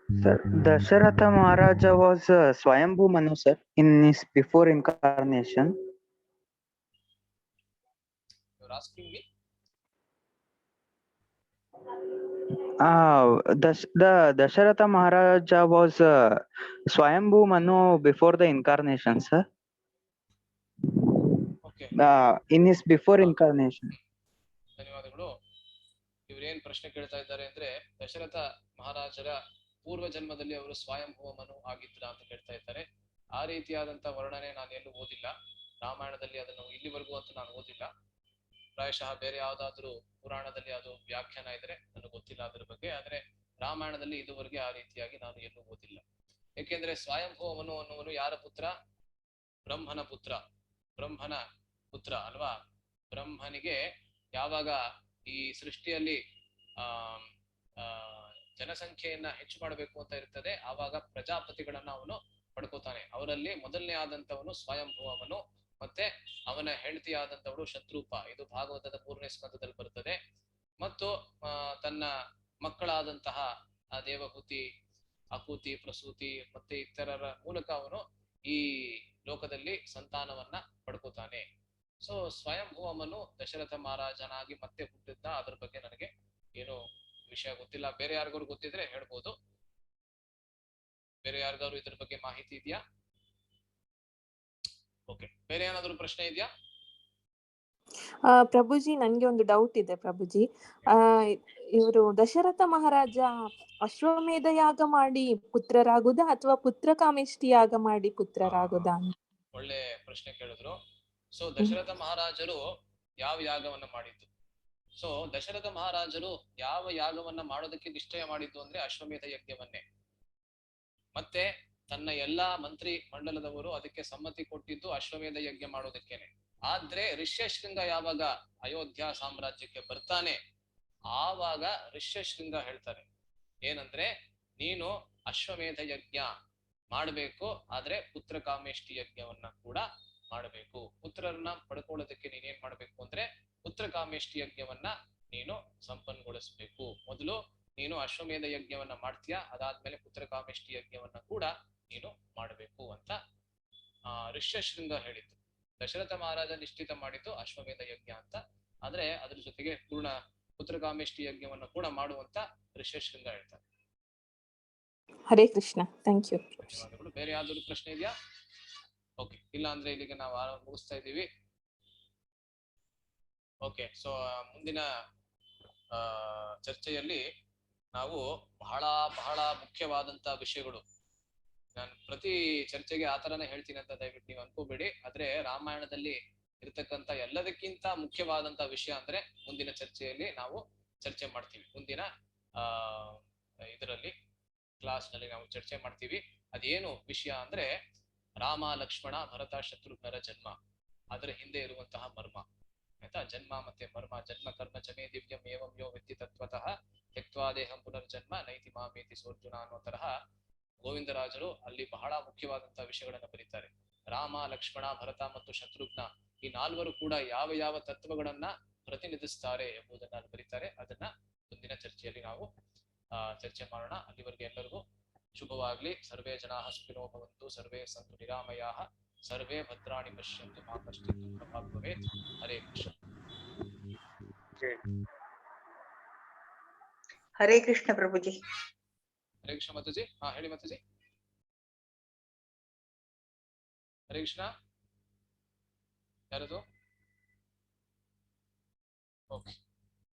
Speaker 4: Sir, Dasharatha Maharaja was Swayambhu Manu, sir, in his before incarnation.
Speaker 1: You're asking me?
Speaker 4: The Dasharatha Maharaja was Swayambhu Manu before the incarnation, sir.
Speaker 1: Okay.
Speaker 4: In his before incarnation.
Speaker 1: ಧನ್ಯವಾದಗಳು. ಇವ್ರೇನ್ ಪ್ರಶ್ನೆ ಕೇಳ್ತಾ ಇದ್ದಾರೆ ಅಂದ್ರೆ, ದಶರಥ ಮಹಾರಾಜರ ಪೂರ್ವ ಜನ್ಮದಲ್ಲಿ ಅವರು ಸ್ವಯಂಭುವ ಮನು ಆಗಿದ್ರ ಅಂತ ಕೇಳ್ತಾ ಇದ್ದಾರೆ. ಆ ರೀತಿಯಾದಂತ ವರ್ಣನೆ ನಾನು ಎಲ್ಲೂ ಓದಿಲ್ಲ ರಾಮಾಯಣದಲ್ಲಿ, ಅದನ್ನು ಇಲ್ಲಿವರೆಗೂ ಅಂತೂ ನಾನು ಓದಿಲ್ಲ. ಪ್ರಾಯಶಃ ಬೇರೆ ಯಾವ್ದಾದ್ರು ಪುರಾಣದಲ್ಲಿ ಅದು ವ್ಯಾಖ್ಯಾನ ಇದ್ರೆ ನನಗೆ ಗೊತ್ತಿಲ್ಲ ಅದ್ರ ಬಗ್ಗೆ. ಆದ್ರೆ ರಾಮಾಯಣದಲ್ಲಿ ಇದುವರೆಗೆ ಆ ರೀತಿಯಾಗಿ ನಾನು ಎಲ್ಲೂ ಓದಿಲ್ಲ. ಏಕೆಂದ್ರೆ ಸ್ವಯಂಭುವ ಮನು ಅನ್ನುವನು ಯಾರ ಪುತ್ರ? ಬ್ರಹ್ಮನ ಪುತ್ರ. ಬ್ರಹ್ಮನ ಪುತ್ರ ಅಲ್ವಾ? ಬ್ರಹ್ಮನಿಗೆ ಯಾವಾಗ ಈ ಸೃಷ್ಟಿಯಲ್ಲಿ ಜನಸಂಖ್ಯೆಯನ್ನ ಹೆಚ್ಚು ಮಾಡಬೇಕು ಅಂತ ಇರ್ತದೆ, ಆವಾಗ ಪ್ರಜಾಪತಿಗಳನ್ನ ಅವನು ಪಡ್ಕೋತಾನೆ. ಅವರಲ್ಲಿ ಮೊದಲನೇ ಆದಂತವನು ಸ್ವಯಂಭುವಮನು, ಮತ್ತೆ ಅವನ ಹೆಂಡತಿಯಾದಂತವಳು ಶತ್ರುಪ. ಇದು ಭಾಗವತದ 3ನೇ ಸ್ಕಂದದಲ್ಲಿ ಬರ್ತದೆ. ಮತ್ತು ತನ್ನ ಮಕ್ಕಳಾದಂತಹ ದೇವಹೂತಿ, ಅಕೂತಿ, ಪ್ರಸೂತಿ ಮತ್ತೆ ಇತರರ ಮೂಲಕ ಅವನು ಈ ಲೋಕದಲ್ಲಿ ಸಂತಾನವನ್ನ ಪಡ್ಕೋತಾನೆ. ಸೊ ಸ್ವಯಂಭುವಮನು ದಶರಥ ಮಹಾರಾಜನಾಗಿ ಮತ್ತೆ ಹುಟ್ಟಿದ್ದ, ಅದ್ರ ಬಗ್ಗೆ ನನಗೆ ಏನು ವಿಷಯ ಗೊತ್ತಿಲ್ಲ. ಬೇರೆ ಯಾರಿಗಾರು ಗೊತ್ತಿದ್ರೆ ಹೇಳ್ಬೋದು. ಬೇರೆ ಯಾರಿಗಾರು ಇದ್ರ ಬಗ್ಗೆ ಮಾಹಿತಿ ಇದೆಯಾ? ಓಕೆ, ಬೇರೆ ಏನಾದ್ರು ಪ್ರಶ್ನೆ ಇದೆಯಾ?
Speaker 5: ಪ್ರಭುಜಿ, ನನ್ಗೆ ಒಂದು ಡೌಟ್ ಇದೆ ಪ್ರಭುಜಿ. ಇವರು ದಶರಥ ಮಹಾರಾಜ ಅಶ್ವಮೇಧ ಯಾಗ ಮಾಡಿ ಪುತ್ರರಾಗುದಾ ಅಥವಾ ಪುತ್ರಕಾಮೇಷ್ಟಿ ಯಾಗ ಮಾಡಿ ಪುತ್ರರಾಗುದಾ?
Speaker 1: ಒಳ್ಳೆ ಪ್ರಶ್ನೆ ಕೇಳಿದ್ರು. ಸೊ ದಶರಥ ಮಹಾರಾಜರು ಯಾವ ಯಾಗವನ್ನ ಮಾಡಿದ್ದು? ಸೊ ದಶರಥ ಮಹಾರಾಜರು ಯಾವ ಯಾಗವನ್ನ ಮಾಡೋದಕ್ಕೆ ನಿಶ್ಚಯ ಮಾಡಿದ್ದು ಅಂದ್ರೆ ಅಶ್ವಮೇಧ ಯಜ್ಞವನ್ನೇ. ಮತ್ತೆ ತನ್ನ ಎಲ್ಲಾ ಮಂತ್ರಿ ಮಂಡಲದವರು ಅದಕ್ಕೆ ಸಮ್ಮತಿ ಕೊಟ್ಟಿದ್ದು ಅಶ್ವಮೇಧ ಯಜ್ಞ ಮಾಡೋದಕ್ಕೇನೆ. ಆದ್ರೆ ಋಷ್ಯಶೃಂಗ ಯಾವಾಗ ಅಯೋಧ್ಯ ಸಾಮ್ರಾಜ್ಯಕ್ಕೆ ಬರ್ತಾನೆ, ಆವಾಗ ಋಷ್ಯಶೃಂಗ ಹೇಳ್ತಾರೆ ಏನಂದ್ರೆ, ನೀನು ಅಶ್ವಮೇಧ ಯಜ್ಞ ಮಾಡ್ಬೇಕು, ಆದ್ರೆ ಪುತ್ರ ಕಾಮೇಷ್ಟಿ ಯಜ್ಞವನ್ನ ಕೂಡ ಮಾಡಬೇಕು. ಪುತ್ರರನ್ನ ಪಡ್ಕೊಳ್ಳೋದಕ್ಕೆ ನೀನೇನ್ ಮಾಡ್ಬೇಕು ಅಂದ್ರೆ ಪುತ್ರ ಕಾಮೇಷ್ಟಿ ಯಜ್ಞವನ್ನ ನೀನು ಸಂಪನ್ನಗೊಳಿಸ್ಬೇಕು. ಮೊದಲು ನೀನು ಅಶ್ವಮೇಧ ಯಜ್ಞವನ್ನ ಮಾಡ್ತೀಯಾ, ಅದಾದ್ಮೇಲೆ ಪುತ್ರ ಕಾಮೇಷ್ಟಿ ಯಜ್ಞವನ್ನ ಕೂಡ ನೀನು ಮಾಡಬೇಕು ಅಂತ ಋಷ್ಯಶೃಂಗ ಹೇಳಿದ್ದು. ದಶರಥ ಮಹಾರಾಜ ನಿಶ್ಚಿತ ಮಾಡಿದ್ದು ಅಶ್ವಮೇಧ ಯಜ್ಞ ಅಂತ. ಆದ್ರೆ ಅದ್ರ ಜೊತೆಗೆ ಪೂರ್ಣ ಪುತ್ರಕಾಮೇಷ್ಟಿ ಯಜ್ಞವನ್ನು ಕೂಡ ಮಾಡುವಂತ ಋಷ್ಯಶೃಂಗ ಹೇಳ್ತಾರೆ.
Speaker 5: Hare Krishna, thank you.
Speaker 1: ಧನ್ಯವಾದಗಳು. ಬೇರೆ ಯಾವ್ದಾದ್ರು ಪ್ರಶ್ನೆ ಇದೆಯಾ? ಓಕೆ, ಇಲ್ಲ ಅಂದ್ರೆ ಇಲ್ಲಿಗೆ ನಾವು ಮುಗಿಸ್ತಾ ಇದ್ದೀವಿ. ಓಕೆ, ಸೊ ಮುಂದಿನ ಚರ್ಚೆಯಲ್ಲಿ ನಾವು ಬಹಳ ಬಹಳ ಮುಖ್ಯವಾದಂತ ವಿಷಯಗಳು, ನಾನು ಪ್ರತಿ ಚರ್ಚೆಗೆ ಆ ತರನೇ ಹೇಳ್ತೀನಿ ಅಂತ ದಯವಿಟ್ಟು ನೀವು ಅನ್ಕೋಬೇಡಿ. ಆದ್ರೆ ರಾಮಾಯಣದಲ್ಲಿ ಇರ್ತಕ್ಕಂಥ ಎಲ್ಲದಕ್ಕಿಂತ ಮುಖ್ಯವಾದಂತ ವಿಷಯ ಅಂದ್ರೆ ಮುಂದಿನ ಚರ್ಚೆಯಲ್ಲಿ ನಾವು ಚರ್ಚೆ ಮಾಡ್ತೀವಿ. ಮುಂದಿನ ಇದರಲ್ಲಿ ಕ್ಲಾಸ್ ನಲ್ಲಿ ನಾವು ಚರ್ಚೆ ಮಾಡ್ತೀವಿ. ಅದೇನು ವಿಷಯ ಅಂದ್ರೆ ರಾಮ ಲಕ್ಷ್ಮಣ ಭರತ ಶತ್ರುಘ್ನರ ಜನ್ಮ, ಅದರ ಹಿಂದೆ ಇರುವಂತಹ ಮರ್ಮ. ಆಯ್ತಾ? ಜನ್ಮ ಮತ್ತೆ ಮರ್ಮ. ಜನ್ಮ ಕರ್ಮ ಚಮೇ ದಿವ್ಯಂ ಏವಂ ಯೋ ವ್ಯಕ್ತಿ ತತ್ವತಃ ತ್ಯಕ್ವಾ ದೇಹಂ ಪುನರ್ಜನ್ಮ ನೈತಿ ಮಾಮೇತಿ ಸೋರ್ಜುನ ಅನ್ನೋ ತರಹ ಗೋವಿಂದರಾಜರು ಅಲ್ಲಿ ಬಹಳ ಮುಖ್ಯವಾದಂತಹ ವಿಷಯಗಳನ್ನ ಬರೀತಾರೆ. ರಾಮ ಲಕ್ಷ್ಮಣ ಭರತ ಮತ್ತು ಶತ್ರುಘ್ನ ಈ ನಾಲ್ವರು ಕೂಡ ಯಾವ ಯಾವ ತತ್ವಗಳನ್ನ ಪ್ರತಿನಿಧಿಸ್ತಾರೆ ಎಂಬುದನ್ನ ಅಲ್ಲಿ ಬರೀತಾರೆ. ಅದನ್ನ ಮುಂದಿನ ಚರ್ಚೆಯಲ್ಲಿ ನಾವು ಚರ್ಚೆ ಮಾಡೋಣ. ಅಲ್ಲಿವರೆಗೆ ಎಲ್ಲರಿಗೂ ಶುಭವಾಗ್ಲಿ. ಸರ್ವೇ ಜನಾಃ ಸುಖಿನೋ ಭವಂತು, ಸರ್ವೇ ಸಂತು ನಿರಾಮಯಾಃ, ಸರ್ವೇ ಭದ್ರಾಣಿ ಪಶ್ಯಂತು ಮಾ ಕಶ್ಚಿತ್ ದುಃಖಭಾಗ್ ಭವೇತ್. ಹರೇ ಕೃಷ್ಣ.
Speaker 6: ಹರೇ ಕೃಷ್ಣ ಪ್ರಭುಜಿ.
Speaker 1: ಹರೇ ಕೃಷ್ಣ ಮಾತಾಜಿ. ಹಾ ಹೇಳಿ ಮಾತಾಜಿ. ಹರೇ ಕೃಷ್ಣ. ಯಾರದು? ಓಕೆ.